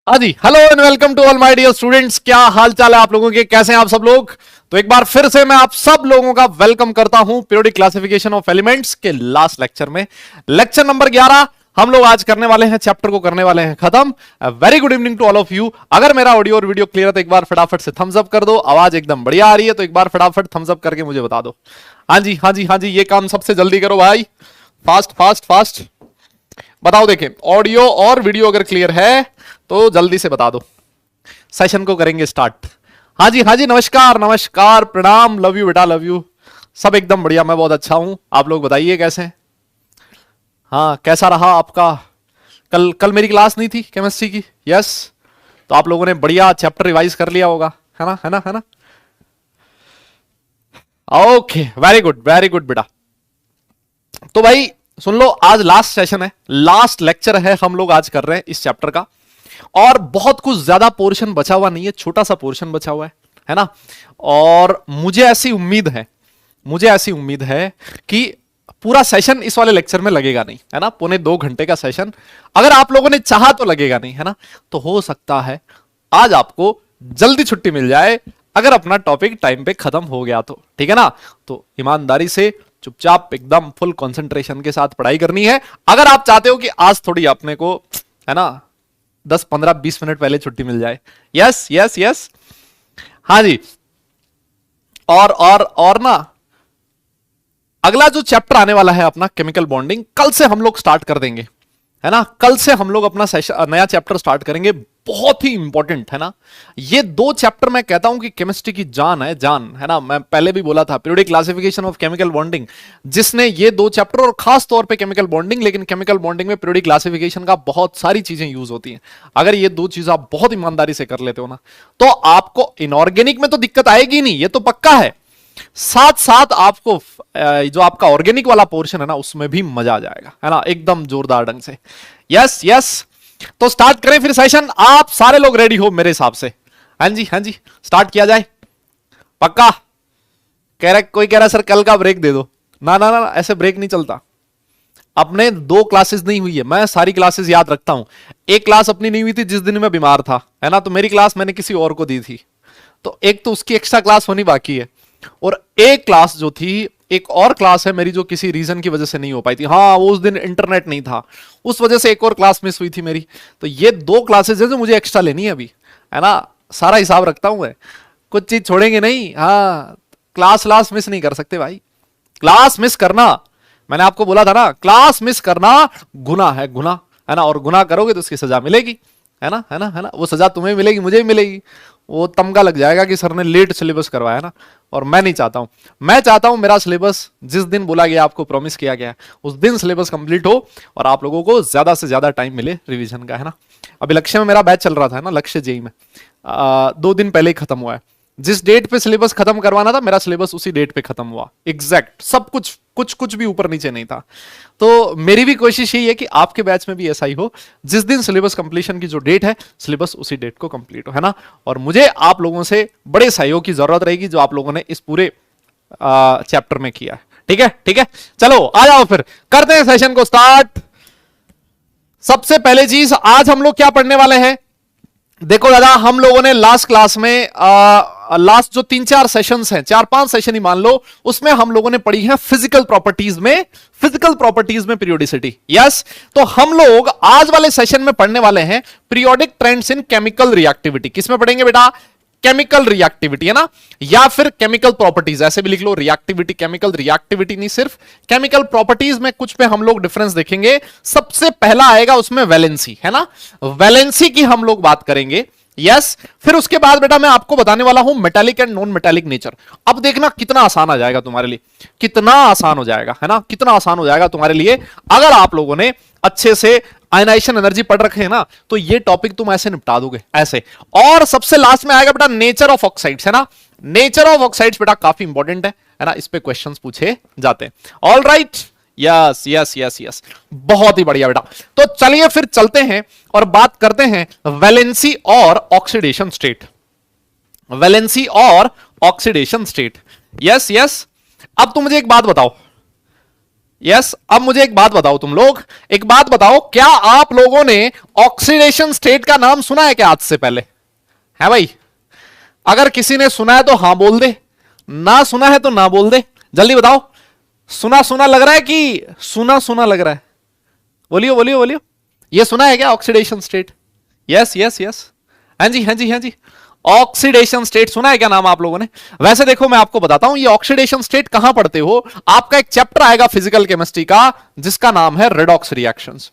हाँ जी, hello and welcome to all my dear students. क्या हाल चाल है आप लोगों के, कैसे हैं आप सब लोग। तो एक बार फिर से मैं आप सब लोगों का वेलकम करता हूं पीरियोडिक क्लासिफिकेशन ऑफ एलिमेंट्स के लास्ट लेक्चर में। लेक्चर नंबर 11 हम लोग आज करने वाले हैं, चैप्टर को करने वाले हैं खत्म। Very good evening to all of you. अगर मेरा ऑडियो और वीडियो क्लियर है तो एक बार फटाफट से थम्स अप कर दो। आवाज एकदम बढ़िया आ रही है तो एक बार फटाफट थम्स अप करके मुझे बता दो। हाँ जी, हाँ जी, हाँ जी, ये काम सबसे जल्दी करो भाई, फास्ट फास्ट फास्ट बताओ। देखें, ऑडियो और वीडियो अगर क्लियर है तो जल्दी से बता दो, सेशन को करेंगे स्टार्ट। हाँ जी, हाँ जी, नमस्कार नमस्कार, प्रणाम, लव यू बेटा, लव यू। सब एकदम बढ़िया, मैं बहुत अच्छा हूं। आप लोग बताइए कैसे हैं। हाँ, कैसा रहा आपका कल कल मेरी क्लास नहीं थी केमिस्ट्री की। यस, तो आप लोगों ने बढ़िया चैप्टर रिवाइज कर लिया होगा, है ना, है ना, है ना। ओके, वेरी गुड बेटा। तो भाई सुन लो, आज लास्ट सेशन है, लास्ट लेक्चर है, हम लोग आज कर रहे हैं इस चैप्टर का। और बहुत कुछ ज्यादा पोर्शन बचा हुआ नहीं है, छोटा सा पोर्शन बचा हुआ है ना। और मुझे ऐसी उम्मीद है कि पूरा सेशन इस वाले लेक्चर में लगेगा नहीं, है ना। 1.25 घंटे का सेशन अगर आप लोगों ने चाहा तो लगेगा नहीं, है ना। तो हो सकता है आज आपको जल्दी छुट्टी मिल जाए अगर अपना टॉपिक टाइम पे खत्म हो गया तो, ठीक है ना। तो ईमानदारी से चुपचाप एकदम फुल कंसंट्रेशन के साथ पढ़ाई करनी है। अगर आप चाहते हो कि आज थोड़ी अपने को, है ना, 10-15-20 मिनट पहले छुट्टी मिल जाए। यस यस यस, हाँ जी। और ना, अगला जो चैप्टर आने वाला है अपना केमिकल बॉन्डिंग, कल से हम लोग स्टार्ट कर देंगे, है ना। कल से हम लोग अपना नया चैप्टर स्टार्ट करेंगे, बहुत ही इंपॉर्टेंट, है ना। ये दो चैप्टर मैं कहता हूं कि केमिस्ट्री की जान है, जान, है ना। मैं पहले भी बोला था, periodic classification of chemical bonding, जिसने ये दो चैप्टर, और खास तौर पे केमिकल बॉन्डिंग, लेकिन केमिकल बॉन्डिंग में पीरियोडिक क्लासिफिकेशन का बहुत सारी चीजें यूज होती हैं। अगर ये दो चीज आप बहुत ईमानदारी से कर लेते हो ना, तो आपको इनऑर्गेनिक में तो दिक्कत आएगी नहीं, ये तो पक्का है। साथ साथ आपको जो आपका ऑर्गेनिक वाला पोर्शन है ना, उसमें भी मजा आ जाएगा, है ना, एकदम जोरदार ढंग से। यस यस, तो स्टार्ट करें फिर सेशन। आप सारे लोग रेडी हो मेरे हिसाब से। हाँ जी, हाँ जी, स्टार्ट किया जाए, पक्का। कोई कह रहा सर कल का ब्रेक दे दो। ना ना ना, ऐसे ब्रेक नहीं चलता। अपने 2 क्लासेस नहीं हुई है, मैं सारी क्लासेस याद रखता हूं। एक क्लास अपनी नहीं हुई थी जिस दिन मैं बीमार था, है ना, तो मेरी क्लास मैंने किसी और को दी थी, तो एक तो उसकी एक्स्ट्रा क्लास होनी बाकी है। और एक क्लास जो थी, एक और क्लास है मेरी जो किसी रीजन की वजह से नहीं हो पाई थी। हाँ, वो उस दिन इंटरनेट नहीं था, उस वजह से एक और क्लास मिस हुई थी मेरी। तो ये 2 क्लासेस है जो मुझे एक्स्ट्रा लेनी है अभी, है ना। सारा हिसाब रखता हूं मैं, कुछ चीज छोड़ेंगे नहीं। हाँ, क्लास मिस नहीं कर सकते भाई। क्लास मिस करना, मैंने आपको बोला था ना, क्लास मिस करना गुनाह है, गुनाह, है ना। और गुनाह करोगे तो उसकी सजा मिलेगी, है ना, है ना, है ना। वो सजा तुम्हें मिलेगी, मुझे भी मिलेगी। वो तमगा लग जाएगा कि सर ने लेट सिलेबस करवाया ना, और मैं नहीं चाहता हूं। मैं चाहता हूं मेरा सिलेबस जिस दिन बोला गया, आपको प्रॉमिस किया गया, उस दिन सिलेबस कंप्लीट हो और आप लोगों को ज्यादा से ज्यादा टाइम मिले रिवीजन का, है ना। अभी लक्ष्य में मेरा बैच चल रहा था, है ना, लक्ष्य जेई में 2 दिन पहले ही खत्म हुआ है। जिस डेट पे सिलेबस खत्म करवाना था, मेरा सिलेबस उसी डेट पे खत्म हुआ, एग्जैक्ट, सब कुछ, कुछ भी ऊपर नीचे नहीं था। तो मेरी भी कोशिश यही है कि आपके बैच में भी ऐसा ही हो, जिस दिन सिलेबस कंप्लीशन की जो डेट है, सिलेबस उसी डेट को कंप्लीट हो, है ना। और मुझे आप लोगों से बड़े सहयोग की जरूरत रहेगी, जो आप लोगों ने इस पूरे चैप्टर में किया है। ठीक है, ठीक है, चलो आ जाओ फिर करते हैं सेशन को स्टार्ट। सबसे पहले चीज, आज हम लोग क्या पढ़ने वाले हैं। देखो दादा, हम लोगों ने लास्ट क्लास में लास्ट जो 3-4 सेशंस हैं, 4-5 सेशन ही मान लो, उसमें हम लोगों ने पढ़ी है फिजिकल प्रॉपर्टीज में पीरियोडिसिटी। यस, तो हम लोग आज वाले सेशन में पढ़ने वाले हैं periodic trends in chemical reactivity. किसमें पढ़ेंगे बेटा, केमिकल रिएक्टिविटी, है ना, या फिर केमिकल प्रॉपर्टीज, ऐसे भी लिख लो, रिएक्टिविटी, केमिकल रिएक्टिविटी नहीं, सिर्फ केमिकल प्रॉपर्टीज में कुछ पे हम लोग डिफरेंस देखेंगे। सबसे पहला आएगा उसमें वैलेंसी, है ना, वैलेंसी की हम लोग बात करेंगे। यस, फिर उसके बाद बेटा मैं आपको बताने वाला हूं metallic and non metallic nature. अब देखना कितना आसान आ जाएगा तुम्हारे लिए, कितना आसान हो जाएगा, है ना, कितना आसान हो जाएगा तुम्हारे लिए अगर आप लोगों ने अच्छे से आयनाइजेशन एनर्जी पढ़ रखे है ना, तो ये टॉपिक तुम ऐसे निपटा दोगे, ऐसे। और सबसे लास्ट में आएगा बेटा नेचर ऑफ ऑक्साइड्स, है ना, नेचर ऑफ ऑक्साइड्स बेटा काफी इंपॉर्टेंट है ना, इस पे क्वेश्चंस पूछे जाते हैं। All right, yes yes yes yes, बहुत ही बढ़िया बेटा। तो चलिए फिर चलते हैं और बात करते हैं वैलेंसी और ऑक्सीडेशन स्टेट, वैलेंसी और ऑक्सीडेशन स्टेट। यस यस, अब तुम मुझे एक बात बताओ, यस अब मुझे एक बात बताओ, तुम लोग एक बात बताओ, क्या आप लोगों ने ऑक्सीडेशन स्टेट का नाम सुना है क्या आज से पहले? है भाई? अगर किसी ने सुना है तो हां बोल दे, ना सुना है तो ना बोल दे, जल्दी बताओ। सुना सुना लग रहा है कि सुना सुना लग रहा है? बोलियो बोलियो बोलियो, ये सुना है क्या oxidation state? Yes yes yes, हाँ जी हाँ जी हाँ जी, ऑक्सीडेशन स्टेट सुना है क्या नाम आप लोगों ने? वैसे देखो मैं आपको बताता हूं, ये ऑक्सीडेशन स्टेट कहां पढ़ते हो, आपका एक चैप्टर आएगा फिजिकल केमिस्ट्री का जिसका नाम है रेडॉक्स रिएक्शंस।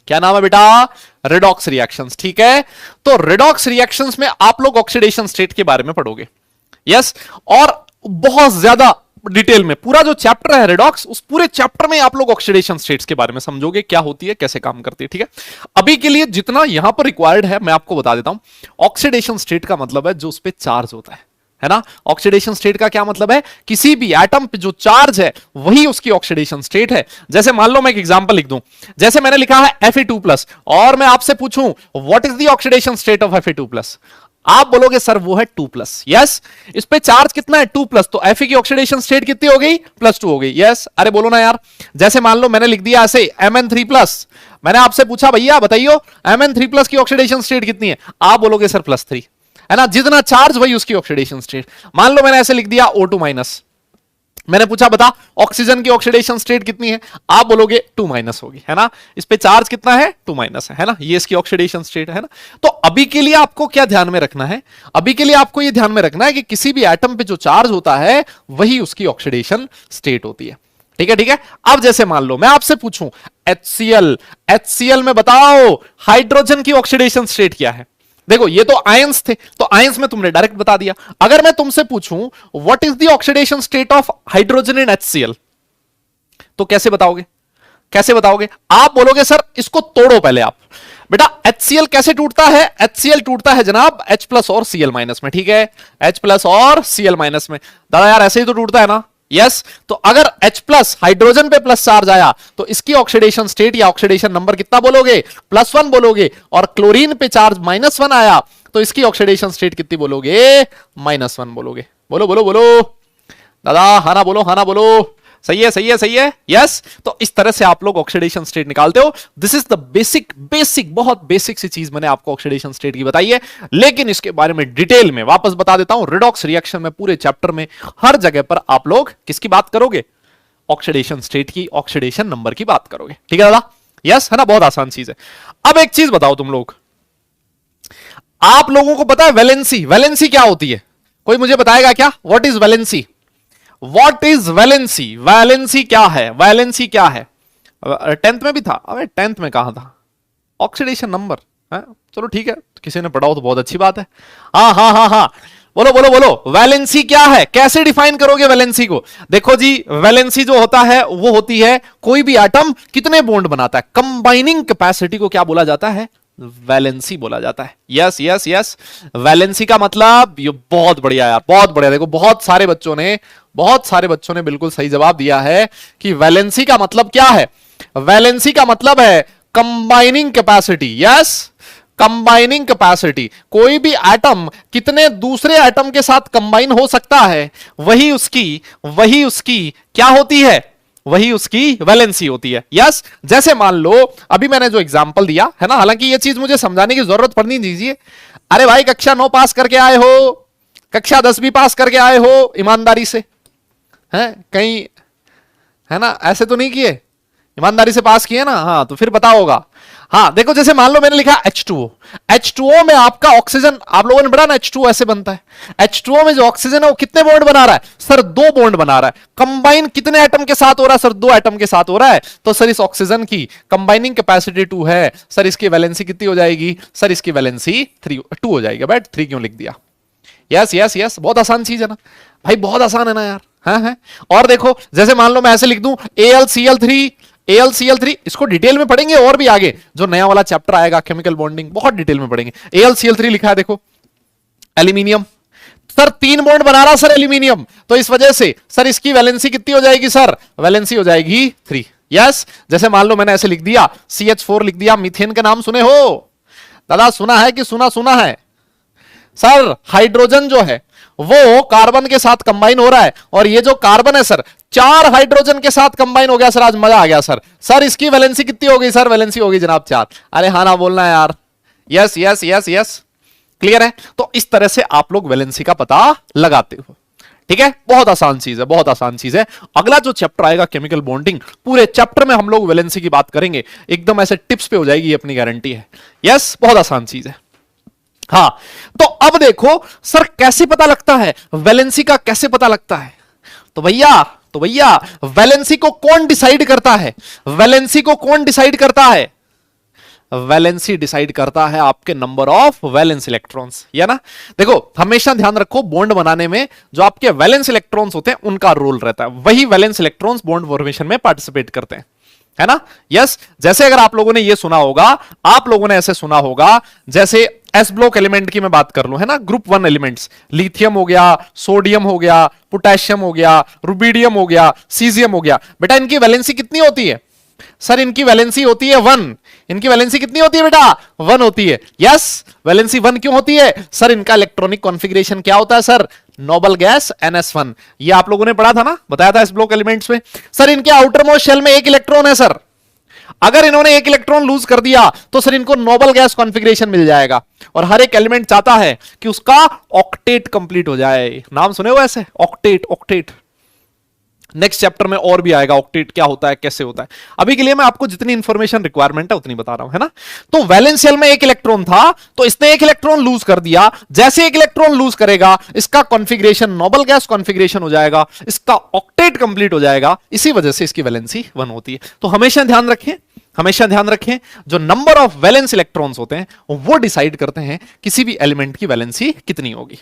क्या नाम है बेटा? रेडॉक्स रिएक्शंस, ठीक है। तो रेडॉक्स रिएक्शंस में आप लोग ऑक्सीडेशन स्टेट के बारे में पढ़ोगे, यस, और बहुत ज्यादा डिटेल में पूरा जो चैप्टर है रेडॉक्स, उस पूरे चैप्टर में आप लोग ऑक्सीडेशन स्टेट्स के बारे में समझोगे, क्या होती है, कैसे काम करती है, ठीक है। अभी के लिए जितना यहां पर रिक्वायर्ड है मैं आपको बता देता हूं। ऑक्सीडेशन स्टेट का मतलब है जो उस पर चार्ज होता है ना। ऑक्सीडेशन स्टेट का क्या मतलब है? किसी भी एटम पे जो चार्ज है वही उसकी ऑक्सीडेशन स्टेट है। जैसे मान लो मैं एक एग्जांपल लिख दूं, जैसे मैंने लिखा है Fe2+ और मैं आपसे पूछूं what is the oxidation state of Fe2+, आप बोलोगे सर वो है 2+। यस, इस पे चार्ज कितना है? 2+, तो Fe की ऑक्सीडेशन स्टेट कितनी हो गई? +2 हो गई। यस, अरे बोलो ना यार। जैसे मान लो मैंने लिख दिया ऐसे Mn3+, मैंने आपसे पूछा भैया बताइयो Mn3+ की ऑक्सीडेशन स्टेट कितनी है, आप बोलोगे सर +3, है ना। जितना चार्ज वही उसकी ऑक्सीडेशन स्टेट। मान लो मैंने ऐसे लिख दिया O2-, मैंने पूछा बता ऑक्सीजन की ऑक्सीडेशन स्टेट कितनी है, आप बोलोगे 2- होगी, है ना। इस पे चार्ज कितना है? 2- है ना, ये इसकी ऑक्सीडेशन स्टेट है ना। तो अभी के लिए आपको क्या ध्यान में रखना है? अभी के लिए आपको ये ध्यान में रखना है कि किसी भी एटम पे जो चार्ज होता है वही उसकी ऑक्सीडेशन स्टेट होती है, ठीक है ठीक है। अब जैसे मान लो मैं आपसे पूछूं HCl में बताओ हाइड्रोजन की ऑक्सीडेशन स्टेट क्या है? देखो ये तो आयंस थे, तो आयंस में तुमने डायरेक्ट बता दिया। अगर मैं तुमसे पूछूं what is the oxidation state of hydrogen in HCl, तो कैसे बताओगे? कैसे बताओगे? आप बोलोगे सर इसको तोड़ो पहले आप। बेटा HCl कैसे टूटता है? HCl टूटता है जनाब H+ और Cl- में, ठीक है, H+ और Cl- में। दादा यार ऐसे ही तो टूटता है ना। यस, तो अगर H+ हाइड्रोजन पे प्लस चार्ज आया तो इसकी ऑक्सीडेशन स्टेट या ऑक्सीडेशन नंबर कितना बोलोगे? +1 बोलोगे। और क्लोरीन पे चार्ज -1 आया तो इसकी ऑक्सीडेशन स्टेट कितनी बोलोगे? -1 बोलोगे। बोलो बोलो बोलो दादा, हाना बोलो हाना बोलो। सही है सही है सही है, यस। तो इस तरह से आप लोग ऑक्सीडेशन स्टेट निकालते हो। दिस इज द बेसिक बहुत बेसिक सी चीज मैंने आपको ऑक्सीडेशन स्टेट की बताई है, लेकिन इसके बारे में डिटेल में वापस बता देता हूं। रिडॉक्स रिएक्शन में पूरे चैप्टर में हर जगह पर आप लोग किसकी बात करोगे? ऑक्सीडेशन स्टेट की, ऑक्सीडेशन नंबर की बात करोगे, ठीक है दादा, यस, है ना। बहुत आसान चीज है। अब एक चीज बताओ तुम लोग, आप लोगों को पता है वैलेंसी? वैलेंसी क्या होती है? कोई मुझे बताएगा क्या? What is valency? What is valency? Valency क्या है? वैलेंसी क्या है? 10th में भी था। अबे 10th में कहा था? ऑक्सीडेशन नंबर है। चलो ठीक है, किसी ने पढ़ा हो तो बहुत अच्छी बात है। हाँ हाँ हाँ हाँ, बोलो बोलो बोलो, वैलेंसी क्या है? कैसे डिफाइन करोगे वैलेंसी को? देखो जी, वैलेंसी जो होता है वो होती है कोई भी एटम कितने बॉन्ड बनाता है, कंबाइनिंग कैपेसिटी को क्या बोला जाता है? वैलेंसी बोला जाता है। यस यस यस, वैलेंसी का मतलब, ये बहुत बढ़िया यार, बहुत बढ़िया। देखो बहुत सारे बच्चों ने बिल्कुल सही जवाब दिया है कि वैलेंसी का मतलब क्या है। वैलेंसी का मतलब है combining capacity. Yes, combining capacity, कोई भी एटम कितने दूसरे एटम के साथ कंबाइन हो सकता है वही उसकी क्या होती है? वही उसकी वैलेंसी होती है। यस, जैसे मान लो अभी मैंने जो एग्जांपल दिया है ना, हालांकि ये चीज मुझे समझाने की जरूरत पड़नी दीजिए। अरे भाई कक्षा 9 पास करके आए हो, कक्षा 10 भी पास करके आए हो ईमानदारी से, हैं कहीं, है ना, ऐसे तो नहीं किए, ईमानदारी से पास किए ना, हाँ तो फिर पता होगा। हाँ देखो, जैसे मान लो मैंने लिखा H2O, H2O में आपका ऑक्सीजन, आप लोगों ने पढ़ा ना H2O ऐसे बनता है। H2O में जो ऑक्सीजन है वो कितने बॉन्ड बना रहा है? सर 2 बॉन्ड बना रहा है। कंबाइन कितने एटम के साथ हो रहा है? सर 2 एटम के साथ हो रहा है। तो सर इस ऑक्सीजन की कंबाइनिंग कैपेसिटी 2 है। सर इसकी वैलेंसी कितनी हो जाएगी? सर इसकी वैलेंसी 2 हो जाएगी। बट 3 क्यों लिख दिया? यस यस यस, बहुत आसान चीज है ना भाई, बहुत आसान है ना यार। हाँ है। और देखो जैसे मान लो मैं ऐसे लिख दूं AlCl3, इसको डिटेल में पढ़ेंगे और भी आगे, जो नया वाला चैप्टर आएगा केमिकल बॉन्डिंग, बहुत डिटेल में पढ़ेंगे। AlCl3 लिखा है देखो, एल्यूमिनियम, सर 3 बॉन्ड बना रहा सर एल्यूमिनियम, तो इस वजह से सर इसकी वैलेंसी कितनी हो जाएगी? सर वैलेंसी हो जाएगी 3। यस, जैसे मान लो मैंने ऐसे लिख दिया CH4 लिख दिया। मीथेन का नाम सुने हो? दादा सुना है कि सुना है? सर हाइड्रोजन जो है वो कार्बन के साथ कंबाइन हो रहा है, और ये जो कार्बन है सर 4 हाइड्रोजन के साथ कंबाइन हो गया सर। आज मजा आ गया सर। सर इसकी वैलेंसी कितनी हो गई सर? वैलेंसी हो गई जनाब 4। अरे हाँ ना बोलना है यार। Yes yes yes yes, clear है। तो इस तरह से आप लोग वैलेंसी का पता लगाते हो, ठीक है। बहुत आसान चीज है, बहुत आसान चीज है। अगला जो चैप्टर आएगा केमिकल बॉन्डिंग, पूरे चैप्टर में हम लोग वैलेंसी की बात करेंगे, एकदम ऐसे टिप्स पे हो जाएगी, ये अपनी गारंटी है। यस, बहुत आसान चीज है। हाँ, तो अब देखो सर कैसे पता लगता है वैलेंसी का, कैसे पता लगता है? तो भैया वैलेंसी को कौन डिसाइड करता है? वैलेंसी को कौन डिसाइड करता है? वैलेंसी डिसाइड करता है आपके नंबर ऑफ वैलेंस इलेक्ट्रॉन्स, या ना। देखो हमेशा ध्यान रखो, बॉन्ड बनाने में जो आपके वैलेंस इलेक्ट्रॉन्स होते हैं उनका रोल रहता है, वही वैलेंस इलेक्ट्रॉन्स बॉन्ड फॉर्मेशन में पार्टिसिपेट करते हैं, है ना। यस, जैसे अगर आप लोगों ने ये सुना होगा, आप लोगों ने ऐसे सुना होगा, जैसे एस ब्लॉक एलिमेंट की मैं बात कर लूं, है ना, ग्रुप 1 एलिमेंट्स, लिथियम हो गया, सोडियम हो गया, पोटेशियम हो गया, रुबिडियम हो गया, सीजियम हो गया। बेटा इनकी वैलेंसी कितनी होती है? सर इनकी वैलेंसी होती है 1। इनकी वैलेंसी कितनी होती है बेटा? 1 होती है। यस, वैलेंसी 1 क्यों होती है? सर इनका इलेक्ट्रॉनिक कॉन्फ़िगरेशन क्या होता है सर? Noble gas NS1। ये आप लोगों ने पढ़ा था ना, बताया था इस ब्लॉक एलिमेंट्स में। सर इनके आउटर मोस्ट शेल में 1 इलेक्ट्रॉन है सर। अगर इन्होंने 1 इलेक्ट्रॉन लूज कर दिया तो सर इनको नोबल गैस कॉन्फ़िगरेशन मिल जाएगा, और हर एक एलिमेंट चाहता है कि उसका ऑक्टेट कंप्लीट हो जाए। नाम सुने हो ऐसे? Octet, octet. नेक्स्ट चैप्टर में और भी आएगा ऑक्टेट क्या होता है, कैसे होता है। अभी के लिए मैं आपको जितनी इंफॉर्मेशन रिक्वायरमेंट है उतनी बता रहा हूं, है ना। तो वैलेंस शेल में 1 इलेक्ट्रॉन था, तो इसने 1 इलेक्ट्रॉन लूज कर दिया। जैसे 1 इलेक्ट्रॉन लूज करेगा, इसका कॉन्फ़िगरेशन नोबल गैस कॉन्फ़िगरेशन हो जाएगा, इसका ऑक्टेट कंप्लीट हो जाएगा। इसी वजह से इसकी वैलेंसी 1 होती है। तो हमेशा ध्यान रखें, हमेशा ध्यान रखें, जो नंबर ऑफ वैलेंस इलेक्ट्रॉन्स होते हैं वो डिसाइड करते हैं किसी भी एलिमेंट की वैलेंसी कितनी होगी।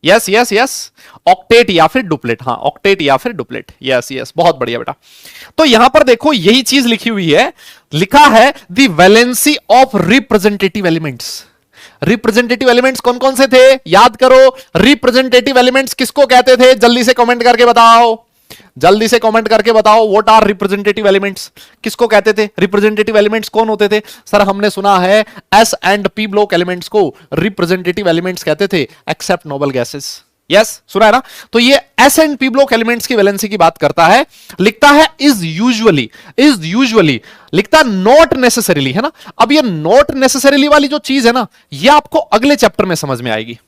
यस यस यस, ऑक्टेट या फिर डुप्लेट। हाँ, ऑक्टेट या फिर डुप्लेट। यस यस, बहुत बढ़िया बेटा। तो यहां पर देखो यही चीज लिखी हुई है, लिखा है the valency of representative elements. Representative elements कौन कौन से थे? याद करो, रिप्रेजेंटेटिव एलिमेंट्स किसको कहते थे? जल्दी से कमेंट करके बताओ, जल्दी से कमेंट करके बताओ। What are representative elements? किसको कहते थे? रिप्रेजेंटेटिव एलिमेंट्स कौन होते थे? सर हमने सुना है S and P block elements को रिप्रेजेंटेटिव एलिमेंट्स कहते थे, एक्सेप्ट नोबल गैसेस। यस, सुना है ना। तो ये S and P block elements की वैलेंसी की बात करता है, लिखता है इज यूजुअली, लिखता नॉट नेसेसरीली, है ना। अब ये नॉट नेसेसरीली वाली जो चीज है ना, ये आपको अगले चैप्टर में समझ में आएगी।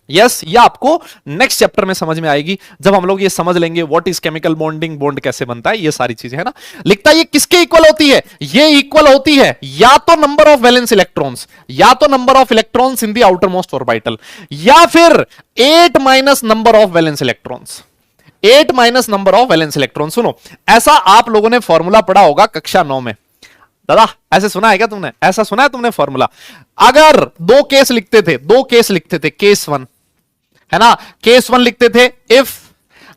यस, ये आपको नेक्स्ट चैप्टर में समझ में आएगी, जब हम लोग ये समझ लेंगे what is chemical bonding, bond कैसे बनता है, ये सारी चीजें, है ना। लिखता है ये किसके इक्वल होती है? ये इक्वल होती है या तो नंबर ऑफ वैलेंस इलेक्ट्रॉन्स, या तो number of electrons in the outer most orbital, या फिर 8 minus number of valence electrons. 8 minus number of valence electron. सुनो, ऐसा आप लोगों ने फॉर्मूला पढ़ा होगा कक्षा 9 में। दादा ऐसे सुना है क्या तुमने? ऐसा सुना है तुमने फॉर्मूला? अगर 2 केस लिखते थे, 2 केस लिखते थे, केस 1, है ना, केस 1 लिखते थे if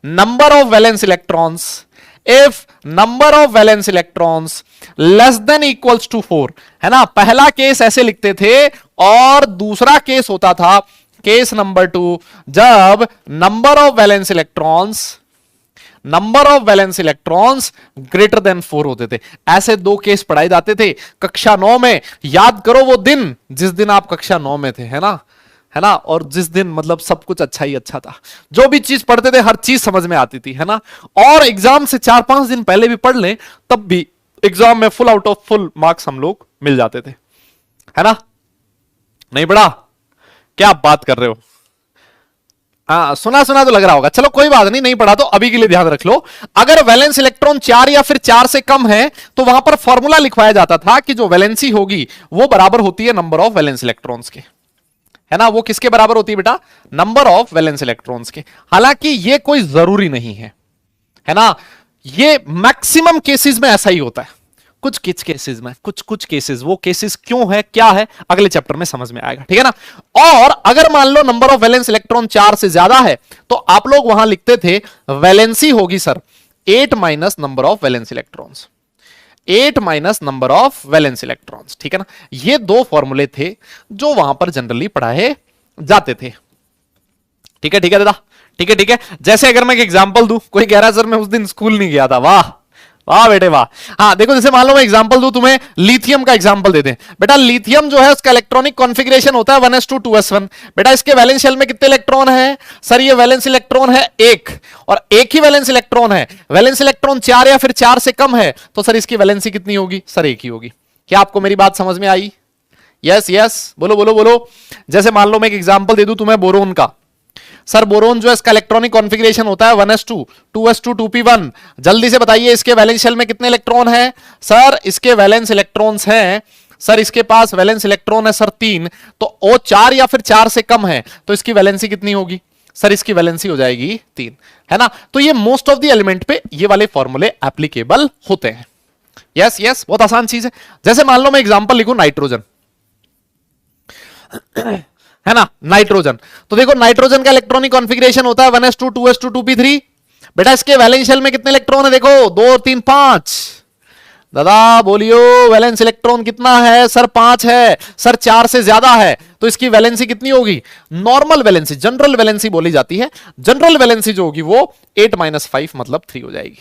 number of valence electrons, if number of valence electrons less than equals to 4, है ना। पहला केस ऐसे लिखते थे, और दूसरा केस होता था केस नंबर 2, जब number of valence electrons greater than 4 होते थे। ऐसे 2 केस पढ़ाए जाते थे कक्षा 9 में। याद करो वो दिन जिस दिन आप कक्षा 9 में थे, है ना, है ना। और जिस दिन मतलब सब कुछ अच्छा ही अच्छा था, जो भी चीज पढ़ते थे हर चीज समझ में आती थी, है ना। और एग्जाम से 4-5 दिन पहले भी पढ़ लें तब भी एग्जाम में full out of full marks हम लोग मिल जाते थे, है ना। नहीं पढ़ा? क्या बात कर रहे हो? सुना तो लग रहा होगा। चलो कोई बात नहीं पढ़ा तो अभी के लिए ध्यान रख लो। अगर वैलेंस इलेक्ट्रॉन 4 या फिर 4 से कम है तो वहां पर फॉर्मूला लिखवाया जाता था कि जो वैलेंसी होगी वो बराबर होती है नंबर ऑफ वैलेंस इलेक्ट्रॉन्स के, है ना। वो किसके बराबर होती है बेटा? नंबर ऑफ वैलेंस इलेक्ट्रॉन्स के। हालांकि ये कोई जरूरी नहीं है ना। ये मैक्सिमम केसेस में ऐसा ही होता है, कुछ केसेस में, कुछ केसेस, वो केसेस क्यों है, क्या है, अगले चैप्टर में समझ में आएगा, ठीक है ना। और अगर मान लो नंबर ऑफ वैलेंस इलेक्ट्रॉन 4 से ज्यादा है तो आप लोग वहां लिखते थे वैलेंसी होगी sir 8 minus number of valence electrons, 8 minus number of valence electrons, ठीक है ना। ये 2 फॉर्मूले थे जो वहां पर जनरली पढ़ाए जाते थे, ठीक है दादा, ठीक है। जैसे अगर मैं एक एग्जांपल दूं, कोई कह रहा है सर मैं उस दिन स्कूल नहीं गया था, वाह वाह बेटे वाह। हाँ देखो, जैसे मान लो मैं एग्जांपल दूं तुम्हें, लिथियम का एग्जांपल दे दें बेटा। लिथियम जो है उसका इलेक्ट्रॉनिक कॉन्फ़िगरेशन होता है 1s2 2s1। बेटा इसके वैलेंस शेल में कितने इलेक्ट्रॉन है सर? ये वैलेंस इलेक्ट्रॉन है एक, और एक ही वैलेंस इलेक्ट्रॉन है। वैलेंस इलेक्ट्रॉन 4 या फिर 4 से कम है तो सर इसकी वैलेंसी कितनी होगी? सर एक ही होगी। क्या आपको मेरी बात समझ में आई? यस यस, बोलो बोलो बोलो। जैसे मान लो मैं एक एग्जांपल दे दूं तुम्हें बोरोन का। सर बोरोन जो है इसका इलेक्ट्रॉनिक कॉन्फ़िगरेशन होता है 1s2 2s2 2p1। जल्दी से बताइए इसके वैलेंस शेल में कितने इलेक्ट्रॉन है? सर इसके वैलेंस इलेक्ट्रॉन्स हैं, सर इसके पास वैलेंस इलेक्ट्रॉन है सर 3, तो वो 4 या फिर 4 से कम है तो इसकी वैलेंसी कितनी होगी? सर इसकी वैलेंसी हो जाएगी 3, है ना। तो ये मोस्ट ऑफ द एलिमेंट पे ये वाले फॉर्मूले एप्लीकेबल होते हैं। यस यस, बहुत आसान चीज है। जैसे मान लो मैं एग्जांपल लिखूं नाइट्रोजन, है ना, नाइट्रोजन। तो देखो नाइट्रोजन का इलेक्ट्रॉनिक कॉन्फ़िगरेशन होता है 1s2 2s2 2p3। बेटा इसके वैलेंस शेल में कितने इलेक्ट्रॉन है? देखो 2 3 5। दादा बोलियो वैलेंस इलेक्ट्रॉन कितना है? सर 5 है। सर 4 से ज्यादा है तो इसकी वैलेंसी कितनी होगी? नॉर्मल वैलेंसी, जनरल वैलेंसी बोली जाती है। जनरल वैलेंसी जो होगी वो 8 - 5 मतलब 3 हो जाएगी।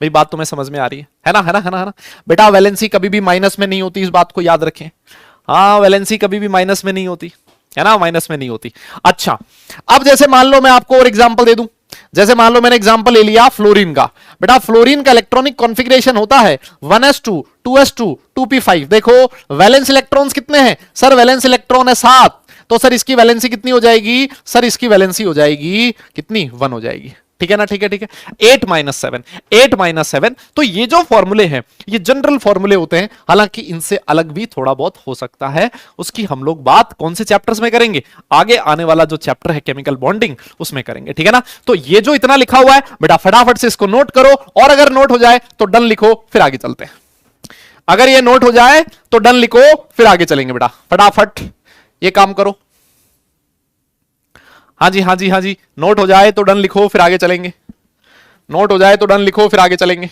मेरी बात तुम्हें समझ में आ रही है ना? है ना, है ना, है ना। बेटा वैलेंसी कभी भी माइनस में नहीं होती, इस बात को याद रखें। हाँ वैलेंसी कभी भी माइनस में नहीं होती, है ना, माइनस में नहीं होती। अच्छा, अब जैसे मान लो मैं आपको और एग्जांपल दे दूं। जैसे मान लो मैंने एग्जांपल ले लिया फ्लोरीन का। बेटा फ्लोरीन का इलेक्ट्रॉनिक कॉन्फ़िगरेशन होता है 1s2 2s2 2p5। देखो वैलेंस इलेक्ट्रॉन्स कितने हैं? सर वैलेंस इलेक्ट्रॉन है 7, तो सर इसकी वैलेंसी कितनी हो जाएगी? सर इसकी वैलेंसी हो जाएगी कितनी? 1 हो जाएगी। ठीक है ना, ठीक है, ठीक है। 8 - 7। तो ये जो फॉर्मूले हैं ये जनरल फॉर्मूले होते हैं, हालांकि इनसे अलग भी थोड़ा बहुत हो सकता है। उसकी हम लोग बात कौन से चैप्टर्स में करेंगे? आगे आने वाला जो चैप्टर है केमिकल बॉन्डिंग उसमें करेंगे। ठीक है ना। तो ये जो इतना लिखा हुआ है बेटा फटाफट से इसको नोट करो, और अगर नोट हो जाए तो डन लिखो, फिर आगे चलते हैं। अगर ये नोट हो जाए तो डन लिखो, फिर आगे चलेंगे। बेटा फटाफट ये काम करो। हाँ जी, हाँ जी, हाँ जी। नोट हो जाए तो डन लिखो, फिर आगे चलेंगे। नोट हो जाए तो डन लिखो, फिर आगे चलेंगे।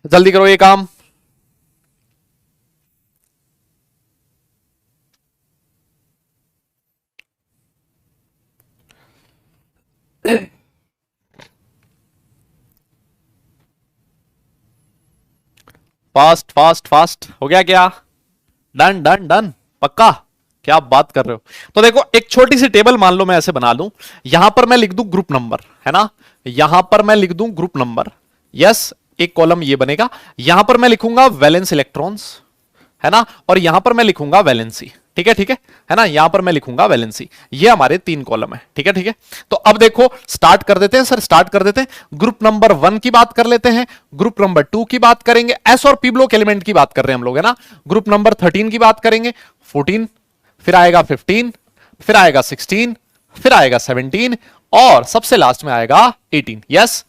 जल्दी करो ये काम। फास्ट फास्ट फास्ट हो गया क्या? डन डन डन, पक्का? क्या आप बात कर रहे हो? तो देखो एक छोटी सी टेबल मान लो मैं ऐसे बना लूं। यहां पर मैं लिख दूं ग्रुप नंबर, है ना। यहां पर मैं लिख दूं ग्रुप नंबर। यस, एक कॉलम ये बनेगा। यहां पर मैं लिखूंगा वैलेंस इलेक्ट्रॉन्स, है ना, और यहां पर मैं लिखूंगा वैलेंसी। ठीक है, ठीक है ना। यहां पर मैं लिखूंगा वैलेंसी। ये हमारे 3 कॉलम है। ठीक है, ठीक है। तो अब देखो स्टार्ट कर देते हैं सर, स्टार्ट कर देते हैं। ग्रुप नंबर 1 की बात कर लेते हैं, ग्रुप नंबर 2 की बात करेंगे, एस और पी ब्लॉक एलिमेंट की बात कर रहे हैं हम लोग, है ना। ग्रुप नंबर 13 की बात करेंगे, 14, फिर आएगा 15, फिर आएगा 16, फिर आएगा 17, और सबसे लास्ट में आएगा 18। यस,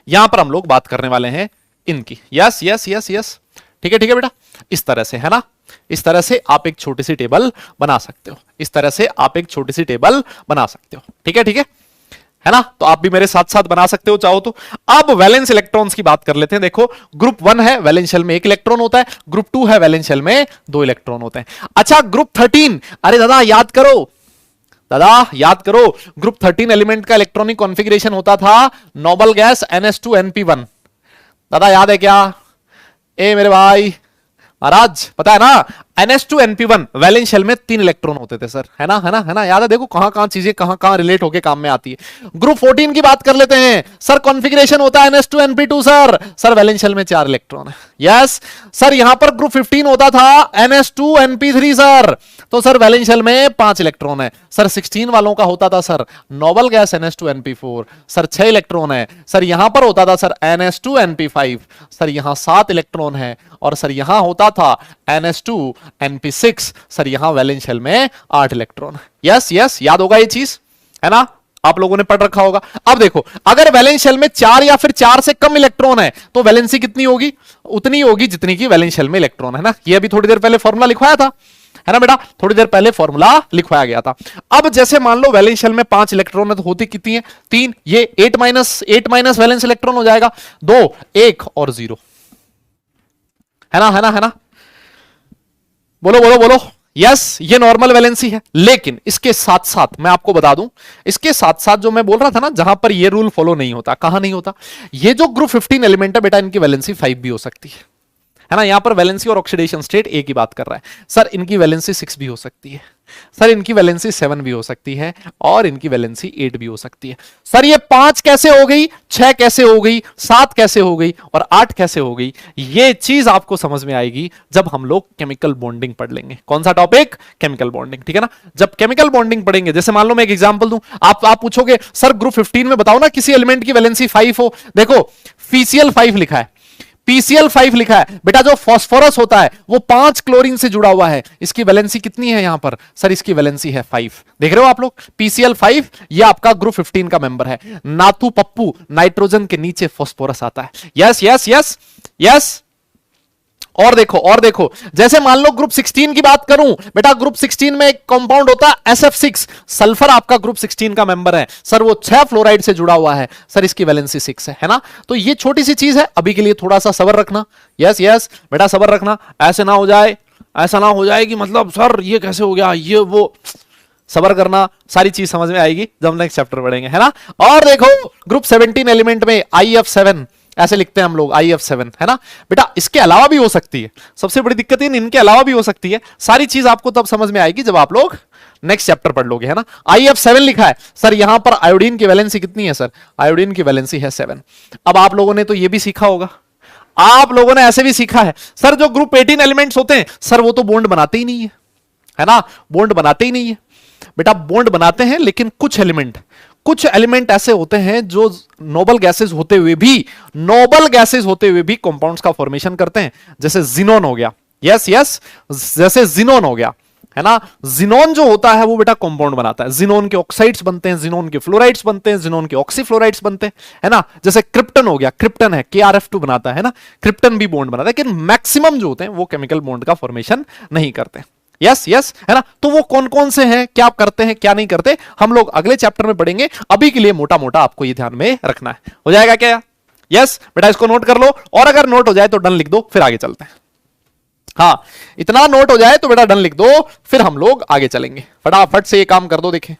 यहां पर हम लोग बात करने वाले हैं इनकी। यस यस यस यस, ठीक है, ठीक है बेटा। इस तरह से, है ना, इस तरह से आप एक छोटी सी टेबल बना सकते हो। इस तरह से आप एक छोटी सी टेबल बना सकते हो। ठीक है, ठीक है ना। तो आप भी मेरे साथ साथ बना सकते हो चाहो तो। अब वैलेंस इलेक्ट्रॉन्स की बात कर लेते हैं। देखो ग्रुप 1 है, वैलेंस शेल में 1 इलेक्ट्रॉन होता है। ग्रुप 2 है, वैलेंस शेल में 2 इलेक्ट्रॉन होते हैं। अच्छा ग्रुप 13, अरे दादा याद करो, दादा याद करो, ग्रुप 13 एलिमेंट का इलेक्ट्रॉनिक कॉन्फ़िगरेशन होता था नोबल गैस NH2 NP1। दादा याद है क्या? ए मेरे भाई महाराज, पता है ना, NH2 NP1 वैलेंस शेल में 3 इलेक्ट्रॉन होते थे सर, है ना, है ना, है ना। याद है? देखो कहां कहां चीजें कहां कहां रिलेट होके काम में आती है। ग्रुप 14 की बात कर लेते हैं सर। कॉन्फ़िगरेशन होता है NH2 NP2 sir. Sir valence shell में 4 इलेक्ट्रॉन है। Yes sir. यहां पर ग्रुप 15 होता था NH2 NP3 सर, तो सर वैलेंस शेल में 5 इलेक्ट्रॉन है। सर 16 वालों का होता था sir noble gas NH2 NP4, sir 6 electron है। सर यहां पर होता था सर NH2 NP5, सर यहां 7 इलेक्ट्रॉन है। और सर यहां होता था NH2 NP6, सर यहां वैलेंस शेल में 8 इलेक्ट्रॉन। यस यस, याद होगा ये चीज, है ना, आप लोगों ने पढ़ रखा होगा। अब देखो अगर वैलेंस शेल में 4 या फिर 4 से कम इलेक्ट्रॉन है तो वैलेंसी कितनी होगी? उतनी होगी जितनी की वैलेंस शेल में इलेक्ट्रॉन, है ना। ये अभी थोड़ी देर पहले फॉर्मूला लिखवाया था, है ना बेटा, थोड़ी देर पहले फॉर्मूला लिखवाया गया था। अब जैसे मान लो वैलेंस शेल में 5 इलेक्ट्रॉन है तो होती कितनी है? 3। ये 8 माइनस वैलेंस इलेक्ट्रॉन हो जाएगा 2, 1 और 0, है ना, है ना, है ना। बोलो बोलो बोलो, यस, ये नॉर्मल वैलेंसी है, लेकिन इसके साथ साथ मैं आपको बता दूं, इसके साथ साथ जो मैं बोल रहा था ना, जहां पर ये रूल फॉलो नहीं होता, कहां नहीं होता, ये जो ग्रुप 15 एलिमेंट है बेटा, इनकी वैलेंसी 5 भी हो सकती है ना। यहां पर वैलेंसी और ऑक्सीडेशन स्टेट एक ही बात कर रहा है। सर इनकी वैलेंसी 6 भी हो सकती है, सर इनकी वैलेंसी 7 भी हो सकती है, और इनकी वैलेंसी 8 भी हो सकती है। सर ये 5 कैसे हो गई, 6 कैसे हो गई, 7 कैसे हो गई और 8 कैसे हो गई, ये चीज आपको समझ में आएगी जब हम लोग केमिकल बॉन्डिंग पढ़ लेंगे। कौन सा टॉपिक? केमिकल बॉन्डिंग, ठीक है ना। जब केमिकल बॉन्डिंग पढ़ेंगे, जैसे मान लो मैं एक एग्जांपल दूं, आप पूछोगे सर ग्रुप 15 में बताओ ना किसी एलिमेंट की वैलेंसी 5 हो। देखो फीसीएल 5 लिखा है, पीसीएल 5 लिखा है बेटा, जो फास्फोरस होता है वो 5 क्लोरीन से जुड़ा हुआ है, इसकी वैलेंसी कितनी है यहां पर? सर इसकी वैलेंसी है 5। देख रहे हो आप लोग, पीसीएल 5 ये आपका ग्रुप 15 का मेंबर है। नाथू पप्पू, नाइट्रोजन के नीचे फास्फोरस आता है। Yes yes yes yes. और देखो, जैसे मान लो ग्रुप 16 की बात करूं बेटा, ग्रुप 16 में एक कंपाउंड होता है SF6, सल्फर आपका ग्रुप 16 का मेंबर है। सर वो 6 फ्लोराइड से जुड़ा हुआ है, सर इसकी वैलेंसी 6 है ना। तो ये छोटी सी चीज है, अभी के लिए थोड़ा सा सब्र रखना। यस यस बेटा सब्र रखना, ऐसा ना हो जाए कि मतलब सर ये कैसे हो गया, ये वो, सब्र करना, सारी चीज समझ में आएगी जब नेक्स्ट चैप्टर पढ़ेंगे, है ना। और देखो ग्रुप 17 एलिमेंट में IF7 ऐसे लिखते हैं हम लोग, IF7, है ना बेटा। इसके अलावा भी हो सकती है, सबसे बड़ी दिक्कत है इनके अलावा भी हो सकती है। सारी चीज आपको तब समझ में आएगी जब आप लोग नेक्स्ट चैप्टर पढ़ लोगे, है ना। IF7 लिखा है, सर यहां पर आयोडीन की वैलेंसी कितनी है? सर आयोडीन की वैलेंसी है 7। अब आप लोगों ने तो ये भी सीखा होगा, आप लोगों ने ऐसे भी सीखा है, सर जो ग्रुप 18 एलिमेंट्स होते हैं सर वो तो बॉन्ड बनाते ही नहीं है ना, बॉन्ड बनाते ही नहीं है बेटा। बॉन्ड बनाते हैं लेकिन कुछ एलिमेंट ऐसे होते हैं जो नोबल गैसेस होते हुए भी कंपाउंड्स का फॉर्मेशन करते हैं, जैसे जिनोन हो गया। यस यस, जैसे जिनोन हो गया, है ना। जिनोन जो होता है वो बेटा कंपाउंड बनाता है, जिनोन के ऑक्साइड्स बनते हैं, जिनोन के फ्लोराइड्स बनते हैं, जिनोन के ऑक्सीफ्लोराइड्स बनते हैं, है ना। जैसे क्रिप्टन हो गया, क्रिप्टन है KrF2 बनाता है ना, क्रिप्टन भी बॉन्ड बनाता है, लेकिन मैक्सिमम जो होते हैं वो केमिकल बॉन्ड का फॉर्मेशन नहीं करते। यस यस, है ना। तो वो कौन कौन से हैं, क्या करते हैं क्या नहीं करते, हम लोग अगले चैप्टर में पढ़ेंगे। अभी के लिए मोटा मोटा आपको ये ध्यान में रखना है। हो जाएगा क्या? यस बेटा, इसको नोट कर लो, और अगर नोट हो जाए तो डन लिख दो, फिर आगे चलते हैं। हाँ, इतना नोट हो जाए तो बेटा डन लिख दो, फिर हम लोग आगे चलेंगे। फटाफट से ये काम कर दो, देखें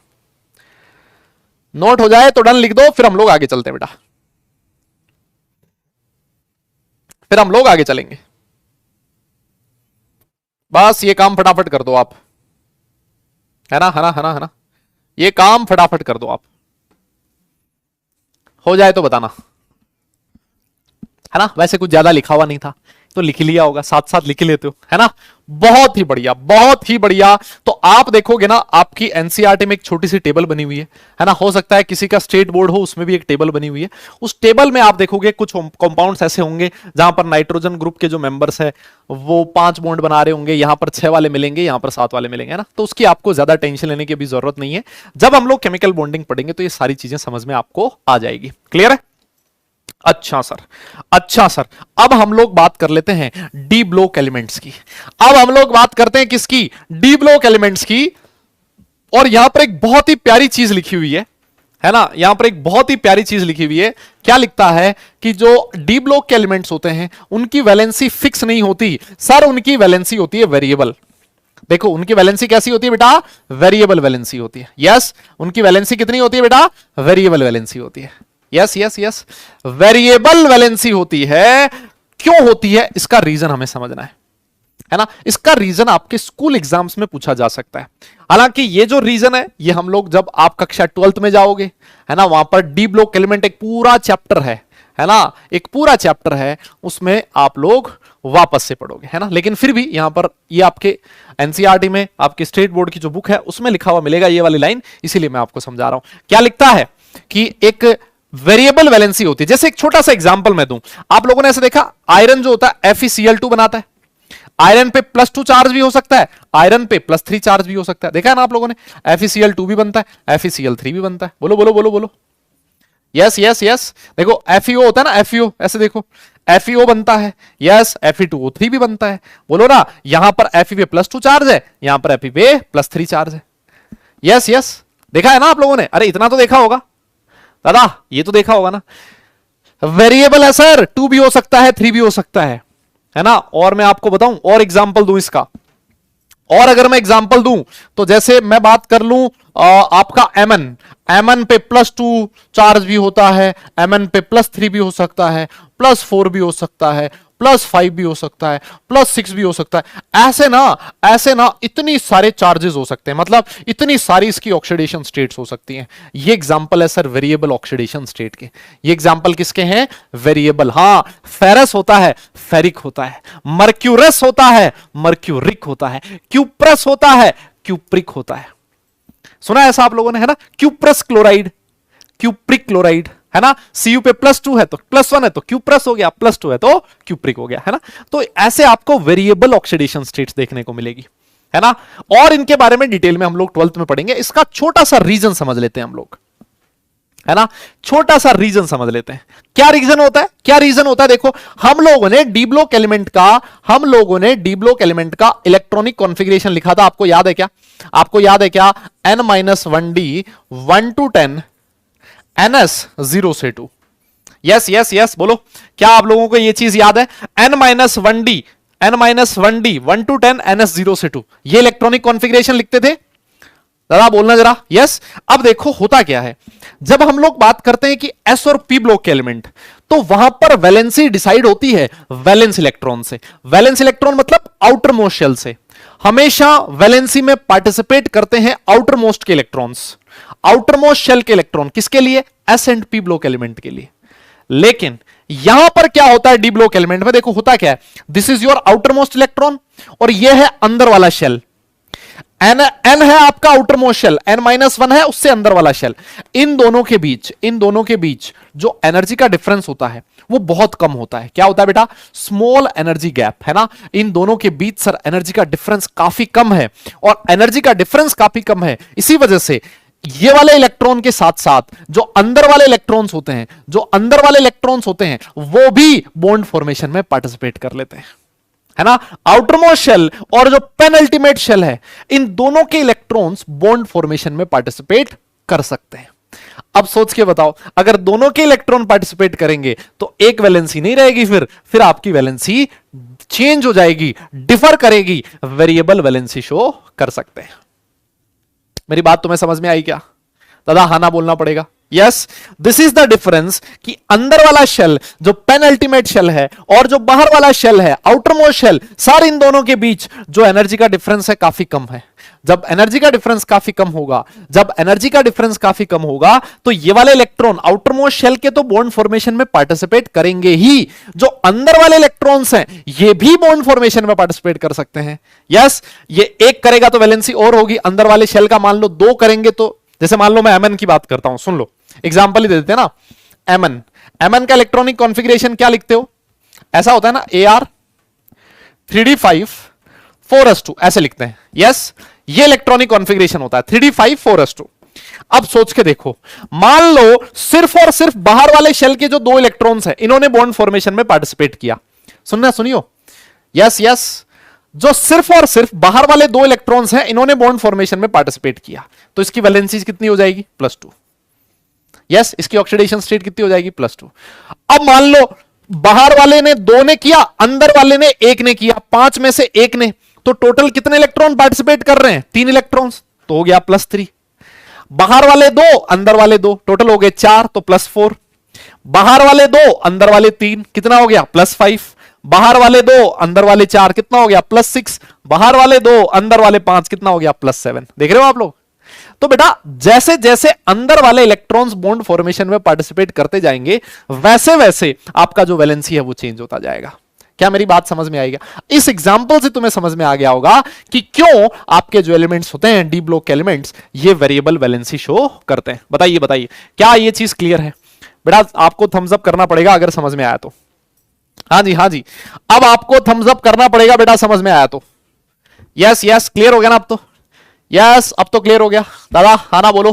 नोट हो जाए तो डन लिख दो, फिर हम लोग आगे चलते हैं बेटा, फिर हम लोग आगे चलेंगे। बस ये काम फटाफट कर दो आप, है ना, ये काम फटाफट कर दो आप, हो जाए तो बताना, है ना। वैसे कुछ ज्यादा लिखा हुआ नहीं था तो लिख लिया होगा, साथ साथ लिख लेते हो, है ना। बहुत ही बढ़िया, बहुत ही बढ़िया। तो आप देखोगे ना, आपकी एनसीईआरटी में एक छोटी सी टेबल बनी हुई है ना। हो सकता है किसी का स्टेट बोर्ड हो, उसमें भी एक टेबल बनी हुई है। उस टेबल में आप देखोगे कुछ कंपाउंड्स ऐसे होंगे जहां पर नाइट्रोजन ग्रुप के जो मेंबर्स है वो 5 बॉन्ड बना रहे होंगे, यहां पर 6 वाले मिलेंगे, यहां पर 7 वाले मिलेंगे, है ना। तो उसकी आपको ज्यादा टेंशन लेने की भी जरूरत नहीं है। जब हम लोग केमिकल बॉन्डिंग पढ़ेंगे तो ये सारी चीजें समझ में आपको आ जाएगी। क्लियर है? अच्छा सर, अब हम लोग बात कर लेते हैं डी ब्लॉक एलिमेंट्स की। अब हम लोग बात करते हैं किसकी? डी ब्लॉक एलिमेंट्स की। और यहां पर एक बहुत ही प्यारी चीज लिखी हुई है ना। यहां पर एक बहुत ही प्यारी चीज लिखी हुई है। क्या लिखता है कि जो डी ब्लॉक के एलिमेंट्स होते हैं उनकी वैलेंसी फिक्स नहीं होती सर, उनकी वैलेंसी होती है वेरिएबल। देखो उनकी वैलेंसी कैसी होती है बेटा? वेरिएबल वैलेंसी होती है। यस, उनकी वैलेंसी कितनी होती है बेटा? वेरिएबल वैलेंसी होती है। Yes yes yes, variable valency होती है। क्यों होती है इसका रीजन हमें समझना है ना। इसका रीजन आपके स्कूल एग्जाम्स में पूछा जा सकता है। हालांकि ये जो रीजन है ये हम लोग जब आप कक्षा 12th में जाओगे, है ना, वहां पर डी ब्लॉक एलिमेंट एक पूरा चैप्टर है ना, एक पूरा चैप्टर है, उसमें आप लोग वापस से पढ़ोगे, है ना। लेकिन फिर भी यहां पर ये आपके एनसीईआरटी में, आपके स्टेट बोर्ड की जो बुक है उसमें लिखा हुआ मिलेगा ये वाली लाइन, इसीलिए मैं आपको समझा रहा हूं। क्या लिखता है कि एक वेरिएबल वैलेंसी होती है। जैसे एक छोटा सा एग्जांपल मैं दूं, आप लोगों ने ऐसे देखा, आयरन जो होता है FeCl2 बनाता है। आयरन पे +2 चार्ज भी हो सकता है, आयरन पे +3 चार्ज भी हो सकता है। देखा है ना आप लोगों ने, FeCl2 भी बनता है, FeCl3 भी बनता है। बोलो बोलो बोलो बोलो, यस यस यस। देखो FeO होता है ना, FeO, ऐसे देखो FeO बनता है, यस Fe2O3 भी बनता है। बोलो ना, यहां पर Fe पे +2 चार्ज है, यहां पर Fe पे +3 चार्ज है। यस यस, देखा है ना आप लोगों ने? अरे इतना तो देखा होगा दादा, ये तो देखा होगा ना। वेरिएबल है सर, 2 भी हो सकता है, 3 भी हो सकता है ना। और मैं आपको बताऊं और एग्जांपल दूं इसका, और अगर मैं एग्जांपल दूं तो जैसे मैं बात कर लूं आपका एमएन पे +2 चार्ज भी होता है, एमएन पे +3 भी हो सकता है, +4 भी हो सकता है, +5 भी हो सकता है, +6 भी हो सकता है। ऐसे ना इतनी सारे चार्जेस हो सकते हैं, मतलब इतनी सारी इसकी ऑक्सीडेशन स्टेट्स हो सकती हैं। ये एग्जांपल है सर वेरिएबल ऑक्सीडेशन स्टेट के। ये एग्जांपल किसके हैं? वेरिएबल। हां, फेरस होता है, फेरिक होता है, मर्क्यूरस होता है, मर्क्यूरिक होता है, क्यूप्रस होता है, क्यूप्रिक होता है। सुना है ऐसा आप लोगों ने, है ना? क्यूप्रस क्लोराइड, क्यूप्रिक क्लोराइड, है ना? Cu पे +2 है तो +1 है तो क्यूप्रस हो गया, +2 है तो क्यूप्रिक हो गया, है ना? तो ऐसे आपको वेरिएबल ऑक्सीडेशन स्टेट्स देखने को मिलेगी, है ना? और इनके बारे में डिटेल में हम लोग 12th में पढ़ेंगे। इसका छोटा सा रीजन समझ लेते हैं हम लोग, है ना? छोटा सा रीजन समझ लेते हैं। क्या रीजन होता है? क्या रीजन होता है? देखो, हम लोगों ने डी ब्लॉक एलिमेंट का इलेक्ट्रॉनिक कॉन्फ़िगरेशन लिखा था, आपको याद है क्या? आपको याद है क्या? n-1d 1 to 10 ns 0 से 2। यस यस यस बोलो, क्या आप लोगों को यह चीज याद है? n-1d 1 to 10 ns 0 से 2, ये इलेक्ट्रॉनिक कॉन्फ़िगरेशन लिखते थे। दादा बोलना जरा। यस। अब देखो होता क्या है, जब हम लोग बात करते हैं कि एस और पी ब्लॉक के एलिमेंट, तो वहां पर वैलेंसी डिसाइड होती है वैलेंस इलेक्ट्रॉन से। वैलेंस इलेक्ट्रॉन मतलब आउटर मोस्ट शेल से। हमेशा वैलेंसी में पार्टिसिपेट करते हैं आउटर मोस्ट के इलेक्ट्रॉन्स। आउटर मोस्ट शेल के इलेक्ट्रॉन किसके लिए? S and P block element के लिए। लेकिन यहां पर क्या होता है डी ब्लॉक एलिमेंट में? देखो होता क्या है, this is your outer most electron और यह है अंदर वाला शेल। एन है आपका आउटर मोस्ट शेल, n-1 है उससे अंदर वाला शेल। इन दोनों के बीच जो एनर्जी का डिफरेंस होता है वो बहुत कम होता है। क्या होता है बेटा? स्मॉल एनर्जी गैप, है ना? इन दोनों के बीच सर एनर्जी का डिफरेंस काफी कम है, और एनर्जी का डिफरेंस काफी कम है, इसी वजह से ये वाले इलेक्ट्रॉन के साथ साथ जो अंदर वाले इलेक्ट्रॉन्स होते हैं वो भी बॉन्ड फॉर्मेशन में पार्टिसिपेट कर लेते हैं, है ना? आउटर मोस्ट शेल और जो पेनल्टीमेट शेल है, इन दोनों के इलेक्ट्रॉन्स बॉन्ड फॉर्मेशन में पार्टिसिपेट कर सकते हैं। अब सोच के बताओ, अगर दोनों के इलेक्ट्रॉन पार्टिसिपेट करेंगे तो एक वैलेंसी नहीं रहेगी, फिर आपकी वैलेंसी चेंज हो जाएगी, डिफर करेगी, वेरिएबल वैलेंसी शो कर सकते हैं। मेरी बात तुम्हें समझ में आई क्या? दादा हाँ ना बोलना पड़ेगा। Yes, this is the difference कि अंदर वाला शेल जो पेनल्टीमेट शेल है और जो बाहर वाला शेल है आउटर मोस्ट शेल, सारे इन दोनों के बीच जो एनर्जी का डिफरेंस है काफी कम है। जब एनर्जी का डिफरेंस काफी कम होगा तो ये वाले इलेक्ट्रॉन आउटर मोस्ट शेल के तो बॉन्ड फॉर्मेशन में पार्टिसिपेट करेंगे ही, जो अंदर वाले इलेक्ट्रॉन्स हैं ये भी बॉन्ड फॉर्मेशन में पार्टिसिपेट कर सकते हैं। यस, ये एक करेगा तो वैलेंसी और होगी, अंदर वाले शेल का मान लो 2 करेंगे तो, जैसे मान लो मैं एमएन की बात करता हूं, सुन लो एग्जांपल ही दे देते हैं ना। एमएन का इलेक्ट्रॉनिक कॉन्फ़िगरेशन क्या लिखते हो? ऐसा होता है ना, AR 3d5 4s2 ऐसे लिखते हैं। यस, ये इलेक्ट्रॉनिक कॉन्फ़िगरेशन होता है 3d5 4s2। अब सोच के देखो, मान लो सिर्फ और सिर्फ बाहर वाले शेल के जो 2 इलेक्ट्रॉन्स हैं इन्होंने बॉन्ड फॉर्मेशन में पार्टिसिपेट किया। सुनियो। यस यस, जो सिर्फ और सिर्फ बाहर वाले 2 इलेक्ट्रॉन्स हैं इन्होंने बॉन्ड फॉर्मेशन में पार्टिसिपेट किया, तो इसकी वैलेंसी कितनी हो जाएगी? +2। यस, इसकी ऑक्सीडेशन स्टेट कितनी हो जाएगी? +2। अब मान लो बाहर वाले ने 2 ने किया, अंदर वाले ने 1 ने किया, 5 में से 1 ने, तो टोटल कितने इलेक्ट्रॉन पार्टिसिपेट कर रहे हैं? 3 इलेक्ट्रॉन्स, तो हो गया +3। बाहर वाले 2 अंदर वाले 2, टोटल हो गए 4, तो +4। बाहर वाले 2 अंदर वाले 3, कितना हो गया? +5। बाहर वाले 2 अंदर वाले 4, कितना हो गया? +6। बाहर वाले 2 अंदर वाले 5, कितना हो गया? +7। देख रहे हो आप लोग? तो बेटा जैसे जैसे अंदर वाले इलेक्ट्रॉन्स बॉन्ड फॉर्मेशन में पार्टिसिपेट करते जाएंगे, वैसे वैसे आपका जो वैलेंसी है वो चेंज होता जाएगा। क्या मेरी बात समझ में आएगा? इस एग्जांपल से तुम्हें समझ में आ गया होगा कि क्यों आपके जो एलिमेंट्स होते हैं डी ब्लॉक के एलिमेंट्स, ये वेरिएबल वैलेंसी शो करते हैं। बताइए क्या ये चीज क्लियर है? बेटा आपको थम्स अप करना पड़ेगा अगर समझ में आया तो। हाँ जी, अब आपको थम्स अप करना पड़ेगा बेटा समझ में आया तो। यस, क्लियर हो गया ना अब तो? यस, अब तो क्लियर हो गया। दादा हाँ ना बोलो,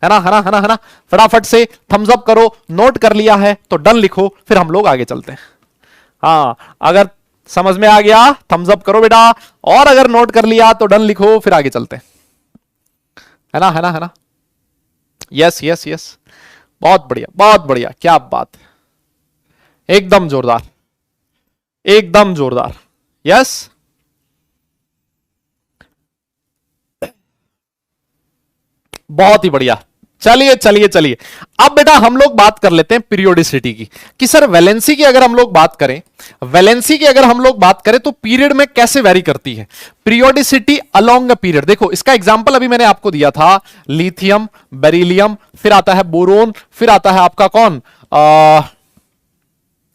है ना? फटाफट से थम्स अप करो। नोट कर लिया है तो डन लिखो, फिर हम लोग आगे चलते हैं। हाँ, अगर समझ में आ गया थम्स अप करो बेटा, और अगर नोट कर लिया तो डन लिखो, फिर आगे चलते हैं। है ना? यस, बहुत बढ़िया, क्या बात, एकदम जोरदार। यस, बहुत ही बढ़िया। चलिए चलिए चलिए, अब बेटा हम लोग बात कर लेते हैं पीरियोडिसिटी की, कि सर वैलेंसी की अगर हम लोग बात करें, वैलेंसी की अगर हम लोग बात करें तो पीरियड में कैसे वेरी करती है पीरियोडिसिटी अलोंग अ पीरियड। देखो इसका एग्जांपल अभी मैंने आपको दिया था, लिथियम, बेरिलियम, फिर आता है बोरोन, फिर आता है आपका कौन,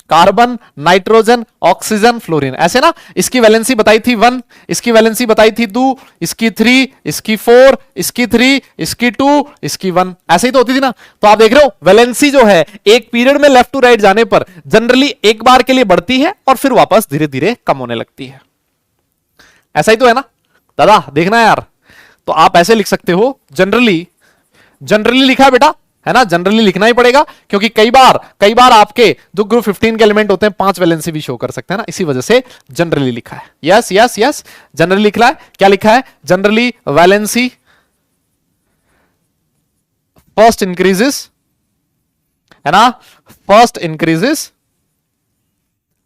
कार्बन, नाइट्रोजन, ऑक्सीजन, फ्लोरीन, ऐसे ना। इसकी वैलेंसी बताई थी 1, इसकी वैलेंसी बताई थी 2, इसकी 3, इसकी 4, इसकी 3, इसकी 2, इसकी 1, ऐसे ही तो होती थी ना। तो आप देख रहे हो वैलेंसी जो है एक पीरियड में लेफ्ट टू राइट जाने पर जनरली एक बार के लिए बढ़ती है और फिर वापस धीरे धीरे कम होने लगती है। ऐसा ही तो है ना दादा, देखना यार। तो आप ऐसे लिख सकते हो, जनरली, जनरली लिखा है बेटा, है ना, जनरली लिखना ही पड़ेगा, क्योंकि कई बार आपके जो ग्रुप 15 के एलिमेंट होते हैं 5 वैलेंसी भी शो कर सकते हैं ना, इसी वजह से जनरली लिखा है। यस यस यस, जनरली लिखा है। क्या लिखा है? जनरली वैलेंसी फर्स्ट इंक्रीजेस, है ना, first increases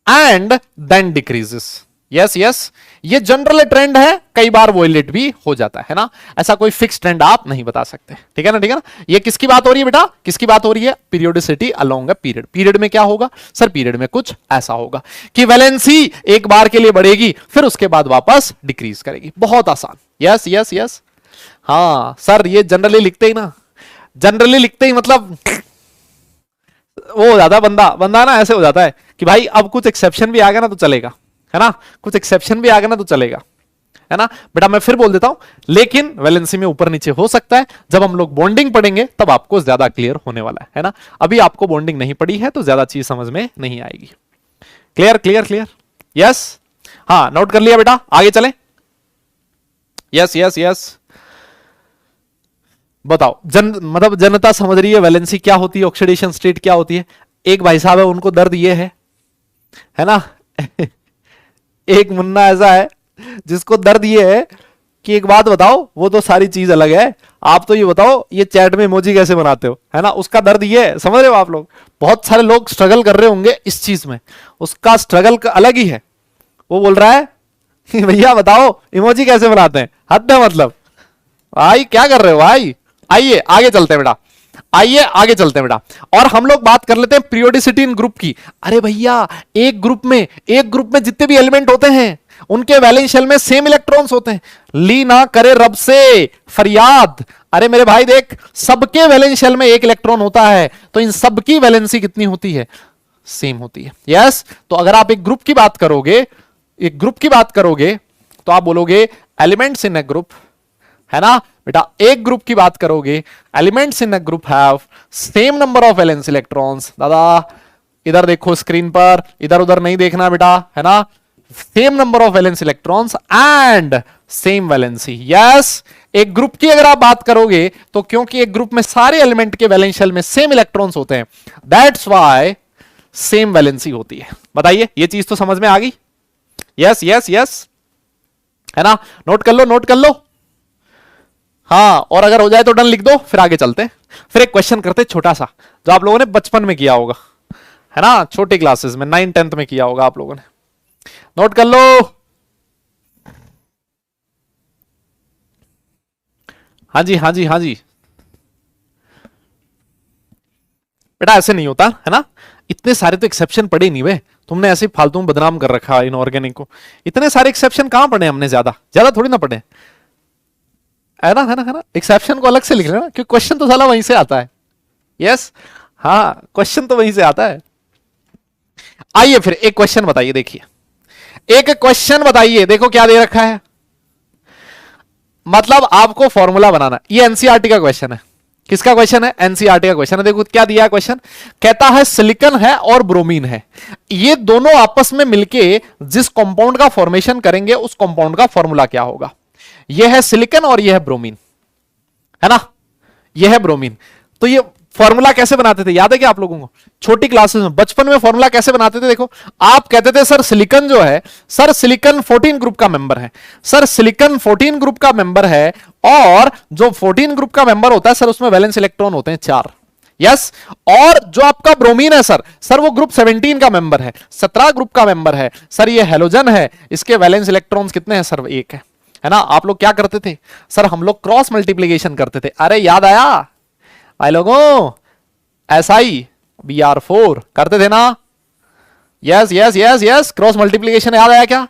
and then decreases. Yes yes, ये जनरल ट्रेंड है, कई बार वोलेट भी हो जाता है ना, ऐसा कोई फिक्स ट्रेंड आप नहीं बता सकते। ठीक है ना, ठीक है ना। ये किसकी बात हो रही है बेटा, किसकी बात हो रही है? Periodicity along a period. Period में क्या होगा सर? पीरियड में कुछ ऐसा होगा कि वैलेंसी एक बार के लिए बढ़ेगी, फिर उसके बाद वापस डिक्रीज करेगी। बहुत आसान। यस यस यस, हाँ सर, ये जनरली लिखते ही ना, जनरली लिखते ही मतलब वो हो जाता है बंदा ना, ऐसे हो जाता है कि भाई अब कुछ एक्सेप्शन भी आ गया ना तो चलेगा, है ना, कुछ एक्सेप्शन भी आ गया ना तो चलेगा, है ना बेटा। मैं फिर बोल देता हूं, लेकिन वैलेंसी में ऊपर नीचे हो सकता है। जब हम लोग बॉन्डिंग पढ़ेंगे तब आपको ज्यादा क्लियर होने वाला है ना। अभी आपको बॉन्डिंग नहीं पड़ी है तो ज्यादा चीज समझ में नहीं आएगी। क्लियर क्लियर क्लियर, यस, हाँ नोट कर लिया बेटा, आगे चलें। यस यस यस, बताओ मतलब जनता समझ रही है वैलेंसी क्या होती है, ऑक्सीडेशन स्टेट क्या होती है। एक भाई साहब है, उनको दर्द ये है ना एक मुन्ना ऐसा है जिसको दर्द ये है कि एक बात बताओ, वो तो सारी चीज अलग है, आप तो ये बताओ ये चैट में इमोजी कैसे बनाते हो, है ना। उसका दर्द ये है, समझ रहे हो आप लोग। बहुत सारे लोग स्ट्रगल कर रहे होंगे इस चीज में, उसका स्ट्रगल अलग ही है। वो बोल रहा है कि भैया बताओ इमोजी कैसे बनाते हैं, हद है मतलब। भाई क्या कर रहे हो भाई, आइए आगे चलते हैं बेटा, आइए आगे चलते हैं बेटा। और हम लोग बात कर लेते हैं पीरियोडिसिटी इन ग्रुप की। अरे भैया एक ग्रुप में जितने भी एलिमेंट होते हैं उनके वैलेंस शेल में सेम इलेक्ट्रॉन्स होते हैं। ली ना करे रब से फरियाद, अरे मेरे भाई देख, सबके वैलेंस शेल में एक इलेक्ट्रॉन होता है, तो इन सबकी वैलेंसी कितनी होती है? सेम होती है। यस, तो अगर आप एक ग्रुप की बात करोगे, एक ग्रुप की बात करोगे तो आप बोलोगे एलिमेंट्स इन ए ग्रुप, है ना बेटा। एक ग्रुप की बात करोगे, elements in a group have same number of valence electrons. दादा इधर देखो स्क्रीन पर, इधर उधर नहीं देखना बेटा, है ना। Same number of valence electrons and same valency. Yes, एक ग्रुप की अगर आप बात करोगे तो क्योंकि एक ग्रुप में सारे एलिमेंट के वैलेंस शेल में सेम इलेक्ट्रॉन्स होते हैं, दैट्स व्हाई सेम वैलेंसी होती है। बताइए, ये चीज तो समझ में आ गई? यस यस यस, है ना। नोट कर लो, नोट कर लो। हाँ, और अगर हो जाए तो डन लिख दो, फिर आगे चलते हैं। फिर एक क्वेश्चन करते छोटा सा, जो आप लोगों ने बचपन में किया होगा, है ना, छोटी क्लासेस में 9th 10th में किया होगा आप लोगों ने। नोट कर लो। हाँ जी हाँ जी हाँ जी बेटा, ऐसे नहीं होता, है ना। इतने सारे तो एक्सेप्शन पड़े नहीं वे, तुमने ऐसे फालतू में बदनाम कर रखा इनऑर्गेनिक को। इतने सारे एक्सेप्शन कहां पढ़े हमने, ज्यादा ज्यादा थोड़ी ना पढ़े, है ना, है ना, है ना। एक्सेप्शन को अलग से लिख लेना, क्योंकि क्वेश्चन तो साला वहीं से आता है। यस, हाँ क्वेश्चन तो वहीं से आता है। आइए फिर एक क्वेश्चन बताइए, देखिए एक क्वेश्चन बताइए, देखो क्या दे रखा है। मतलब आपको फॉर्मूला बनाना, ये एनसीईआरटी का क्वेश्चन है। किसका क्वेश्चन है? एनसीईआरटी का क्वेश्चन है। देखो क्या दिया है क्वेश्चन, कहता है सिलिकॉन है और ब्रोमीन है, ये दोनों आपस में मिलके जिस कंपाउंड का फॉर्मेशन करेंगे उस कंपाउंड का फॉर्मूला क्या होगा। यह है सिलिकॉन और यह है ब्रोमीन, है ना, यह है ब्रोमीन। तो ये फॉर्मूला कैसे बनाते थे, याद है क्या आप लोगों को? छोटी क्लासेस में, बचपन में फॉर्मूला कैसे बनाते थे? देखो, आप कहते थे सर सिलिकॉन जो है, सर सिलिकॉन 14 ग्रुप का मेंबर है, सर सिलिकॉन 14 ग्रुप का मेंबर है, और जो 14 ग्रुप का मेंबर होता है सर उसमें वैलेंस इलेक्ट्रॉन होते हैं 4। यस, और जो आपका ब्रोमीन है सर वो ग्रुप 17 का मेंबर है, 17 ग्रुप का मेंबर है सर, ये हेलोजन है, इसके वैलेंस इलेक्ट्रॉन्स कितने हैं सर? 1 है। है ना। आप लोग क्या करते थे सर, हम लोग क्रॉस मल्टीप्लीकेशन करते थे। अरे याद आया भाई लोगों, SiBr4 करते थे ना। Yes yes yes yes, cross multiplication याद आया क्या?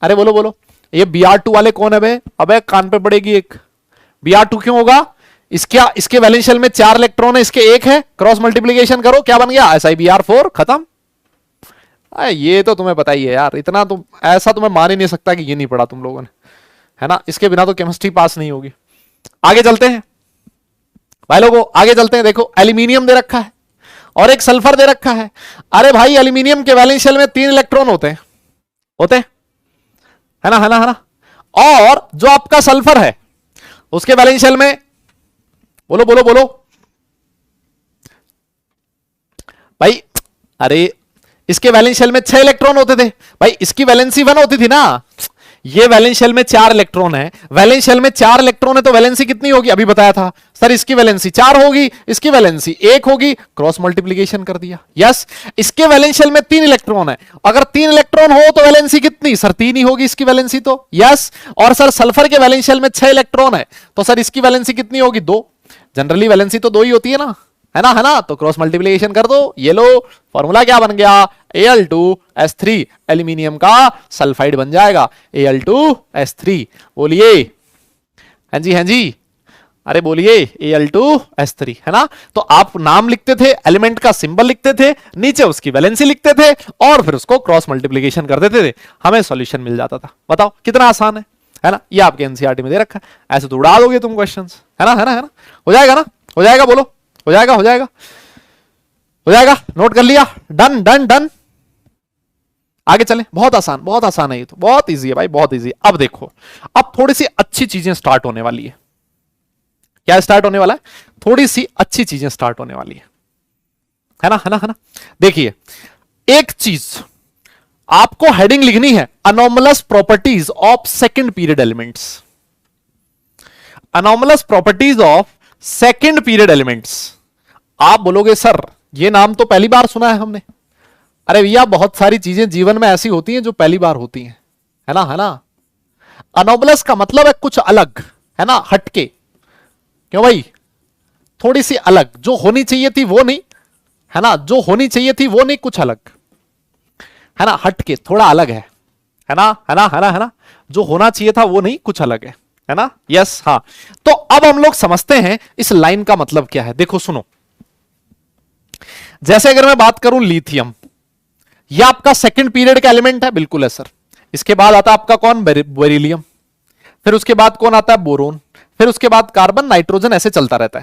अरे बोलो बोलो। ये Br2 वाले कौन है बे? अबे कान पे पड़ेगी एक। Br2 क्यों होगा? इसके वैलेंस शेल में 4 इलेक्ट्रॉन है, इसके 1 है, क्रॉस मल्टीप्लीकेशन करो क्या बन गया? SiBr4, खत्म। ये तो तुम्हें पता ही है यार, इतना तो ऐसा तो मैं मान ही नहीं सकता कि ये नहीं पढ़ा तुम लोगों ने, है ना। इसके बिना तो केमिस्ट्री पास नहीं होगी। आगे चलते हैं भाई लोगों, आगे चलते हैं। देखो एल्यूमिनियम दे रखा है और एक सल्फर दे रखा है। अरे भाई एल्यूमिनियम के वैलेंस शेल में 3 इलेक्ट्रॉन होते हैं, है ना, है ना, है ना। और जो आपका सल्फर है उसके वैलेंस शेल में, बोलो बोलो बोलो भाई। अरे इसके वैलेंस शेल में 6 इलेक्ट्रॉन होते थे भाई, इसकी वैलेंसी 1 होती थी ना। ये वैलेंस शेल में 4 इलेक्ट्रॉन है, वैलेंस शेल में 4 इलेक्ट्रॉन है तो वैलेंसी कितनी होगी? अभी बताया था सर, इसकी वैलेंसी 4 होगी, इसकी वैलेंसी 1 होगी, क्रॉस मल्टीप्लीकेशन कर दिया। यस, इसके वैलेंस शेल में 3 इलेक्ट्रॉन है, अगर 3 इलेक्ट्रॉन हो तो वैलेंसी कितनी? सर 3 ही होगी इसकी वैलेंसी तो। यस, और सर सल्फर के वैलेंस शेल में 6 इलेक्ट्रॉन है तो सर इसकी वैलेंसी कितनी होगी? 2। जनरली वैलेंसी तो 2 ही होती है ना, है ना, है ना। तो क्रॉस मल्टीप्लीकेशन कर दो, ये लो फॉर्मूला क्या बन गया? Al2S3, एल्यूमिनियम का सल्फाइड बन जाएगा Al2S3। बोलिए हाँ जी, हाँ जी, अरे बोलिए Al2S3, है ना। तो आप नाम लिखते थे, एलिमेंट का सिंबल लिखते थे, नीचे उसकी वैलेंसी लिखते थे और फिर उसको क्रॉस मल्टीप्लीकेशन कर देते थे, हमें सॉल्यूशन मिल जाता था। बताओ कितना आसान है ना। ये आपके एनसीईआरटी में दे रखा है, ऐसे तो उड़ा दोगे तुम क्वेश्चंस, है ना, है ना, है ना। हो जाएगा ना, हो जाएगा, बोलो हो जाएगा, हो जाएगा, हो जाएगा। नोट कर लिया, डन डन डन। आगे चलें, बहुत आसान है ये तो, बहुत इजी है भाई, बहुत इजी है। अब देखो, अब थोड़ी सी अच्छी चीजें स्टार्ट होने वाली है। क्या स्टार्ट होने वाला है? थोड़ी सी अच्छी चीजें स्टार्ट होने वाली है ना, है ना, है ना। देखिए एक चीज आपको हेडिंग लिखनी है, anomalous properties of second period elements. Anomalous properties of second period elements. आप बोलोगे सर ये नाम तो पहली बार सुना है हमने। अरे भैया बहुत सारी चीजें जीवन में ऐसी होती हैं जो पहली बार होती हैं, है ना, है ना। अनोमलस का मतलब है कुछ अलग, है ना, हटके। क्यों भाई? थोड़ी सी अलग, जो होनी चाहिए थी वो नहीं, है ना, जो होनी चाहिए थी वो नहीं, कुछ अलग, है ना, हटके, थोड़ा अलग है ना, है ना, है ना, है ना। जो होना चाहिए था वो नहीं, कुछ अलग है ना। यस, हाँ। तो अब हम लोग समझते हैं इस लाइन का मतलब क्या है। देखो सुनो, जैसे अगर मैं बात करूं लिथियम, यह आपका सेकंड पीरियड का एलिमेंट है, बिल्कुल है सर। इसके बाद आता है आपका कौन? बेरिलियम। फिर उसके बाद कौन आता है? बोरोन। फिर उसके बाद कार्बन, नाइट्रोजन, ऐसे चलता रहता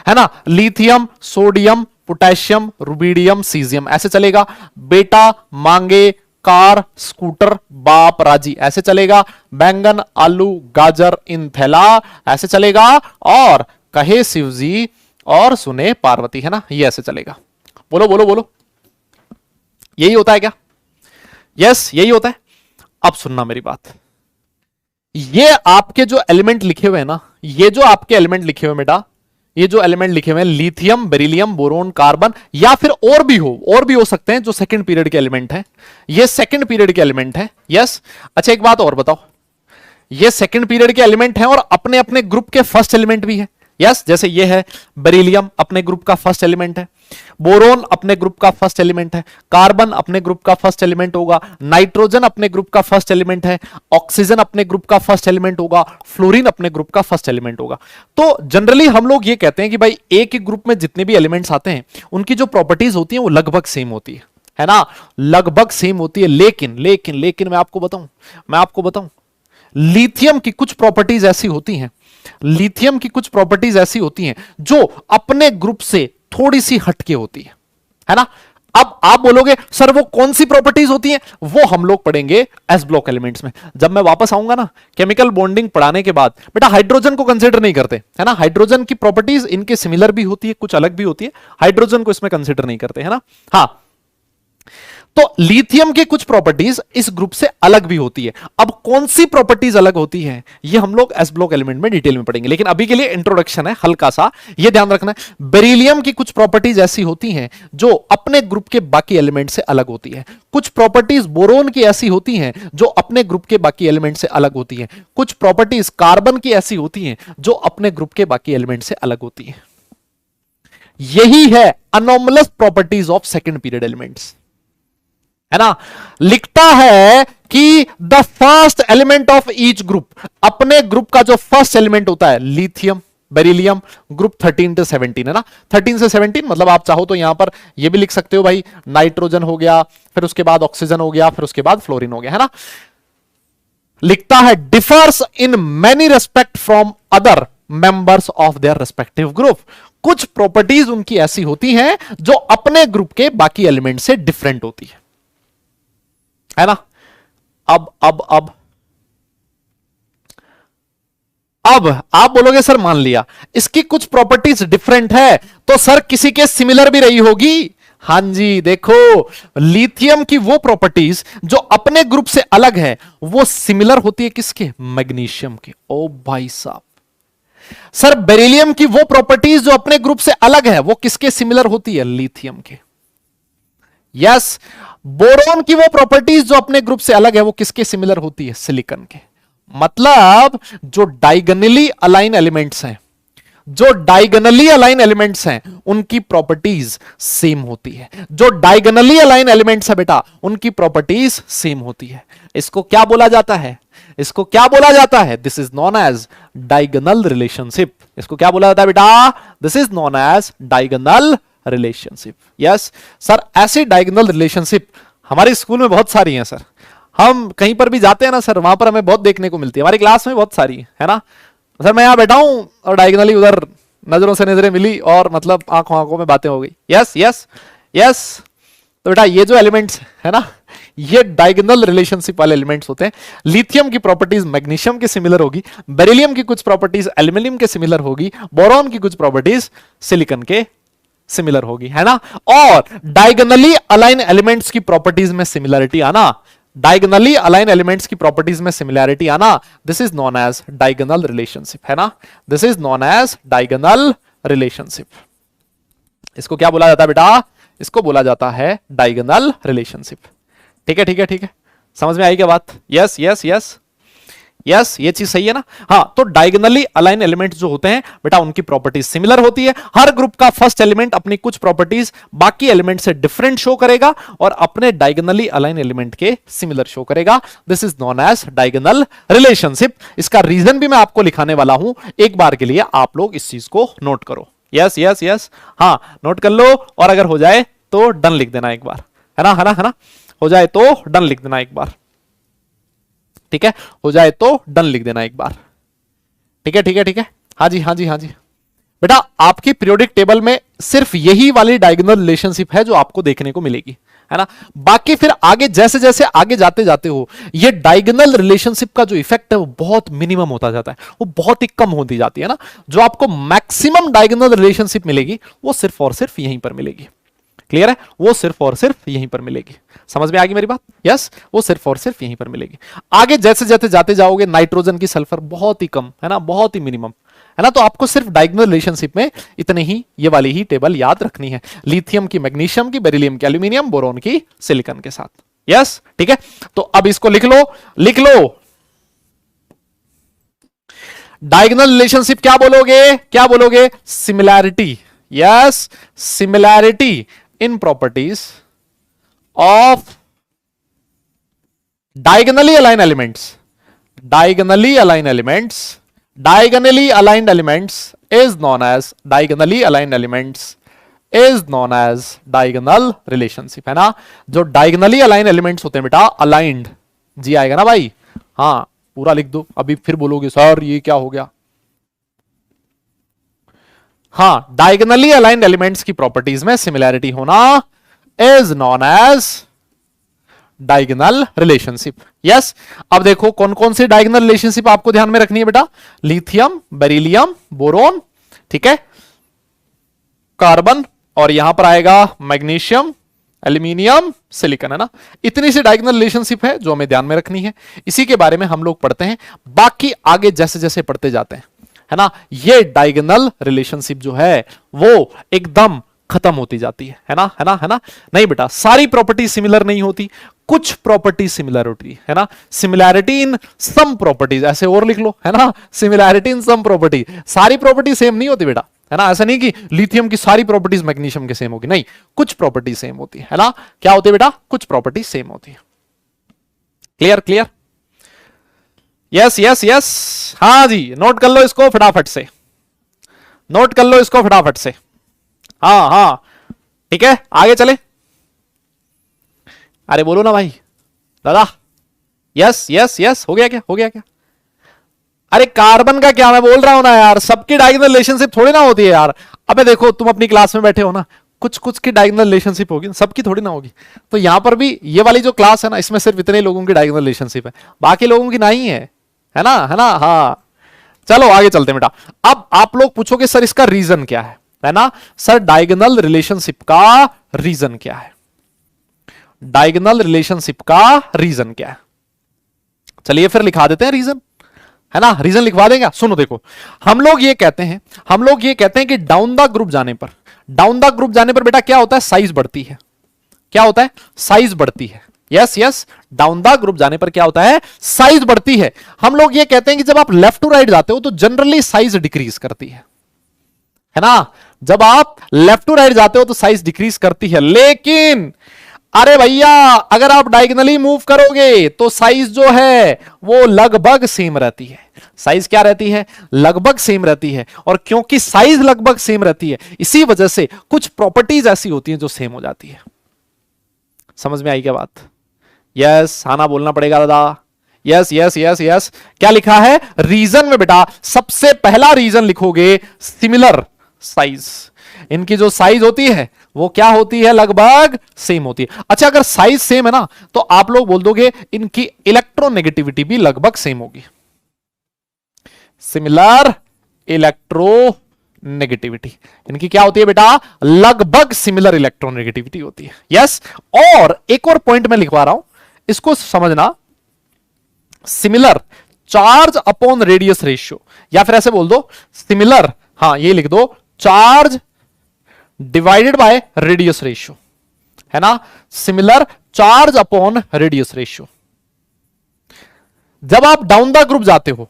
है ना। Lithium, sodium, potassium, rubidium, caesium, ऐसे चलेगा। बेटा, मांगे, कार, स्कूटर, बाप, राजी, ऐसे चलेगा। बैंगन, आलू, गाजर, इन थैला, ऐसे चलेगा। और कहे शिवजी और सुने पार्वती, है ना, ये ऐसे चलेगा। बोलो बोलो बोलो, यही होता है क्या? यस, यही होता है। अब सुनना मेरी बात, ये आपके जो एलिमेंट लिखे हुए हैं ना, ये जो आपके एलिमेंट लिखे हुए बेटा, ये जो एलिमेंट लिखे हुए हैं लिथियम, बेरिलियम, बोरोन, कार्बन, या फिर और भी हो सकते हैं जो सेकंड पीरियड के एलिमेंट हैं। ये सेकंड पीरियड के एलिमेंट हैं। यस। अच्छा एक बात और बताओ, ये सेकंड पीरियड के एलिमेंट हैं और अपने अपने ग्रुप के फर्स्ट एलिमेंट भी है। यस, जैसे ये है बेरिलियम, अपने ग्रुप का फर्स्ट एलिमेंट है। बोरोन अपने ग्रुप का फर्स्ट एलिमेंट है। कार्बन अपने ग्रुप का फर्स्ट एलिमेंट होगा। नाइट्रोजन अपने ग्रुप का फर्स्ट एलिमेंट है। ऑक्सीजन अपने ग्रुप का फर्स्ट एलिमेंट होगा। फ्लोरीन अपने ग्रुप का फर्स्ट एलिमेंट होगा। तो जनरली हम लोग ये कहते हैं कि भाई एक ही ग्रुप में जितने भी एलिमेंट्स आते हैं उनकी जो प्रॉपर्टीज होती हैं वो लगभग सेम होती है ना, लगभग सेम होती है। लेकिन लेकिन लेकिन मैं आपको बताऊं लिथियम की कुछ प्रॉपर्टीज ऐसी होती हैं, लिथियम की कुछ प्रॉपर्टीज ऐसी होती हैं जो अपने ग्रुप से थोड़ी सी हटके होती है ना। अब आप बोलोगे सर वो कौन सी प्रॉपर्टीज होती हैं? वो हम लोग पढ़ेंगे एस ब्लॉक एलिमेंट्स में। जब मैं वापस आऊंगा ना केमिकल बॉन्डिंग पढ़ाने के बाद, बेटा हाइड्रोजन को कंसीडर नहीं करते, है ना। हाइड्रोजन की प्रॉपर्टीज इनके सिमिलर भी होती है, कुछ अलग भी होती है, हाइड्रोजन को इसमें कंसीडर नहीं करते, है ना। हाँ, तो लिथियम की कुछ प्रॉपर्टीज इस ग्रुप से अलग भी होती है। अब कौन सी प्रॉपर्टीज अलग होती है ये हम लोग एस ब्लॉक एलिमेंट में डिटेल में पढ़ेंगे, लेकिन अभी के लिए इंट्रोडक्शन है हल्का सा, ये ध्यान रखना है। बेरिलियम की कुछ प्रॉपर्टीज ऐसी होती हैं जो अपने ग्रुप के बाकी एलिमेंट से अलग होती है। कुछ प्रॉपर्टीज बोरोन की ऐसी होती हैं जो अपने ग्रुप के बाकी एलिमेंट से अलग होती हैं। कुछ प्रॉपर्टीज कार्बन की ऐसी होती हैं जो अपने ग्रुप के बाकी एलिमेंट से अलग होती हैं। यही है anomalous properties of second period elements, है ना। लिखता है कि the first element of each group, अपने ग्रुप का जो फर्स्ट एलिमेंट होता है लिथियम बेरिलियम, ग्रुप 13 से 17 है ना, 13 से 17 मतलब आप चाहो तो यहां पर ये भी लिख सकते हो भाई, नाइट्रोजन हो गया, फिर उसके बाद ऑक्सीजन हो गया, फिर उसके बाद फ्लोरीन हो गया, है ना। लिखता है differs in many respect from other members of their respective group. कुछ प्रॉपर्टीज उनकी ऐसी होती हैं जो अपने ग्रुप के बाकी एलिमेंट से डिफरेंट होती है ना। अब आप बोलोगे सर मान लिया इसकी कुछ प्रॉपर्टीज डिफरेंट है तो सर किसी के सिमिलर भी रही होगी। हां जी, देखो लिथियम की वो प्रॉपर्टीज जो अपने ग्रुप से अलग है वो सिमिलर होती है किसके, मैग्नीशियम के। ओ भाई साहब, सर बेरिलियम की वो प्रॉपर्टीज जो अपने ग्रुप से अलग है वो किसके सिमिलर होती है, लिथियम के। यस, बोरोन की वो प्रॉपर्टीज जो अपने ग्रुप से अलग है वो किसके सिमिलर होती है, सिलिकॉन के। मतलब जो डायगोनली अलाइन एलिमेंट्स हैं, जो डायगोनली अलाइन एलिमेंट्स हैं उनकी प्रॉपर्टीज सेम होती है। जो डायगोनली अलाइन एलिमेंट्स है बेटा उनकी प्रॉपर्टीज सेम होती है। इसको क्या बोला जाता है, इसको क्या बोला जाता है, this is known as diagonal relationship. इसको क्या बोला जाता है बेटा, this is known as diagonal relationship. Yes sir, ऐसी डायगोनल रिलेशनशिप हमारे स्कूल में बहुत सारी हैं सर। हम कहीं पर भी जाते हैं ना सर, वहां पर हमें बहुत देखने को मिलती है, हमारी क्लास में बहुत सारी है ना सर। मैं यहां बैठा हूं और डायगोनली उधर नजरों से नजरें मिली और मतलब आंखों आंखों में बातें हो गई। यस यस यस, तो बेटा ये जो एलिमेंट्स है ना ये डायगोनल रिलेशनशिप वाले एलिमेंट्स होते हैं। लिथियम की प्रॉपर्टीज मैग्नीशियम के सिमिलर होगी, बेरिलियम की कुछ प्रॉपर्टीज एल्यूमिनियम के सिमिलर होगी, बोरॉन की कुछ प्रॉपर्टीज सिलिकॉन के सिमिलर होगी, है ना। और डायगोनली अलाइन एलिमेंट्स की प्रॉपर्टीज में सिमिलरिटी आना, डायगोनली अलाइन एलिमेंट्स की प्रॉपर्टीज में सिमिलरिटी आना, this is known as diagonal relationship, है ना। This is known as diagonal relationship. इसको क्या बोला जाता है बेटा, इसको बोला जाता है डायगोनल रिलेशनशिप। ठीक है ठीक है ठीक है, समझ में आई क्या बात। यस यस यस यस, ये चीज सही है ना। हाँ, तो डायगोनली अलाइन एलिमेंट जो होते हैं बेटा उनकी प्रॉपर्टीज सिमिलर होती है। हर ग्रुप का फर्स्ट एलिमेंट अपनी कुछ प्रॉपर्टीज बाकी एलिमेंट से डिफरेंट शो करेगा और अपने डायगोनली अलाइन एलिमेंट के सिमिलर शो करेगा। This is known as diagonal relationship. इसका रीजन भी मैं आपको लिखाने वाला हूं, एक बार के लिए आप लोग इस चीज को नोट करो। यस यस यस, हाँ नोट कर लो, और अगर हो जाए तो डन लिख देना एक बार, है ना है ना है ना, हो जाए तो डन लिख देना एक बार। ठीक है, हो जाए तो डन लिख देना एक बार। ठीक है ठीक है ठीक है, हाँ जी हाँ जी हाँ जी। बेटा आपकी पीरियोडिक टेबल में सिर्फ यही वाली डायगोनल रिलेशनशिप है जो आपको देखने को मिलेगी, है ना। बाकी फिर आगे जैसे जैसे आगे जाते जाते हो ये डायगोनल रिलेशनशिप का जो इफेक्ट है वो बहुत मिनिमम होता जाता है, वो बहुत ही कम होती जाती है ना। जो आपको मैक्सिमम डायगोनल रिलेशनशिप मिलेगी वो सिर्फ और सिर्फ यहीं पर मिलेगी। क्लियर है, वो सिर्फ और सिर्फ यहीं पर मिलेगी। समझ में आ गई मेरी बात। यस, वो सिर्फ और सिर्फ यहीं पर मिलेगी। आगे जैसे जैसे जाते जाओगे नाइट्रोजन की सल्फर बहुत ही कम, है ना, बहुत ही मिनिमम, है ना। तो आपको सिर्फ डायगोनल रिलेशनशिप में इतने ही ये वाली ही टेबल याद रखनी है, लिथियम की मैग्नीशियम की, बेरिलियम की एल्यूमिनियम, बोरोन की सिलिकॉन के साथ। यस ठीक है, तो अब इसको लिख लो, लिख लो। डायगोनल रिलेशनशिप क्या बोलोगे, क्या बोलोगे, similarity. Yes, similarity in properties of diagonally aligned elements, diagonally aligned elements, diagonally aligned elements is known as diagonally aligned elements is known as diagonal relationship, है ना। जो diagonally aligned elements होते हैं बेटा, aligned जी आएगा ना भाई, हाँ पूरा लिख दो, अभी फिर बोलोगे सर ये क्या हो गया। हाँ, डायगोनली अलाइंड एलिमेंट्स की प्रॉपर्टीज में सिमिलैरिटी होना is known as diagonal relationship. Yes, अब देखो कौन कौन सी डायगोनल रिलेशनशिप आपको ध्यान में रखनी है बेटा, लिथियम, बेरिलियम, बोरोन, ठीक है, कार्बन, और यहां पर आएगा मैग्नीशियम, एल्यूमिनियम सिलिकॉन, है ना। इतनी सी डायगोनल रिलेशनशिप है जो हमें ध्यान में रखनी है, इसी के बारे में हम लोग पढ़ते हैं। बाकी आगे जैसे जैसे पढ़ते जाते हैं, है ना, ये डायगोनल रिलेशनशिप जो है वो एकदम खत्म होती जाती है ना, है ना, है ना। नहीं बेटा, सारी प्रॉपर्टी सिमिलर नहीं होती, कुछ प्रॉपर्टी सिमिलर होती है ना। सिमिलैरिटी इन सम प्रॉपर्टीज, ऐसे और लिख लो, है ना, सिमिलैरिटी इन सम प्रॉपर्टी। सारी प्रॉपर्टी सेम नहीं होती बेटा, है ना। ऐसा नहीं कि लिथियम की सारी प्रॉपर्टीज मैग्नीशियम के सेम होगी, नहीं, कुछ प्रॉपर्टी सेम होती है ना। क्या होती है बेटा? कुछ प्रॉपर्टी सेम होती है। Clear clear? Yes yes yes, हाँ जी, नोट कर लो इसको फटाफट से, नोट कर लो इसको फटाफट से। हाँ हाँ ठीक है, आगे चले। अरे बोलो ना भाई दादा। यस यस यस, हो गया क्या? हो गया क्या? अरे कार्बन का क्या, मैं बोल रहा हूं ना यार, सबकी डायगोनल रिलेशनशिप थोड़ी ना होती है यार। अबे देखो, तुम अपनी क्लास में बैठे हो ना, कुछ कुछ की डायगोनल रिलेशनशिप होगी, सबकी थोड़ी ना होगी। तो यहां पर भी ये वाली जो क्लास है ना, इसमें सिर्फ इतने लोगों की डायगोनल रिलेशनशिप है, बाकी लोगों की नहीं है ना, है ना। हाँ चलो आगे चलते हैं बेटा। अब आप लोग पूछोगे सर इसका रीजन क्या है ना। सर डायगोनल रिलेशनशिप का रीजन क्या है? डायगोनल रिलेशनशिप का रीजन क्या है? चलिए फिर लिखा देते हैं रीजन, है ना। रीजन लिखवा देंगे। सुनो देखो, हम लोग ये कहते हैं कि डाउन द ग्रुप जाने पर बेटा क्या होता है? साइज बढ़ती है। क्या होता है? साइज बढ़ती है। Yes yes, down the group जाने पर क्या होता है? साइज बढ़ती है। हम लोग ये कहते हैं कि जब आप लेफ्ट टू राइट जाते हो तो जनरली साइज डिक्रीज करती है ना। जब आप लेफ्ट टू राइट जाते हो तो साइज डिक्रीज करती है, लेकिन अरे भैया अगर आप डायगोनली मूव करोगे तो साइज जो है वो लगभग सेम रहती है। साइज क्या रहती है? लगभग सेम रहती है। और क्योंकि साइज लगभग सेम रहती है, इसी वजह से कुछ प्रॉपर्टीज ऐसी होती हैं जो सेम हो जाती है। समझ में आई क्या बात? यस, आना बोलना पड़ेगा दादा। यस यस यस यस, क्या लिखा है रीजन में बेटा? सबसे पहला रीजन लिखोगे सिमिलर साइज। इनकी जो साइज होती है वो क्या होती है? लगभग सेम होती है। अच्छा, अगर साइज सेम है ना तो आप लोग बोल दोगे इनकी इलेक्ट्रोनेगेटिविटी भी लगभग सेम होगी। सिमिलर इलेक्ट्रोनेगेटिविटी, इनकी क्या होती है बेटा? लगभग सिमिलर इलेक्ट्रोनेगेटिविटी होती है। यस, और एक और पॉइंट मैं लिखवा रहा हूं, इसको समझना। Similar charge upon radius ratio, या फिर ऐसे बोल दो सिमिलर, हाँ ये लिख दो, charge divided by radius ratio, है ना। Similar charge upon radius ratio. जब आप डाउन द ग्रुप जाते हो,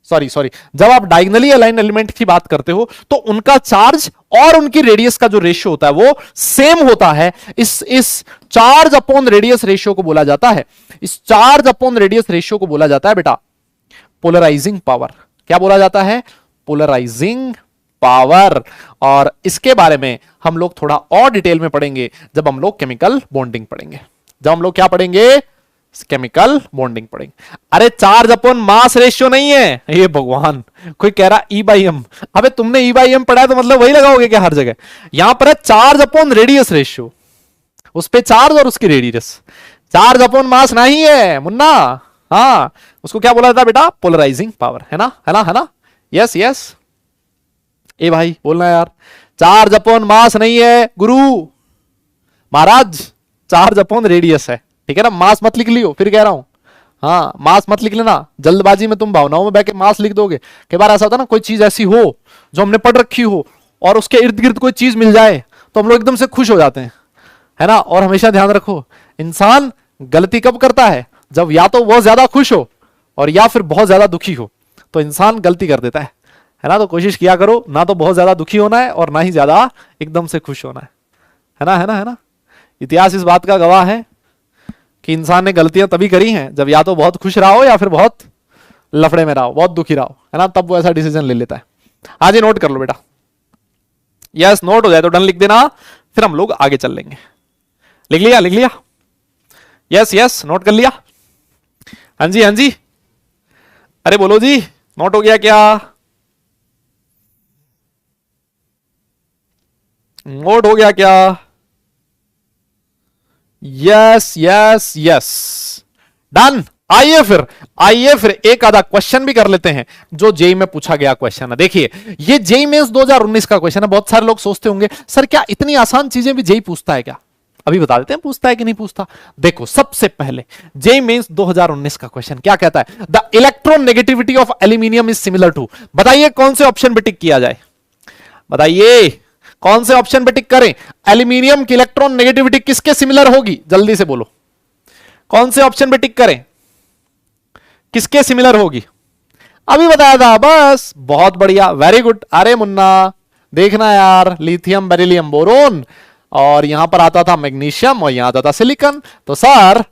सॉरी जब आप डायगोनली अलाइन एलिमेंट की बात करते हो तो उनका चार्ज और उनकी रेडियस का जो रेशियो होता है वो सेम होता है। इस चार्ज अपॉन रेडियस रेशियो को बोला जाता है, इस चार्ज अपॉन रेडियस रेशियो को बोला जाता है बेटा पोलराइजिंग पावर। क्या बोला जाता है? Polarising power. और इसके बारे में हम लोग थोड़ा और डिटेल में पढ़ेंगे जब हम लोग केमिकल बॉन्डिंग पढ़ेंगे। जब हम लोग क्या पढ़ेंगे? केमिकल बॉन्डिंग पढ़ेंगे। अरे चार्ज अपॉन मास रेशियो नहीं है ये, भगवान। कोई कह रहा ई बाई एम, अबे तुमने ई बाई एम पढ़ा है तो मतलब वही लगाओगे क्या हर जगह? यहां पर है चार्ज अपॉन रेडियस रेशियो, उस पे चार्ज और उसकी रेडियस। चार्ज अपॉन मास नहीं है मुन्ना। हाँ, उसको क्या बोला जाता है बेटा? पोलराइजिंग पावर, है ना, है ना, है ना। यस यस, ए भाई बोलना यार, चार्ज अपॉन मास नहीं है Guru Maharaj, charge upon radius है, ठीक है ना। मास मत लिख लियो, फिर कह रहा हूं, हाँ मास मत लिख लेना, जल्दबाजी में तुम भावनाओं में बैठ के मास लिख दोगे। कई बार ऐसा होता है ना, कोई चीज ऐसी हो जो हमने पढ़ रखी हो और उसके इर्द गिर्द कोई चीज मिल जाए तो हम लोग एकदम से खुश हो जाते हैं, है ना। और हमेशा ध्यान रखो, इंसान गलती कब करता है? जब या तो बहुत ज्यादा खुश हो और या फिर बहुत ज्यादा दुखी हो, तो इंसान गलती कर देता है ना। तो कोशिश किया करो ना तो बहुत ज्यादा दुखी होना है और ना ही ज्यादा एकदम से खुश होना है ना, है ना, है ना। इतिहास इस बात का गवाह है कि इंसान ने गलतियां तभी करी हैं जब या तो बहुत खुश रहा हो या फिर बहुत लफड़े में रहा हो, बहुत दुखी रहा हो, है ना, तब वो ऐसा डिसीजन ले लेता है। आज ही नोट कर लो बेटा। यस, नोट हो जाए तो डन लिख देना, फिर हम लोग आगे चल लेंगे। लिख लिया? लिख लिया? यस यस, नोट कर लिया? हाँ जी, हाँ जी, अरे बोलो जी, नोट हो गया क्या? नोट हो गया क्या? Yes yes yes, done. आइए फिर एक आधा क्वेश्चन भी कर लेते हैं जो जेई में पूछा गया क्वेश्चन है। देखिए, ये जेई मेंस 2019 का क्वेश्चन है। बहुत सारे लोग सोचते होंगे सर क्या इतनी आसान चीजें भी जेई पूछता है क्या? अभी बता देते हैं पूछता है कि नहीं पूछता। देखो सबसे पहले जेईई मेंस 2019 का क्वेश्चन क्या कहता है, the electronegativity of aluminium is similar to, बताइए कौन से ऑप्शन पे टिक किया जाए, बताइए कौन से ऑप्शन पे टिक करें, एल्यूमिनियम की इलेक्ट्रॉन नेगेटिविटी किसके सिमिलर होगी, जल्दी से बोलो कौन से ऑप्शन पे टिक करें, किसके सिमिलर होगी, अभी बताया था बस, बहुत बढ़िया, वेरी गुड। अरे मुन्ना देखना यार, लिथियम बेरिलियम बोरोन, और यहां पर आता था मैग्नीशियम और यहां आता था सिलिकॉन, तो सर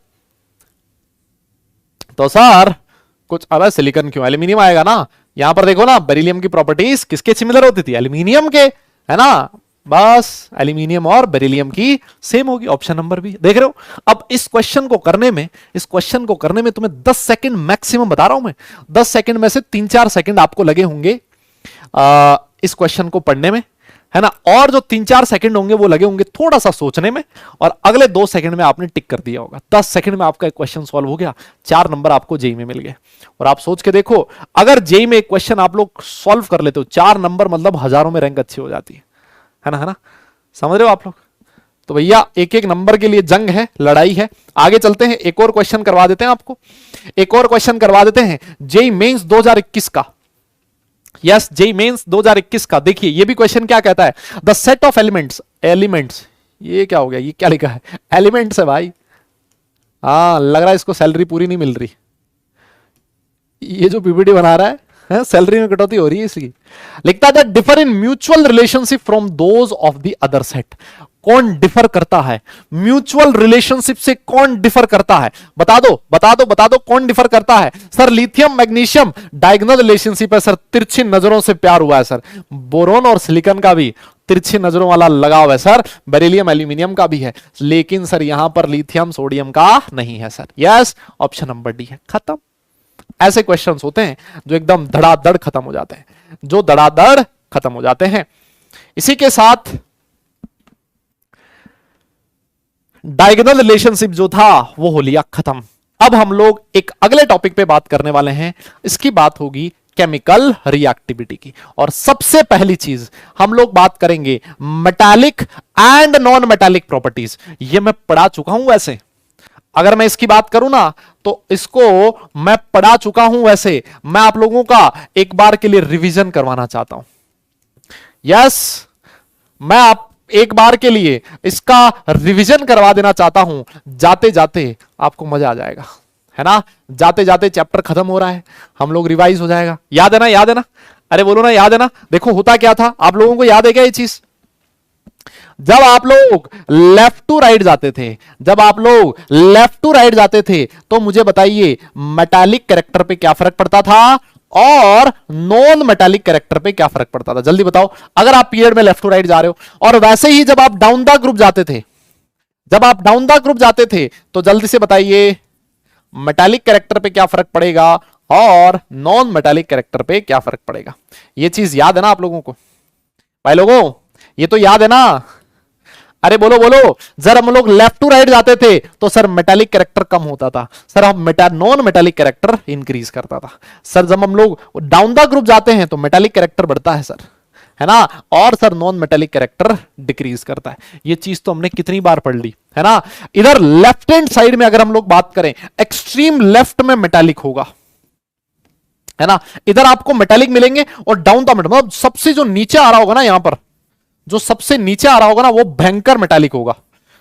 कुछ, अब सिलिकॉन क्यों, एल्यूमिनियम आएगा ना, यहां पर देखो ना बेरिलियम की प्रॉपर्टीज किसके सिमिलर होती थी, एल्यूमिनियम के, है ना, बस एल्यूमिनियम और बेरिलियम की सेम होगी, ऑप्शन नंबर भी देख रहे हो। अब इस क्वेश्चन को करने में तुम्हें 10 सेकंड मैक्सिमम बता रहा हूं मैं, 10 सेकंड में से 3-4 सेकंड आपको लगे होंगे इस क्वेश्चन को पढ़ने में, है ना, और जो 3-4 सेकंड होंगे वो लगे होंगे थोड़ा सा सोचने में, और अगले 2 सेकंड में आपने टिक कर दिया होगा, 10 सेकंड में आपका एक क्वेश्चन सॉल्व हो गया, 4 नंबर आपको जेईई में मिल गए। और आप सोच के देखो, अगर जेईई में एक क्वेश्चन आप लोग सॉल्व कर लेते हो, 4 नंबर मतलब हजारों में रैंक अच्छी हो जाती है ना, समझ रहे हो आप लोग। तो भैया एक एक नंबर के लिए जंग है, लड़ाई है। आगे चलते हैं, एक और क्वेश्चन करवा देते हैं आपको, एक और क्वेश्चन करवा देते हैं जेईई मेंस 2021 का। यस, जेईई मेंस 2021 का। देखिए ये भी क्वेश्चन क्या कहता है, द सेट ऑफ एलिमेंट्स, ये क्या हो गया, ये क्या लिखा है, एलिमेंट्स है भाई, हाँ लग रहा है इसको सैलरी पूरी नहीं मिल रही, ये जो पीपीटी बना रहा है सैलरी में कटौती हो रही है इसकी। लिखता है differ in mutual relationship from those of the other set, कौन डिफर करता है म्यूचुअल रिलेशनशिप से, कौन डिफर करता है, बता दो कौन डिफर करता है। Sir lithium magnesium diagonal relationship है सर, तिरछी नजरों से प्यार हुआ है सर। बोरोन और सिलिकॉन का भी तिरछी नजरों वाला लगाव है सर। बेरिलियम एल्यूमिनियम का भी है, लेकिन सर यहां पर लिथियम सोडियम का नहीं है sir. Yes, option number D है। खत्म। ऐसे क्वेश्चंस होते हैं जो एकदम धड़ाधड़ खत्म हो जाते हैं, जो धड़ाधड़ खत्म हो जाते हैं। इसी के साथ डायगोनल रिलेशनशिप जो था वो हो लिया खत्म। अब हम लोग एक अगले टॉपिक पे बात करने वाले हैं, इसकी बात होगी केमिकल रिएक्टिविटी की। और सबसे पहली चीज हम लोग बात करेंगे metallic and non metallic properties. ये मैं पढ़ा चुका हूं वैसे, अगर मैं इसकी बात करूं ना तो इसको मैं पढ़ा चुका हूं वैसे, मैं आप लोगों का एक बार के लिए रिवीजन करवाना चाहता हूं। यस, मैं आप एक बार के लिए इसका रिवीजन करवा देना चाहता हूं, जाते जाते आपको मजा आ जाएगा, है ना। जाते जाते चैप्टर खत्म हो रहा है, हम लोग रिवाइज हो जाएगा। याद है ना, याद है ना, अरे बोलो ना, याद है ना। देखो होता क्या था, आप लोगों को याद है क्या ये चीज, जब आप लोग लेफ्ट टू राइट जाते थे, जब आप लोग लेफ्ट टू राइट जाते थे तो मुझे बताइए मेटालिक कैरेक्टर पे क्या फर्क पड़ता था और नॉन मेटालिक कैरेक्टर पे क्या फर्क पड़ता था, जल्दी बताओ। अगर आप पीरियड में लेफ्ट टू राइट जा रहे हो, और वैसे ही जब आप डाउन द ग्रुप जाते थे, जब आप डाउन द ग्रुप जाते थे तो जल्दी से बताइए मेटालिक कैरेक्टर पे क्या फर्क पड़ेगा और नॉन मेटालिक कैरेक्टर पे क्या फर्क पड़ेगा। यह चीज याद है ना आप लोगों को, भाई लोगों ये तो याद है ना। अरे बोलो बोलो, जब हम लोग लेफ्ट टू राइट जाते थे तो सर मेटालिक कैरेक्टर कम होता था सर, हम नॉन मेटालिक कैरेक्टर इंक्रीज करता था सर। जब हम लोग डाउन द ग्रुप जाते हैं तो मेटालिक कैरेक्टर बढ़ता है सर, है ना, और sir non metallic character decrease करता है। ये चीज तो हमने कितनी बार पढ़ ली, है ना। इधर लेफ्ट हैंड साइड में अगर हम लोग बात करें, एक्सट्रीम लेफ्ट में मेटालिक होगा, है ना, इधर आपको मेटालिक मिलेंगे, और डाउन द मिड मतलब सबसे जो नीचे आ रहा होगा ना, यहां पर जो सबसे नीचे आ रहा होगा ना वो भयंकर मेटालिक होगा,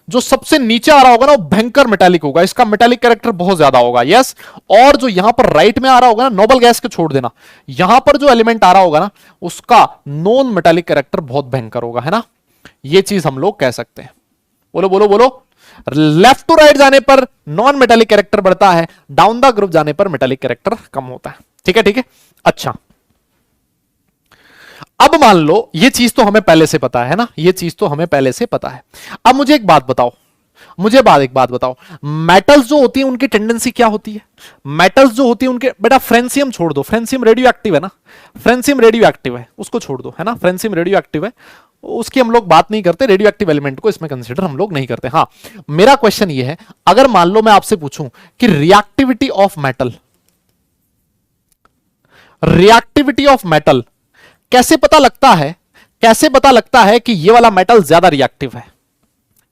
जो सबसे नीचे आ रहा होगा ना वो भयंकर मेटालिक होगा, इसका मेटालिक कैरेक्टर बहुत ज्यादा होगा। यस, और जो यहां पर राइट में आ रहा होगा ना, नोबल गैस को छोड़ देना, यहां पर जो एलिमेंट आ रहा होगा ना उसका नॉन मेटालिक कैरेक्टर बहुत भयंकर होगा, है ना। ये चीज हम लोग कह सकते हैं। बोलो बोलो बोलो, लेफ्ट टू राइट जाने पर नॉन मेटालिक कैरेक्टर बढ़ता है, डाउन द ग्रुप जाने पर मेटालिक कैरेक्टर कम होता है। ठीक है, ठीक है, अच्छा। अब मान लो ये चीज तो हमें पहले से पता है ना, ये चीज तो हमें पहले से पता है। अब मुझे एक बात बताओ, एक बात बताओ, मेटल्स जो होती है उनकी टेंडेंसी क्या होती है। मेटल्स जो होती है उनके, बेटा फ्रेंसियम छोड़ दो, फ्रेंसियम रेडियो एक्टिव है ना, फ्रेंसियम रेडियो एक्टिव है, उसको छोड़ दो, है ना, फ्रेंसियम रेडियो एक्टिव है, उसकी हम लोग बात नहीं करते, रेडियो एक्टिव एलिमेंट को इसमें कंसीडर हम लोग नहीं करते। हाँ, मेरा क्वेश्चन ये है, अगर मान लो मैं आपसे पूछूं कि reactivity of metal, reactivity of metal कैसे पता लगता है, कैसे पता लगता है कि ये वाला मेटल ज्यादा रिएक्टिव है।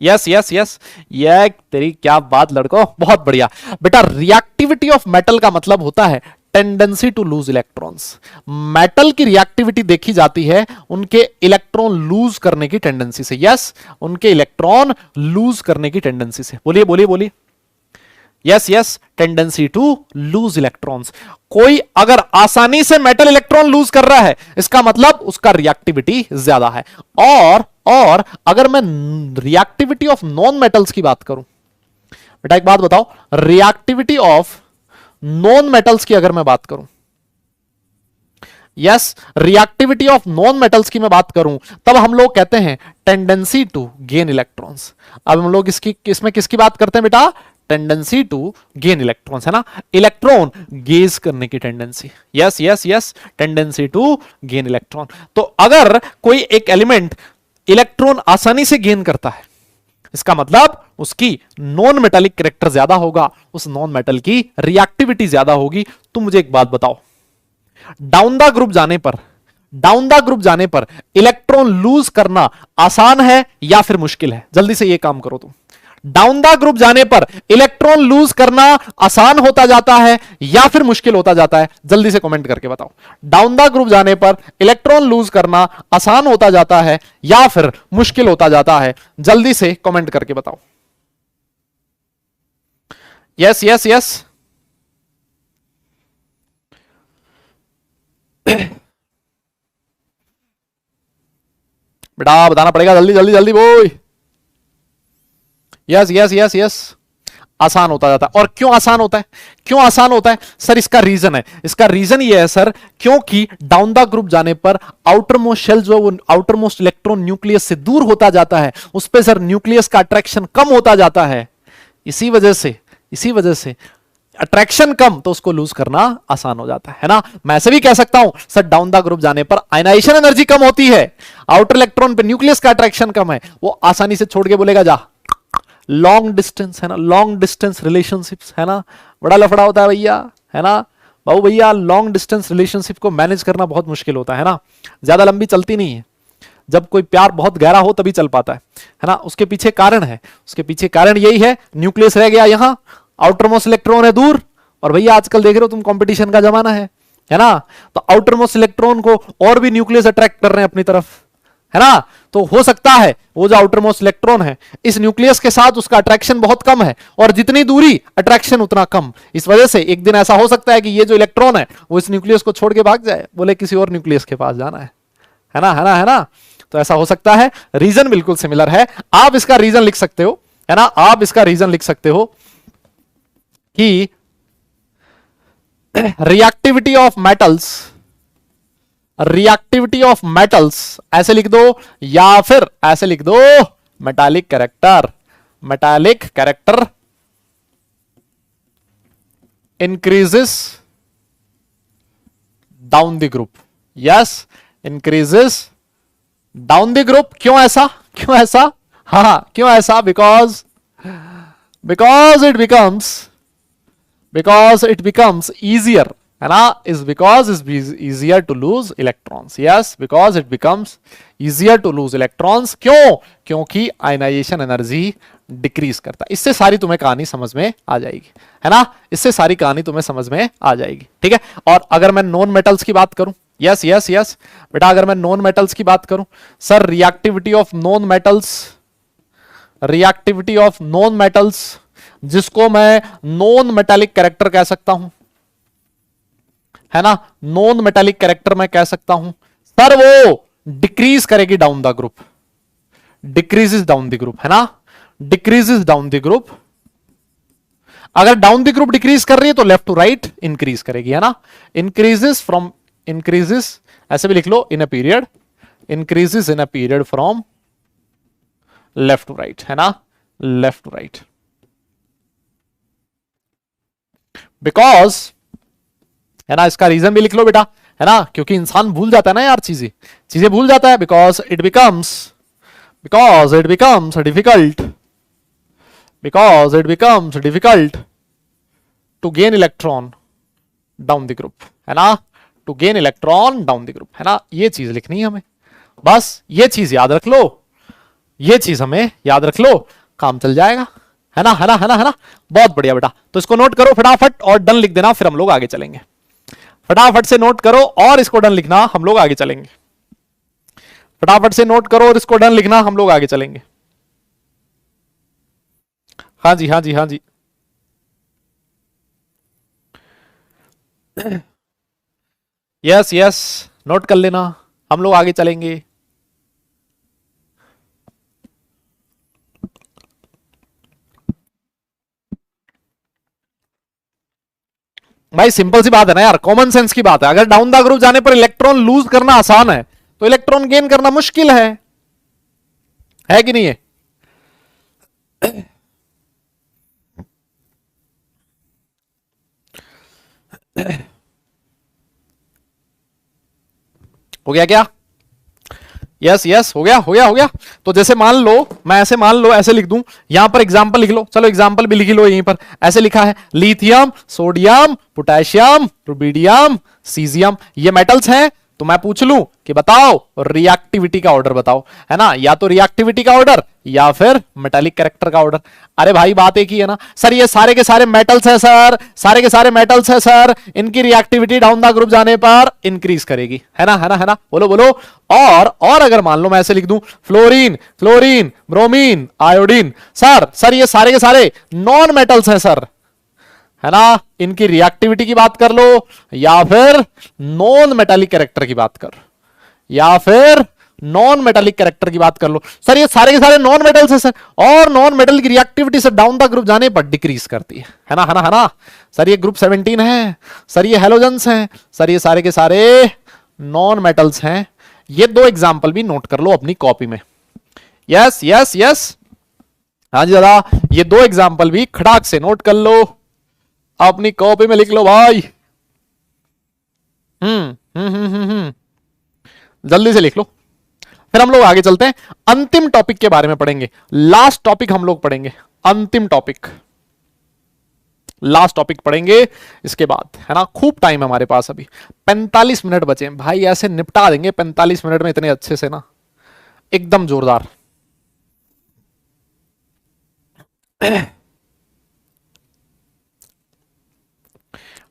यस यस यस, ये तेरी क्या बात लड़को, बहुत बढ़िया बेटा। रिएक्टिविटी ऑफ मेटल का मतलब होता है tendency to lose electrons. Metal की रिएक्टिविटी देखी जाती है उनके इलेक्ट्रॉन लूज करने की टेंडेंसी से। यस, उनके इलेक्ट्रॉन लूज करने की टेंडेंसी से। बोलिए बोलिए बोलिए। Yes yes, tendency to lose electrons. कोई अगर आसानी से मेटल इलेक्ट्रॉन लूज कर रहा है, इसका मतलब उसका रिएक्टिविटी ज्यादा है। और अगर मैं रिएक्टिविटी ऑफ नॉन मेटल्स की बात करूं, बेटा एक बात बताओ, रिएक्टिविटी ऑफ नॉन मेटल्स की अगर मैं बात करूं, yes, reactivity of non metals की मैं बात करूं, तब हम लोग कहते हैं टेंडेंसी टू गेन इलेक्ट्रॉन्स। अब हम लोग इसमें किसकी बात करते हैं बेटा? टेंडेंसी टू गेन इलेक्ट्रॉन्स, है ना, इलेक्ट्रॉन गेज करने की tendency. Yes yes yes, tendency to gain electron. तो अगर कोई एक एलिमेंट इलेक्ट्रॉन आसानी से गेन करता है, इसका मतलब उसकी नॉन मेटालिक कैरेक्टर ज्यादा होगा, उस नॉन मेटल की रिएक्टिविटी ज्यादा होगी। तो मुझे एक बात बताओ, डाउन द ग्रुप जाने पर इलेक्ट्रॉन लूज करना आसान है या फिर मुश्किल है? जल्दी से ये काम करो तुम। डाउन द ग्रुप जाने पर इलेक्ट्रॉन लूज करना आसान होता जाता है या फिर मुश्किल होता जाता है? जल्दी से कमेंट करके बताओ। डाउन द ग्रुप जाने पर इलेक्ट्रॉन लूज करना आसान होता जाता है या फिर मुश्किल होता जाता है? जल्दी से कमेंट करके बताओ। यस यस यस, बेटा बताना पड़ेगा, जल्दी जल्दी जल्दी बोल। यस यस यस यस, आसान होता जाता है। और क्यों आसान होता है? क्यों आसान होता है सर? इसका रीजन है, इसका रीजन ये है सर, क्योंकि डाउन द ग्रुप जाने पर आउटर मोस्ट शेल जो वो आउटर मोस्ट इलेक्ट्रॉन न्यूक्लियस से दूर होता जाता है, उस पर सर न्यूक्लियस का अट्रैक्शन कम होता जाता है। इसी वजह से अट्रैक्शन कम, तो उसको लूज करना आसान हो जाता है ना। मैं ऐसे भी कह सकता हूं सर, डाउन द ग्रुप जाने पर आयनाइजेशन एनर्जी कम होती है, आउटर इलेक्ट्रॉन पे न्यूक्लियस का अट्रैक्शन कम है, वो आसानी से छोड़ के बोलेगा जा। लॉन्ग डिस्टेंस, है ना, लॉन्ग डिस्टेंस रिलेशनशिप्स, है ना, बड़ा लफड़ा होता है भैया, है ना बाबू भैया। लॉन्ग डिस्टेंस रिलेशनशिप को मैनेज करना बहुत मुश्किल होता है ना, ज्यादा लंबी चलती नहीं है। जब कोई प्यार बहुत गहरा हो तभी चल पाता है ना। उसके पीछे कारण है, उसके पीछे कारण यही है, न्यूक्लियस रह गया यहां, आउटर मोस्ट इलेक्ट्रॉन है दूर, और भैया आजकल देख रहे हो तुम, कंपटीशन का जमाना है ना, तो आउटर मोस्ट इलेक्ट्रॉन को और भी न्यूक्लियस अट्रैक्ट कर रहे हैं अपनी तरफ, है ना। तो हो सकता है वो जो आउटर मोस्ट इलेक्ट्रॉन है, इस न्यूक्लियस के साथ उसका अट्रैक्शन बहुत कम है, और जितनी दूरी अट्रैक्शन उतना कम। इस वजह से एक दिन ऐसा हो सकता है कि ये जो इलेक्ट्रॉन है वो इस न्यूक्लियस को छोड़ के भाग जाए, बोले किसी और न्यूक्लियस के पास जाना है ना, है ना, है ना। तो ऐसा हो सकता है। रीजन बिल्कुल सिमिलर है, आप इसका रीजन लिख सकते हो, है ना, आप इसका रीजन लिख सकते हो कि रिएक्टिविटी ऑफ मेटल्स ऐसे लिख दो, या फिर ऐसे लिख दो, metallic character increases down the group. Yes, increases down the group. क्यों ऐसा? हाँ, क्यों ऐसा? बिकॉज it becomes easier, है ना, is because it's easier to lose electrons. Yes, because it becomes easier to lose electrons. क्योंकि आयनाइजेशन एनर्जी डिक्रीज करता है। इससे सारी तुम्हें कहानी समझ में आ जाएगी, है ना, इससे सारी कहानी तुम्हें समझ में आ जाएगी, ठीक है। और अगर मैं नॉन मेटल्स की बात करूं, यस यस यस बेटा, अगर मैं नॉन मेटल्स की बात करूं, sir reactivity of non metals, जिसको मैं नॉन मेटालिक कैरेक्टर कह सकता हूं, है ना, नॉन मेटालिक कैरेक्टर मैं कह सकता हूं सर, वो डिक्रीज करेगी down the group, decreases down the group, है ना, डिक्रीजेस डाउन द ग्रुप। अगर डाउन द ग्रुप डिक्रीज कर रही है तो लेफ्ट टू राइट इंक्रीज करेगी, है ना, इंक्रीजेस ऐसे भी लिख लो, in a period, increases in a period from left to right, है ना, लेफ्ट टू राइट। बिकॉज, है ना, इसका रीजन भी लिख लो बेटा, है ना, क्योंकि इंसान भूल जाता है ना यार, चीजें भूल जाता है। Because it becomes difficult to gain electron down the group, है ना, to gain electron down the group, है ना। ये चीज लिखनी है हमें, बस ये चीज याद रख लो, ये चीज हमें याद रख लो, काम चल जाएगा। है ना, है ना, है ना, है ना। बहुत बढ़िया बेटा, तो इसको नोट करो फटाफट और डन लिख देना, फिर हम लोग आगे चलेंगे। फटाफट से नोट करो और इसको डन लिखना, हम लोग आगे चलेंगे। फटाफट से नोट करो और इसको डन लिखना, हम लोग आगे चलेंगे। हाँ जी, हाँ जी, हाँ जी। यस यस, नोट कर लेना, हम लोग आगे चलेंगे। भाई सिंपल सी बात है ना यार, कॉमन सेंस की बात है। अगर डाउन द ग्रुप जाने पर इलेक्ट्रॉन लूज करना आसान है, तो इलेक्ट्रॉन गेन करना मुश्किल है कि नहीं है? हो गया क्या? यस यस, हो गया, हो गया, हो गया। तो जैसे मान लो, मैं ऐसे मान लो, ऐसे लिख दूं, यहां पर एग्जांपल लिख लो। चलो एग्जांपल भी लिख लो यहीं पर। ऐसे लिखा है, lithium, sodium, potassium, rubidium, caesium, ये मेटल्स हैं। तो मैं पूछ लूं कि बताओ रिएक्टिविटी का ऑर्डर बताओ, है ना? या तो रिएक्टिविटी का ऑर्डर या फिर मेटालिक कैरेक्टर का ऑर्डर। अरे भाई बात एक ही है ना सर, ये सारे के सारे मेटल्स है सर, सारे के सारे मेटल्स है सर, इनकी रिएक्टिविटी डाउन द ग्रुप जाने पर इंक्रीज करेगी, है ना, है ना, है ना। बोलो बोलो। और अगर मान लो मैं ऐसे लिख दूं, fluorine, fluorine, bromine, iodine, sir ये सारे के सारे नॉन मेटल्स हैं सर, है ना, इनकी रिएक्टिविटी की बात कर लो, या फिर नॉन मेटालिक कैरेक्टर की बात कर, या फिर नॉन मेटालिक कैरेक्टर की बात कर लो। सर ये सारे के सारे नॉन मेटल्स हैं सर, और नॉन मेटल की reactivity sir down the group जाने पर डिक्रीज करती है ना, है ना, है ना। सर ये ग्रुप 17 है, सर ये हेलोजेंस हैं, सर ये सारे के सारे नॉन मेटल्स हैं। ये दो एग्जाम्पल भी नोट कर लो अपनी कॉपी में। यस यस यस, हाँ जी दादा, ये दो एग्जाम्पल भी खड़ाक से नोट कर लो, अपनी कॉपी में लिख लो भाई। जल्दी से लिख लो, फिर हम लोग आगे चलते हैं, अंतिम टॉपिक के बारे में पढ़ेंगे। लास्ट टॉपिक हम लोग पढ़ेंगे, अंतिम टॉपिक, लास्ट टॉपिक पढ़ेंगे इसके बाद, है ना। खूब टाइम है हमारे पास, अभी 45 मिनट बचे हैं भाई, ऐसे निपटा देंगे 45 मिनट में इतने अच्छे से ना, एकदम जोरदार।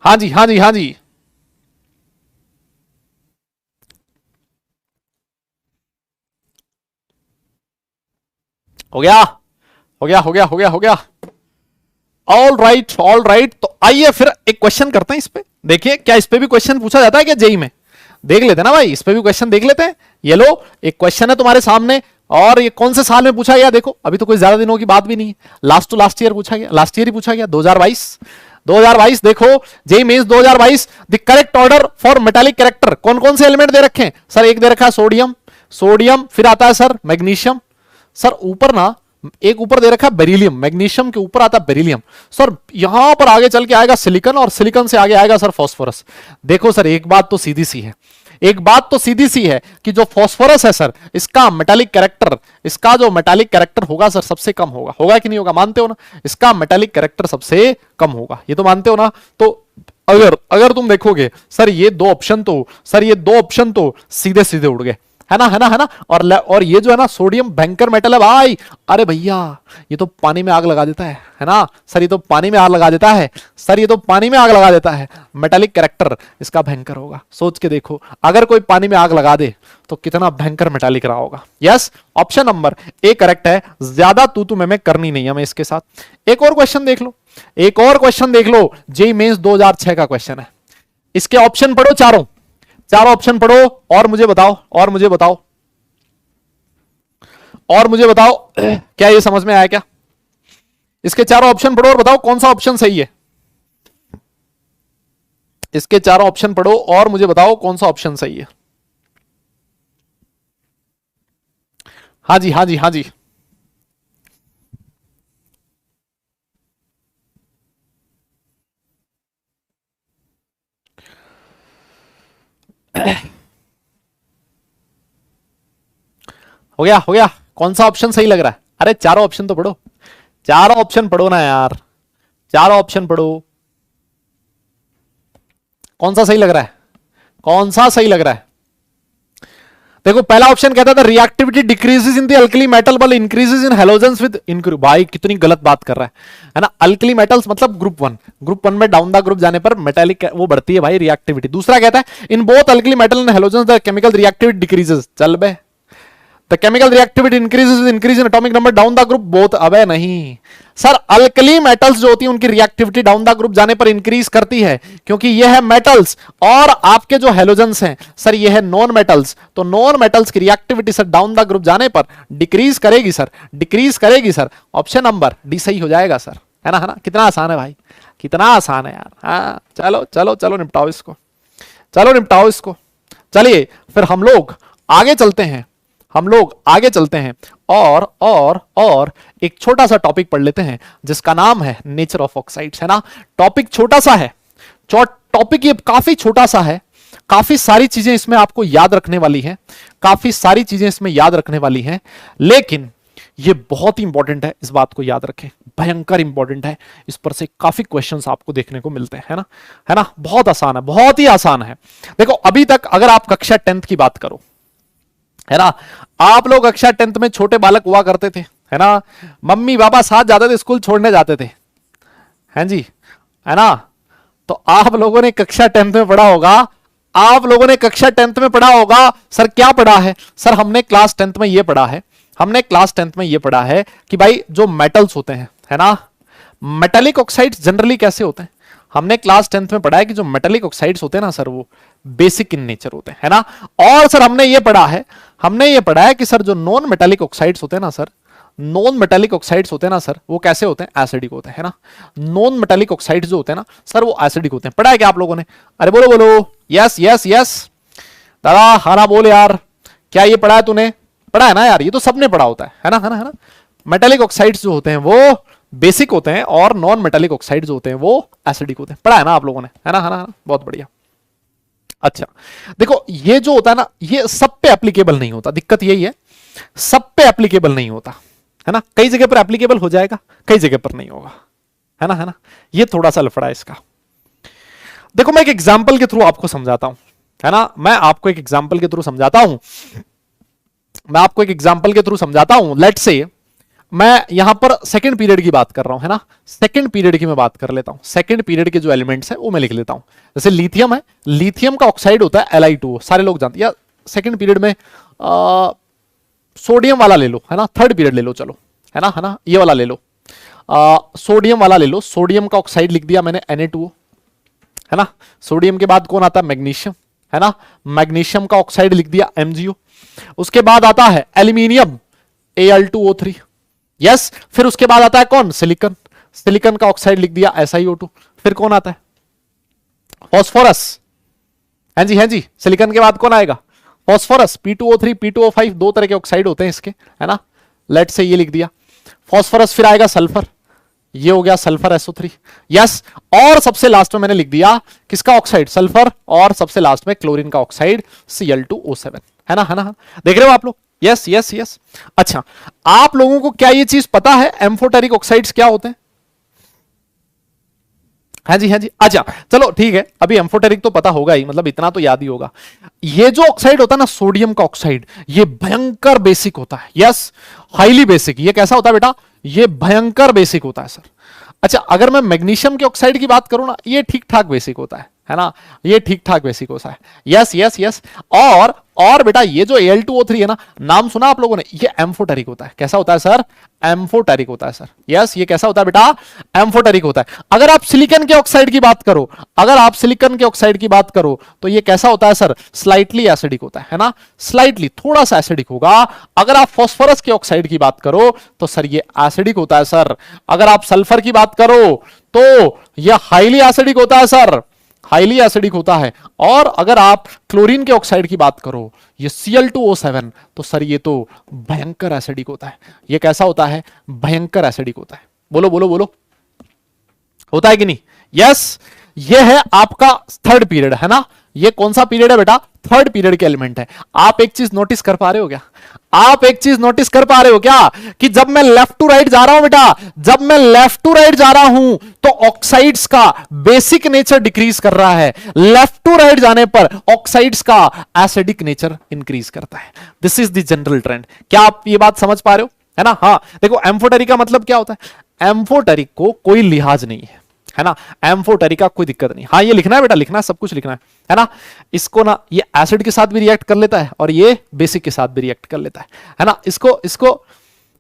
हाँ जी, हाँ जी, हाँ जी। हो गया, हो गया, हो गया, हो गया, हो गया। All right, all right. तो आइए फिर एक क्वेश्चन करते हैं इस पे। देखिए क्या इस पे भी क्वेश्चन पूछा जाता है क्या जेई में? देख लेते हैं ना भाई, इस पे भी क्वेश्चन देख लेते हैं। ये लो, एक क्वेश्चन है तुम्हारे सामने, और ये कौन से साल में पूछा गया देखो, अभी तो कोई ज्यादा दिनों की बात भी नहीं है, लास्ट टू लास्ट ईयर पूछा गया, लास्ट ईयर ही पूछा गया, 2022। 2022 देखो, JEE mains 2022, the correct order for metallic character, कौन कौन से एलिमेंट दे रखे हैं सर? एक दे रखा है सोडियम, सोडियम, फिर आता है सर मैग्नीशियम, सर ऊपर ना एक ऊपर दे रखा है बेरिलियम, मैग्नीशियम के ऊपर आता है बेरिलियम, सर यहां पर आगे चल के आएगा सिलिकॉन, और सिलिकॉन से आगे आएगा सर फास्फोरस। देखो सर एक बात तो सीधी सी है, एक बात तो सीधी सी है कि जो फास्फोरस है सर, इसका मेटालिक कैरेक्टर, इसका जो मेटालिक कैरेक्टर होगा सर सबसे कम होगा, होगा कि नहीं होगा? मानते हो ना, इसका मेटालिक कैरेक्टर सबसे कम होगा, ये तो मानते हो ना। तो अगर अगर तुम देखोगे सर, ये दो ऑप्शन तो, सर ये दो ऑप्शन तो सीधे सीधे उड़ गए, है ना, है ना, है ना। और ये जो है ना सोडियम भयंकर मेटल है भाई, अरे भैया ये तो पानी में आग लगा देता है ना सर, ये तो पानी में आग लगा देता है सर, ये तो पानी में आग लगा देता है। मेटालिक कैरेक्टर इसका भयंकर होगा, सोच के देखो, अगर कोई पानी में आग लगा दे तो कितना भयंकर मेटालिक रहा होगा। Yes, option number A correct है, ज्यादा तू मैं करनी नहीं है मैं इसके साथ। एक और क्वेश्चन देख लो, एक और क्वेश्चन देख लो, जेईई मेंस 2006 का क्वेश्चन है, इसके ऑप्शन पढ़ो, चारों चारों ऑप्शन पढ़ो, और मुझे बताओ, और मुझे बताओ, और मुझे बताओ क्या ये समझ में आया क्या? इसके चारों ऑप्शन पढ़ो और बताओ कौन सा ऑप्शन सही है। इसके चारों ऑप्शन पढ़ो और मुझे बताओ कौन सा ऑप्शन सही है। हाँ जी, हाँ जी, हाँ जी। हो गया, हो गया। कौन सा ऑप्शन सही लग रहा है? अरे चारों ऑप्शन तो पढ़ो, चारों ऑप्शन पढ़ो ना यार, चारों ऑप्शन पढ़ो। कौन सा सही लग रहा है? कौन सा सही लग रहा है? देखो पहला ऑप्शन कहता था reactivity decreases in the alkali metal बल increases in halogens with increase. भाई कितनी गलत बात कर रहा है ना। अल्कली मेटल्स मतलब ग्रुप वन में डाउन द ग्रुप जाने पर मेटालिक वो बढ़ती है भाई रिएक्टिविटी। दूसरा कहता है in both alkali metal and halogens the chemical reactivity decreases. चल बे, the chemical reactivity increases with increase in atomic number down the group both. अबे नहीं सर, अल्कली मेटल्स जो होती है उनकी रिएक्टिविटी डाउन द ग्रुप जाने पर इंक्रीज करती है, क्योंकि ये है मेटल्स और आपके जो हैलोजेंस हैं सर ये है नॉन मेटल्स। तो नॉन मेटल्स की reactivity sir down the group जाने पर डिक्रीज करेगी सर, डिक्रीज करेगी सर। ऑप्शन नंबर डी सही हो जाएगा सर, है ना कितना आसान है भाई, कितना आसान है यार। हाँ चलो चलो चलो निपटाओ इसको, चलो निपटाओ इसको। चलिए फिर हम लोग आगे चलते हैं, हम लोग आगे चलते हैं और एक छोटा सा टॉपिक पढ़ लेते हैं जिसका नाम है नेचर ऑफ ऑक्साइड्स, है ना। टॉपिक छोटा सा है, टॉपिक ये काफी छोटा सा है, काफी सारी चीजें इसमें आपको याद रखने वाली हैं, काफी सारी चीजें इसमें याद रखने वाली हैं, लेकिन ये बहुत ही इंपॉर्टेंट है, इस बात को याद रखें, भयंकर इंपॉर्टेंट है। इस पर से काफी क्वेश्चंस आपको देखने को मिलते हैं, है ना। बहुत आसान है, बहुत ही आसान है। देखो अभी तक अगर आप कक्षा 10th की बात करो, है ना, आप लोग कक्षा 10th में छोटे बालक हुआ करते थे, है ना, मम्मी पापा साथ जाते थे, स्कूल छोड़ने जाते थे, हैं जी, है ना। तो आप लोगों ने कक्षा 10th में पढ़ा होगा, आप लोगों ने कक्षा 10th में पढ़ा होगा। सर क्या पढ़ा है? सर हमने क्लास 10th में ये पढ़ा है, हमने क्लास 10th में ये पढ़ा है कि भाई जो मेटल्स होते हैं, है ना, मेटेलिक ऑक्साइड्स जनरली कैसे होते हैं। हमने क्लास 10th में पढ़ा है कि जो मेटेलिक ऑक्साइड्स होते हैं ना सर वो बेसिक इन नेचर होते हैं, है ना। और सर हमने ये पढ़ा है कि सर जो नॉन मेटेलिक ऑक्साइड्स होते हैं ना सर, नॉन मेटेलिक ऑक्साइड्स होते हैं ना सर वो कैसे होते हैं, एसिडिक होते हैं, है ना। नॉन मेटेलिक ऑक्साइड्स जो होते हैं ना सर वो एसिडिक होते हैं। पढ़ा है क्या आप लोगों ने? अरे बोलो बोलो, यस यस यस दादा, हाँ बोल यार, क्या ये पढ़ा है तूने? पढ़ा है ना यार, ये तो सबने पढ़ा होता है ना, है ना, है ना। मेटेलिक ऑक्साइड्स जो होते हैं वो बेसिक होते हैं और नॉन मेटेलिक ऑक्साइड्स होते हैं वो एसिडिक होते हैं। पढ़ा है ना आप लोगों ने, है ना, है ना, बहुत बढ़िया। अच्छा देखो ये जो होता है ना ये सब पे एप्लीकेबल नहीं होता, दिक्कत यही है, सब पे एप्लीकेबल नहीं होता, है ना। कई जगह पर एप्लीकेबल हो जाएगा, कई जगह पर नहीं होगा, है ना, है ना। ये थोड़ा सा लफड़ा है इसका। देखो मैं एक एग्जांपल के थ्रू आपको समझाता हूं, है ना, मैं आपको एक एग्जांपल के थ्रू समझाता हूं, मैं आपको एक एग्जांपल के थ्रू समझाता हूं। लेट्स से मैं यहां पर सेकंड पीरियड की बात कर रहा हूं, है ना, सेकंड पीरियड की मैं बात कर लेता हूं। सेकंड पीरियड के जो एलिमेंट्स हैं वो मैं लिख लेता हूं। जैसे लिथियम है, लिथियम का ऑक्साइड होता है Li2, सारे लोग जानते हैं। या सेकंड पीरियड में सोडियम वाला ले लो, है ना, थर्ड पीरियड ले लो, चलो, है ना, ये वाला ले लो, सोडियम वाला ले लो। सोडियम का ऑक्साइड लिख दिया मैंने Na2O, है ना। सोडियम के बाद कौन आता है? मैग्नीशियम, है ना। मैग्नीशियम का ऑक्साइड लिख दिया MgO। उसके बाद आता है एल्यूमिनियम Al2O3, यस। फिर उसके बाद आता है कौन? सिलिकॉन, सिलिकॉन का ऑक्साइड लिख दिया SiO2। फिर कौन आता है? फॉस्फोरस, हैं जी, हैं जी। सिलिकॉन के बाद कौन आएगा? फॉस्फोरस, P2O3 P2O5, दो तरह के ऑक्साइड होते हैं इसके, है ना। लेट से ये लिख दिया फॉस्फोरस। फिर आएगा सल्फर, ये हो गया सल्फर SO3, यस। और सबसे लास्ट में मैंने लिख दिया किसका ऑक्साइड? सल्फर। और सबसे लास्ट में क्लोरीन का ऑक्साइड Cl2O7, है ना, है ना। देख रहे हो आप लोग? Yes yes yes. अच्छा आप लोगों को क्या ये चीज पता है एम्फोटेरिक ऑक्साइड्स क्या होते हैं? हाँ जी, हाँ जी। अच्छा चलो ठीक है, अभी एम्फोटेरिक तो पता होगा ही, मतलब इतना तो याद ही होगा। ये जो ऑक्साइड होता है ना सोडियम का ऑक्साइड, ये भयंकर बेसिक होता है, यस, हाईली बेसिक। ये कैसा होता है बेटा? ये भयंकर बेसिक होता है सर। अच्छा अगर मैं मैग्नीशियम के ऑक्साइड की बात करूं ना, ये ठीक ठाक बेसिक होता है ना, ये ठीक ठाक बेसिक होता है, यस यस यस। और बेटा ये जो Al2O3 है ना, नाम सुना आप लोगों ने, ये एम्फोटेरिक होता है। कैसा होता है सर? एम्फोटेरिक होता है सर, यस। ये कैसा होता है बेटा? एम्फोटेरिक होता है। अगर आप सिलिकॉन के ऑक्साइड की बात करो, अगर आप सिलिकॉन के ऑक्साइड की बात करो तो ये कैसा होता है सर? स्लाइटली एसिडिक होता है ना, स्लाइटली, थोड़ा सा एसिडिक होगा। अगर आप फास्फोरस के ऑक्साइड की बात करो तो सर ये एसिडिक होता है सर। अगर आप सल्फर की बात करो तो यह हाईली एसिडिक होता है सर, हाईली एसिडिक होता है। और अगर आप क्लोरीन के ऑक्साइड की बात करो, ये Cl2O7, तो सर ये तो भयंकर एसिडिक होता है। ये कैसा होता है? भयंकर एसिडिक होता है। बोलो बोलो बोलो, होता है कि नहीं? यस। ये है आपका थर्ड पीरियड, है ना। ये कौन सा पीरियड है बेटा? थर्ड पीरियड के एलिमेंट है। आप एक चीज नोटिस कर पा रहे हो क्या? आप एक चीज नोटिस कर पा रहे हो क्या कि जब मैं लेफ्ट टू राइट जा रहा हूं बेटा, जब मैं लेफ्ट टू राइट जा रहा हूं तो ऑक्साइड्स का बेसिक नेचर डिक्रीज कर रहा है, लेफ्ट टू राइट जाने पर ऑक्साइड्स का एसिडिक नेचर इंक्रीज करता है। This is the general trend. क्या आप ये बात समझ पा रहे हो? है ना? हाँ, देखो एम्फोटेरिक का मतलब क्या होता है? एम्फोटेरिक को कोई लिहाज नहीं है ना? एम्फोटेरिक का कोई दिक्कत नहीं। हाँ, ये लिखना है बेटा, लिखना है, सब कुछ लिखना है ना? इसको ना ये एसिड के साथ भी रिएक्ट कर लेता है और ये बेसिक के साथ भी रिएक्ट कर लेता है ना?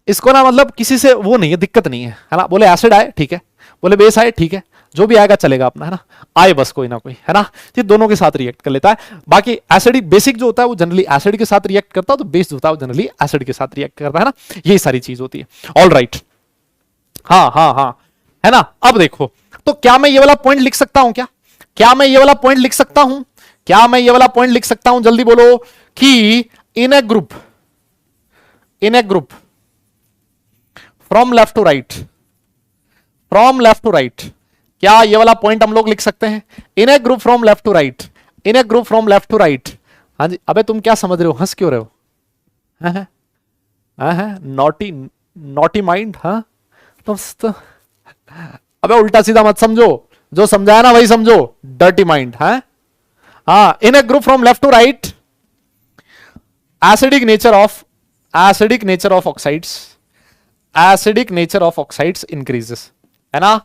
इसको ना मतलब किसी से वो नहीं है, दिक्कत नहीं है ना? बोले एसिड आए ठीक है, बोले बेस आए ठीक है, जो भी आएगा चलेगा अपना, है ना? आए बस कोई ना कोई, है ना? ये दोनों के साथ रिएक्ट कर लेता है। बाकी एसिडिक बेसिक जो होता है वो जनरली एसिड के साथ रिएक्ट करता है, तो बेस जो होता है वो जनरली एसिड के साथ रिएक्ट करता है ना? यही सारी चीज होती है। ऑल राइट, हाँ हाँ हाँ, है ना? अब देखो, तो क्या मैं ये वाला पॉइंट लिख सकता हूं? क्या मैं ये वाला पॉइंट लिख सकता हूं? क्या मैं ये वाला पॉइंट लिख सकता हूं? जल्दी बोलो कि in A group from left to right, from left to right, क्या ये वाला पॉइंट हम लोग लिख सकते हैं? In A group from left to right, in A group from left to right. हाँ जी, अबे तुम क्या समझ रहे हो? हंस क्यों रहे हो? नॉटी नॉटी माइंड, हाँ? तो अबे उल्टा सीधा मत समझो, जो समझाया ना वही समझो। डर्टी माइंड है। हाँ, in A group from left to right, acidic nature of oxides, acidic nature of oxides increases, है ना?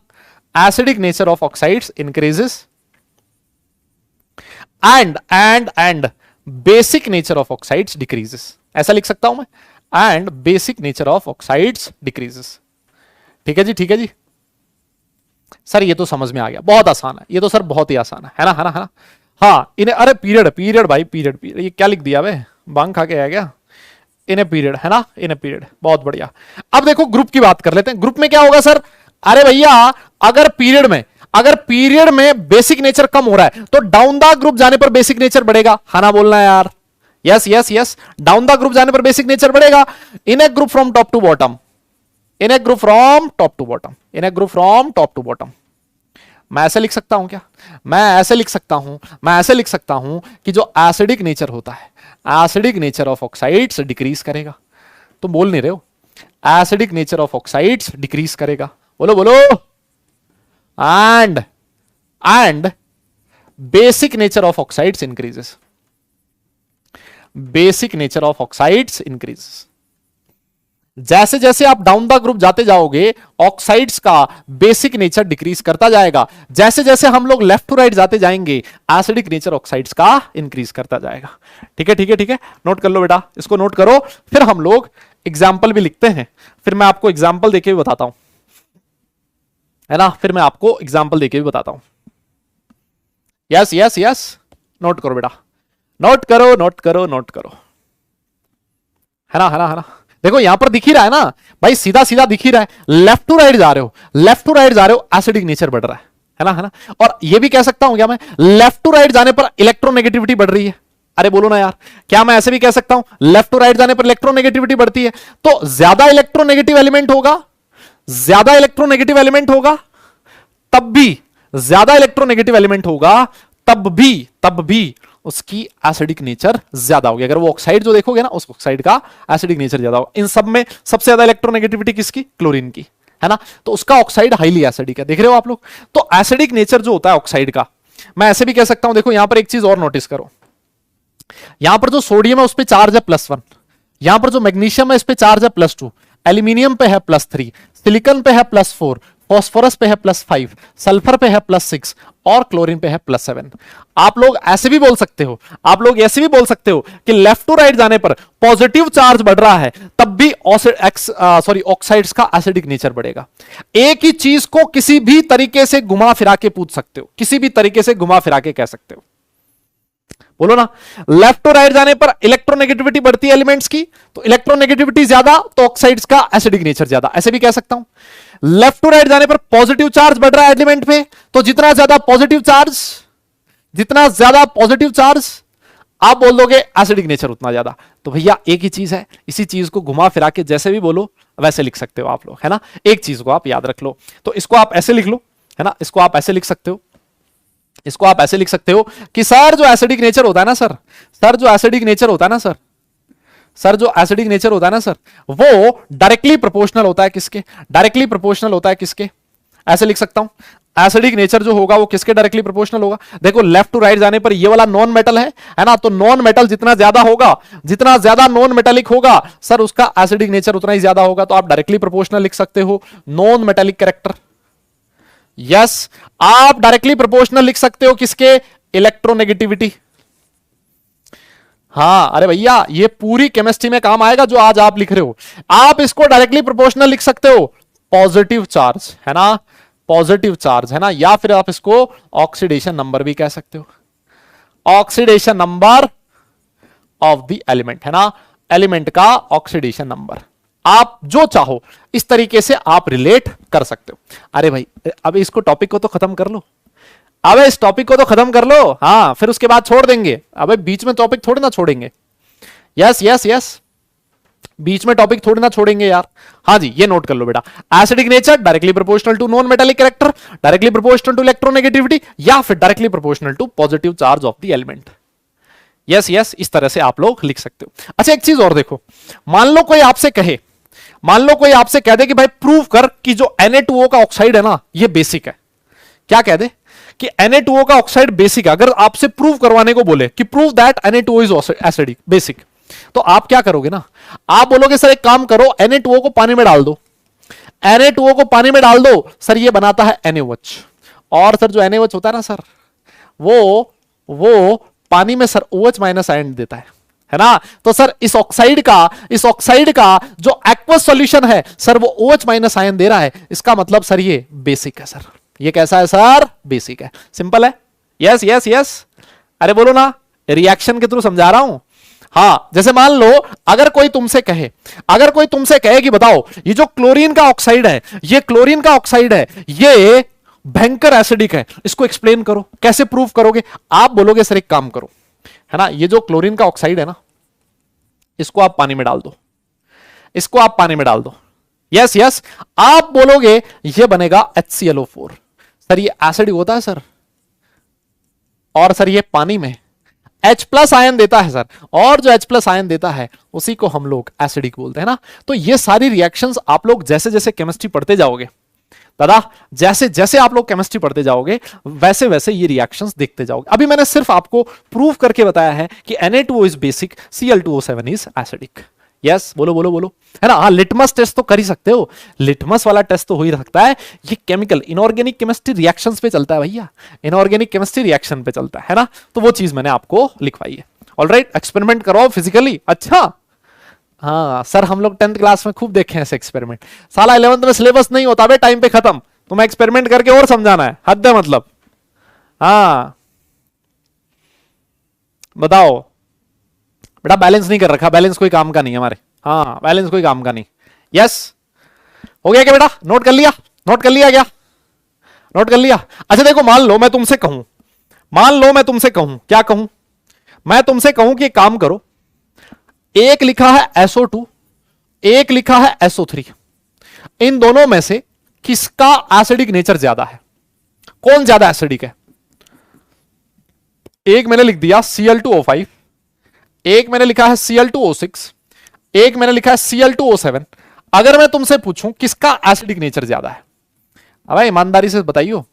Acidic nature of oxides increases and basic nature of oxides decreases. ऐसा लिख सकता हूं मैं, and basic nature of oxides decreases. ठीक है जी, ठीक है जी। सर ये तो समझ में आ गया, बहुत आसान है ये तो सर, बहुत ही आसान है ना? है ना? है ना? हाँ, इन्हें, अरे पीरियड भाई, पीरियड, ये क्या लिख दिया बे? बांग खा के आया क्या? इन्हें पीरियड, है ना? इन्हें पीरियड, बहुत बढ़िया। अब देखो ग्रुप की बात कर लेते हैं। ग्रुप में क्या होगा सर? अरे भैया, अगर पीरियड में बेसिक नेचर कम हो रहा है तो डाउन द ग्रुप जाने पर बेसिक नेचर बढ़ेगा, है ना? बोलना है यार। Yes yes yes, down the group जाने पर बेसिक नेचर बढ़ेगा। In A group from top to bottom, in A group from top to bottom, in A group from top to bottom. मैं ऐसे लिख सकता हूं क्या? मैं ऐसे लिख सकता हूं कि जो एसिडिक नेचर होता है, acidic nature of oxides decrease करेगा। तुम बोल नहीं रहे हो? Acidic nature of oxides decrease करेगा, बोलो बोलो। And basic nature of oxides increases, basic nature of oxides increases. जैसे जैसे आप डाउन द ग्रुप जाते जाओगे, ऑक्साइड्स का बेसिक नेचर डिक्रीज करता जाएगा। जैसे जैसे हम लोग लेफ्ट टू राइट जाते जाएंगे, एसिडिक नेचर ऑक्साइड्स का इंक्रीज करता जाएगा। ठीक है, ठीक है, ठीक है, नोट कर लो बेटा, इसको नोट करो। फिर हम लोग एग्जाम्पल भी लिखते हैं, फिर मैं आपको एग्जाम्पल देके भी बताता हूं, है ना? फिर मैं आपको एग्जाम्पल देके भी बताता हूं। यस यस यस, नोट करो बेटा, नोट करो, नोट करो, नोट करो, है ना? है ना? है ना? देखो यहां पर दिख ही रहा है ना भाई, सीधा सीधा दिख ही रहा है। लेफ्ट टू राइट जा रहे हो, लेफ्ट टू राइट जा रहे हो, एसिडिक नेचर बढ़ रहा है ना? है ना? और ये भी कह सकता हूं क्या मैं, लेफ्ट टू राइट जाने पर इलेक्ट्रोनेगेटिविटी बढ़ रही है? अरे बोलो ना यार, क्या मैं ऐसे भी कह सकता हूं लेफ्ट टू राइट जाने पर इलेक्ट्रोनेगेटिविटी बढ़ती है? तो ज्यादा इलेक्ट्रोनेगेटिव एलिमेंट होगा, ज्यादा इलेक्ट्रोनेगेटिव एलिमेंट होगा, तब भी ज्यादा इलेक्ट्रोनेगेटिव एलिमेंट होगा, तब भी उसकी एसिडिक नेचर ज्यादा होगी। अगर वो ऑक्साइड जो देखोगे ना, उस ऑक्साइड का एसिडिक नेचर ज्यादा होगा। इन सब में सबसे ज्यादा इलेक्ट्रोनेगेटिविटी किसकी? क्लोरीन की, है ना? तो उसका ऑक्साइड हाईली एसिडिक है, देख रहे हो आप लोग? तो एसिडिक नेचर जो होता है ऑक्साइड का, मैं ऐसे भी कह सकता हूं। देखो यहां पर एक चीज और नोटिस करो, यहां पर जो सोडियम है उस पर चार्ज है +1, यहां पर जो मैग्नीशियम है इस पे चार्ज है +2, एल्यूमिनियम पे है +3, सिलिकॉन पे है +4, फॉस्फोरस पे है +5, सल्फर पे है +6 और क्लोरीन पे है +7। आप लोग ऐसे भी बोल सकते हो, आप लोग ऐसे भी बोल सकते हो कि लेफ्ट टू राइट जाने पर पॉजिटिव चार्ज बढ़ रहा है, तब भी ऑक्साइड्स का एसिडिक नेचर बढ़ेगा। एक ही चीज को किसी भी तरीके से घुमा फिरा के पूछ सकते हो, किसी भी तरीके से घुमा फिरा के कह सकते हो। बोलो ना, लेफ्ट टू राइट जाने पर इलेक्ट्रोनेगेटिविटी बढ़ती है एलिमेंट्स की, तो इलेक्ट्रोनेगेटिविटी ज्यादा तो ऑक्साइड्स का एसिडिक नेचर ज्यादा, ऐसे भी कह सकता हूं। लेफ्ट टू राइट जाने पर पॉजिटिव चार्ज बढ़ रहा है एलिमेंट पे, तो जितना ज्यादा पॉजिटिव चार्ज आप बोल दोगे एसिडिक नेचर उतना ज्यादा। तो भैया एक ही चीज है, इसी चीज को घुमा फिरा के जैसे भी बोलो वैसे लिख सकते हो आप लोग, है ना? एक चीज को आप याद रख लो, तो इसको आप ऐसे लिख लो, है ना? इसको आप ऐसे लिख सकते हो, इसको आप ऐसे लिख सकते हो कि सर जो एसिडिक नेचर होता है ना सर जो एसिडिक नेचर होता है ना सर जो एसिडिक नेचर होता है ना सर, वो डायरेक्टली प्रोपोर्शनल होता है किसके? डायरेक्टली प्रोपोर्शनल होता है किसके? ऐसे लिख सकता हूं, एसिडिक नेचर जो होगा वो किसके डायरेक्टली प्रोपोर्शनल होगा? देखो लेफ्ट टू राइट जाने पर ये वाला नॉन मेटल है ना, तो नॉन मेटल जितना ज्यादा होगा, जितना ज्यादा नॉन मेटेलिक होगा सर उसका एसिडिक नेचर उतना ही ज्यादा होगा। तो आप डायरेक्टली प्रोपोर्शनल लिख सकते हो नॉन मेटेलिक कैरेक्टर। यस, आप डायरेक्टली प्रोपोर्शनल लिख सकते हो किसके? इलेक्ट्रोनेगेटिविटी। हाँ अरे भैया ये पूरी केमिस्ट्री में काम आएगा जो आज आप लिख रहे हो। आप इसको डायरेक्टली प्रोपोर्शनल लिख सकते हो पॉजिटिव चार्ज, है ना, पॉजिटिव चार्ज, है ना, या फिर आप इसको ऑक्सीडेशन नंबर भी कह सकते हो, oxidation number of the element, है ना, एलिमेंट का ऑक्सीडेशन नंबर। आप जो चाहो इस तरीके से आप रिलेट कर सकते हो। अरे भाई अब इसको टॉपिक को तो खत्म कर लो, अबे इस टॉपिक को तो खत्म कर लो, हाँ फिर उसके बाद छोड़ देंगे। अबे बीच में टॉपिक थोड़ी ना छोड़ेंगे। यस यस यस, बीच में टॉपिक थोड़ी ना छोड़ेंगे यार। हाँ जी, ये नोट कर लो बेटा, acidic nature directly proportional to non metallic character, directly proportional to electronegativity, या फिर directly proportional to positive charge of the element. Yes yes, इस तरह से आप लोग लिख सकते हो। अच्छा एक चीज और देखो, मान लो कोई आपसे कहे, मान लो कोई आपसे कह दे कि भाई प्रूव कर कि जो Na2O का ऑक्साइड है ना ये बेसिक है। क्या कह दे कि Na2O का ऑक्साइड बेसिक है। अगर आपसे प्रूव करवाने को बोले कि prove that Na2O is acidic basic, तो आप क्या करोगे ना, आप बोलोगे सर एक काम करो Na2O को पानी में डाल दो, Na2O को पानी में डाल दो सर, ये बनाता है NaOH, और सर जो NaOH होता है ना सर वो पानी में सर OH माइनस आयन देता है ना। तो सर इस ऑक्साइड का जो एक्वस सॉल्यूशन है सर वो OH माइनस आयन दे रहा है, इसका मतलब सर ये बेसिक है सर। ये कैसा है सर? बेसिक है, सिंपल है। यस यस यस, अरे बोलो ना, रिएक्शन के थ्रू समझा रहा हूं। हाँ जैसे मान लो अगर कोई तुमसे कहे कि बताओ ये जो क्लोरीन का ऑक्साइड है, ये क्लोरीन का ऑक्साइड है, ये भयंकर एसिडिक है, इसको एक्सप्लेन करो, कैसे प्रूव करोगे? आप बोलोगे सर एक काम करो, है ना, ये जो क्लोरीन का ऑक्साइड है ना इसको आप पानी में डाल दो, इसको आप पानी में डाल दो। यस यस, आप बोलोगे ये बनेगा HClO4, सर ये एसिडिक होता है सर, और सर ये पानी में H प्लस आयन देता है सर, और जो H प्लस आयन देता है उसी को हम लोग एसिडिक बोलते हैं ना। तो ये सारी रिएक्शंस आप लोग जैसे जैसे केमिस्ट्री पढ़ते जाओगे दादा, जैसे जैसे आप लोग केमिस्ट्री पढ़ते जाओगे वैसे वैसे ये रिएक्शंस देखते जाओगे। अभी मैंने सिर्फ आपको प्रूव करके बताया है कि Na2O is basic, Cl2O7 is acidic. Yes बोलो बोलो बोलो, है ना। हाँ लिटमस टेस्ट तो कर ही सकते हो, लिटमस वाला टेस्ट तो हो ही सकता है। ये केमिकल इनऑर्गेनिक केमिस्ट्री रिएक्शंस पे चलता है भैया, इनऑर्गेनिक केमिस्ट्री रिएक्शन पे चलता है ना, तो वो चीज मैंने आपको लिखवाई है। ऑलराइट, एक्सपेरिमेंट कराओ फिजिकली। अच्छा हाँ सर, हम लोग 10th क्लास में खूब देखे हैं ऐसे एक्सपेरिमेंट, साला 11th में सिलेबस नहीं होता बे, टाइम पे खत्म, तुम्हें एक्सपेरिमेंट करके और समझाना है, हद है मतलब। हाँ बताओ बेटा, बैलेंस नहीं कर रखा, बैलेंस कोई काम का नहीं है हमारे, हाँ बैलेंस कोई काम का नहीं। यस हो गया क्या बेटा? नोट कर लिया? नोट कर लिया क्या? नोट कर लिया? अच्छा देखो, मान लो मैं तुमसे कहूं, क्या कहूं, मैं तुमसे कहूं कि काम करो, एक लिखा है SO2, एक लिखा है SO3, इन दोनों में से किसका एसिडिक नेचर ज्यादा है? कौन ज्यादा एसिडिक है? एक मैंने लिख दिया Cl2O5, एक मैंने लिखा है Cl2O6, एक मैंने लिखा है Cl2O7। अगर मैं तुमसे पूछूं किसका एसिडिक नेचर ज्यादा है, अब ईमानदारी से बताइयो।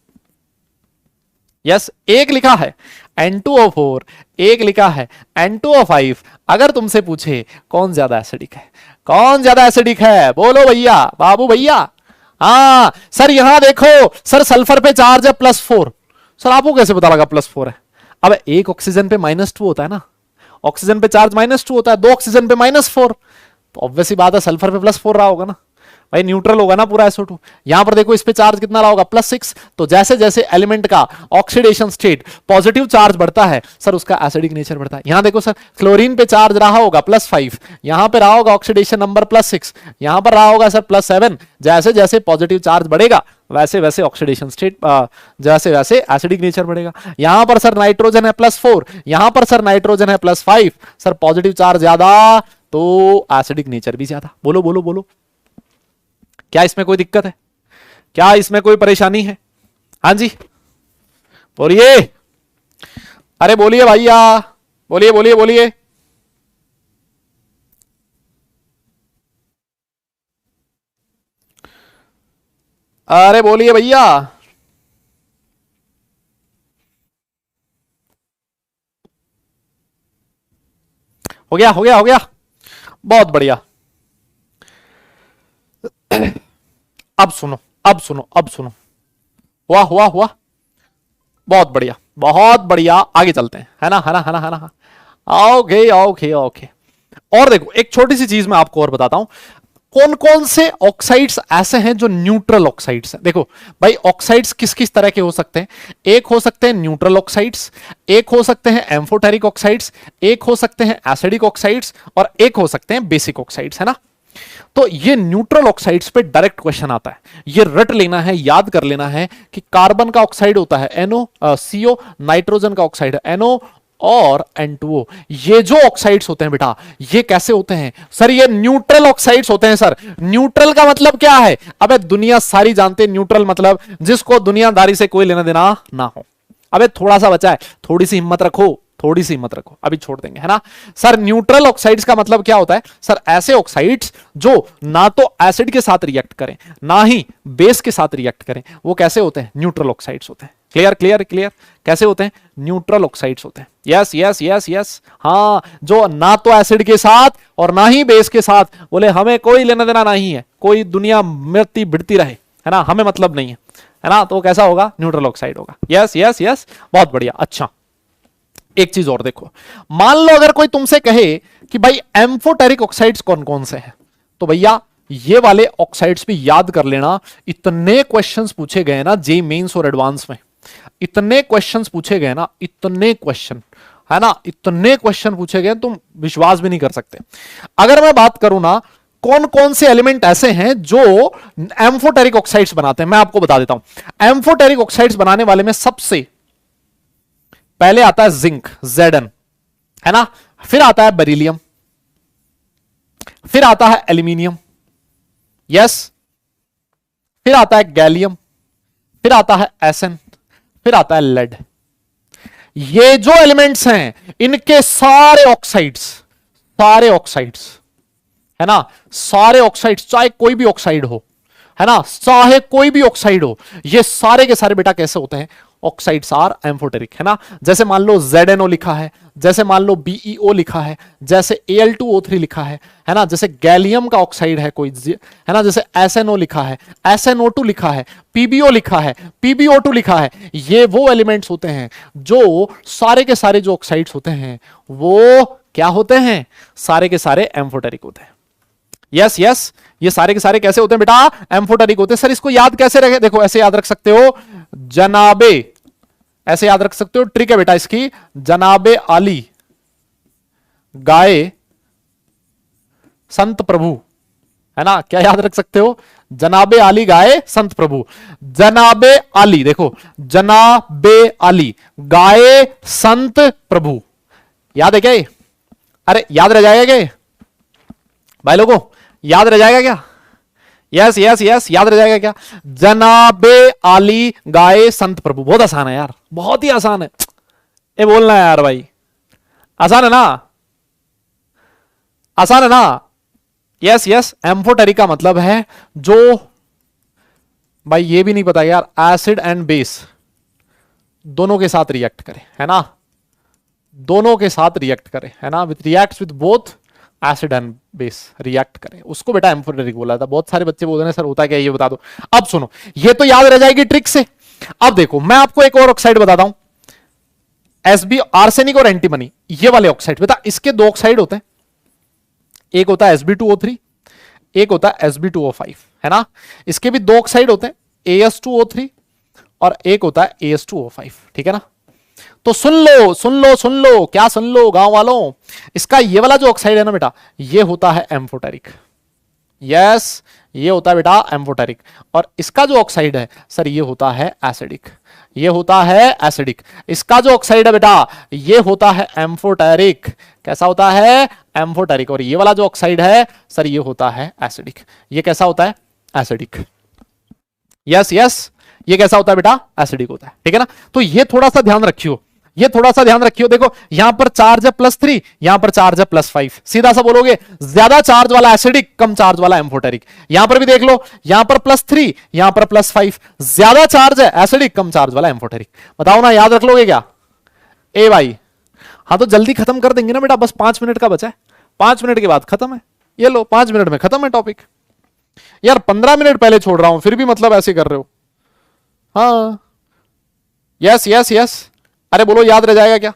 यस, एक लिखा है N2O4, एक लिखा है N2O5। अगर तुमसे पूछे कौन ज्यादा एसिडिक है, कौन ज्यादा एसिडिक है, बोलो भैया, बाबू भैया। हाँ सर यहां देखो सर, सल्फर पे चार्ज है +4, सर आपको कैसे पता लगा +4 है? अब एक ऑक्सीजन पे -2 होता है ना, ऑक्सीजन पे चार्ज -2 होता है, 2 ऑक्सीजन पे -4, तो ऑब्वियसली बात है सल्फर पे +4 रहा होगा ना भाई, न्यूट्रल होगा ना पूरा SO2। यहां पर देखो इस पे चार्ज कितना रहा होगा, +6। तो जैसे जैसे एलिमेंट का ऑक्सीडेशन स्टेट पॉजिटिव चार्ज बढ़ता है सर उसका एसिडिक नेचर बढ़ता है। यहां देखो सर, क्लोरीन पे चार्ज रहा होगा +5, यहां पे रहा होगा ऑक्सीडेशन नंबर +6, यहां पर रहा होगा सर +7। जैसे जैसे पॉजिटिव चार्ज बढ़ेगा वैसे वैसे ऑक्सीडेशन स्टेट, जैसे वैसे एसिडिक नेचर बढ़ेगा। यहां पर सर नाइट्रोजन है +4, यहां पर सर नाइट्रोजन है +5, सर पॉजिटिव चार्ज ज्यादा तो एसिडिक नेचर भी ज्यादा। बोलो बोलो बोलो, क्या इसमें कोई दिक्कत है? क्या इसमें कोई परेशानी है? हाँ जी बोलिए, अरे बोलिए भैया, बोलिए बोलिए बोलिए। अरे बोलिए भैया। हो गया हो गया हो गया, बहुत बढ़िया। अब सुनो, अब सुनो, अब सुनो। हुआ हुआ हुआ, बहुत बढ़िया बहुत बढ़िया, आगे चलते हैं, है ना है ना है ना है ना। Okay okay okay. और देखो एक छोटी सी चीज मैं आपको और बताता हूं, कौन कौन से ऑक्साइड्स ऐसे हैं जो न्यूट्रल ऑक्साइड्स हैं। देखो भाई, ऑक्साइड्स किस किस तरह के हो सकते हैं। एक हो सकते हैं न्यूट्रल ऑक्साइड्स, एक हो सकते हैं एम्फोटेरिक ऑक्साइड्स, एक हो सकते हैं एसिडिक ऑक्साइड्स, और एक हो सकते हैं बेसिक ऑक्साइड्स, है ना। तो ये न्यूट्रल ऑक्साइड्स पे डायरेक्ट क्वेश्चन आता है, ये रट लेना है, याद कर लेना है कि कार्बन का ऑक्साइड होता है NO, CO, नाइट्रोजन का ऑक्साइड है NO, और N2O। ये जो ऑक्साइड्स होते हैं बेटा, ये कैसे होते हैं सर, ये न्यूट्रल ऑक्साइड्स होते हैं सर। न्यूट्रल का मतलब क्या है, अबे दुनिया सारी जानते हैं न्यूट्रल मतलब जिसको दुनियादारी से कोई लेना देना ना हो। अबे थोड़ा सा बचा है, थोड़ी सी हिम्मत रखो, थोड़ी सी मत रखो, अभी छोड़ देंगे, है ना। सर न्यूट्रल ऑक्साइड्स का मतलब क्या होता है सर, ऐसे ऑक्साइड्स जो ना तो एसिड के साथ रिएक्ट करें ना ही बेस के साथ रिएक्ट करें, वो कैसे होते हैं, न्यूट्रल ऑक्साइड्स होते हैं। क्लियर क्लियर क्लियर, कैसे होते हैं, न्यूट्रल ऑक्साइड्स होते हैं। यस यस यस यस, हाँ, जो ना तो एसिड के साथ और ना ही बेस के साथ, बोले हमें कोई लेना देना नहीं है, कोई दुनिया मरती बिड़ती रहे, है ना, हमें मतलब नहीं है ना, तो कैसा होगा, न्यूट्रल ऑक्साइड होगा। यस यस यस, बहुत बढ़िया। अच्छा एक चीज और देखो, मान लो अगर कोई तुमसे कहे कि भाई एम्फोटेरिक ऑक्साइड्स कौन कौन से हैं, तो भैया ये वाले ऑक्साइड्स भी याद कर लेना। इतने क्वेश्चंस पूछे गए ना जेईई मेंस और एडवांस में, इतने क्वेश्चंस पूछे गए ना, इतने क्वेश्चन, है ना, इतने क्वेश्चन पूछे गए तुम विश्वास भी नहीं कर सकते। अगर मैं बात करूं ना, कौन कौन से एलिमेंट ऐसे हैं जो एम्फोटेरिक ऑक्साइड्स बनाते हैं, मैं आपको बता देता हूं। एम्फोटेरिक ऑक्साइड्स बनाने वाले में सबसे पहले आता है जिंक, Zn, है ना, फिर आता है बेरिलियम, फिर आता है एल्यूमिनियम, यस, फिर आता है गैलियम, फिर आता है एसन, फिर आता है लेड। ये जो एलिमेंट्स हैं इनके सारे ऑक्साइड्स, सारे ऑक्साइड्स, है ना, सारे ऑक्साइड्स, चाहे कोई भी ऑक्साइड हो, है ना, चाहे कोई भी ऑक्साइड हो, ये सारे के सारे बेटा कैसे होते हैं, ऑक्साइड्स आर एम्फोटेरिक, है ना। जैसे मान लो ZnO लिखा है, जैसे मान लो BeO लिखा है, जैसे Al2O3 लिखा है ना, जैसे गैलियम का ऑक्साइड है कोई, है ना, जैसे SnO लिखा है, SnO2 लिखा है, PbO लिखा है, PbO2 लिखा है। ये वो एलिमेंट्स होते हैं जो सारे के सारे जो ऑक्साइड्स होते हैं वो क्या होते हैं, सारे के सारे एम्फोटेरिक होते हैं। यस यस, ये सारे के सारे कैसे होते हैं बेटा, एम्फोटेरिक होते हैं। सर इसको याद कैसे रखें, देखो ऐसे याद रख सकते हो, जनाबे, ऐसे याद रख सकते हो, ट्रिक है बेटा इसकी, जनाबे आली गाए संत प्रभु, है ना, क्या याद रख सकते हो, जनाबे आली गाए संत प्रभु। जनाबे आली, देखो जनाबे आली गाए संत प्रभु, याद है क्या ये, अरे याद रह जाएगा क्या भाई लोगों, याद रह जाएगा क्या, यस यस यस, याद रह जाएगा क्या, जनाबे आली गाए संत प्रभु। बहुत आसान है यार, बहुत ही आसान है, ये बोलना है यार भाई, आसान है ना, आसान है ना। यस यस, एम्फोटेरिक का मतलब है जो, भाई ये भी नहीं पता यार, एसिड एंड बेस दोनों के साथ रिएक्ट करे, है ना, दोनों के साथ रिएक्ट करे, है ना, with reacts with both acid and base react करें, उसको बेटा एम्फोटेरिक बोला था। बहुत सारे बच्चे बोल रहे हैं सर होता क्या है ये बता दो। अब सुनो, ये तो याद रह जाएगी ट्रिक से। अब देखो मैं आपको एक और ऑक्साइड बताता हूं, एसबी, आर्सेनिक और एंटीमनी, ये वाले ऑक्साइड बेटा, इसके दो ऑक्साइड होते हैं, एक होता है Sb2O3, एक होता है Sb2O5, है ना। इसके भी दो ऑक्साइड होते हैं, As2O3 और एक होता है As2O5, ठीक है ना। तो सुन लो सुन लो सुन लो, क्या सुन लो गांव वालों, इसका ये वाला जो ऑक्साइड है ना बेटा, ये होता है एम्फोटेरिक, यस, ये होता है बेटा एम्फोटेरिक। और इसका जो ऑक्साइड है सर ये होता है एसिडिक, ये होता है एसिडिक। इसका जो ऑक्साइड है बेटा ये होता है एम्फोटेरिक, कैसा होता है, एम्फोटेरिक। और ये वाला जो ऑक्साइड है सर ये होता है एसिडिक, ये कैसा होता है, एसिडिक। यस यस, ये कैसा होता है बेटा, एसिडिक होता है। ठीक है ना, तो ये थोड़ा सा ध्यान रखियो, ये थोड़ा सा ध्यान रखियो। देखो यहां पर चार्ज है +3, यहां पर चार्ज है +5, सीधा सा बोलोगे ज्यादा चार्ज वाला एसिडिक, कम चार्ज वाला एम्फोटेरिक। यहां पर भी देख लो, यहां पर +3, यहां पर +5, ज्यादा चार्ज है एसिडिक, कम चार्ज वाला एम्फोटेरिक। बताओ ना, याद रख लोगे क्या? ए भाई, हाँ तो जल्दी खत्म कर देंगे ना बेटा, बस 5 मिनट का बचा है, 5 मिनट के बाद खत्म है। ये लो 5 मिनट में खत्म है टॉपिक। यार 15 मिनट पहले छोड़ रहा हूं, फिर भी मतलब ऐसे कर रहे हो। हाँ, यस यस यस, अरे बोलो याद रह जाएगा क्या?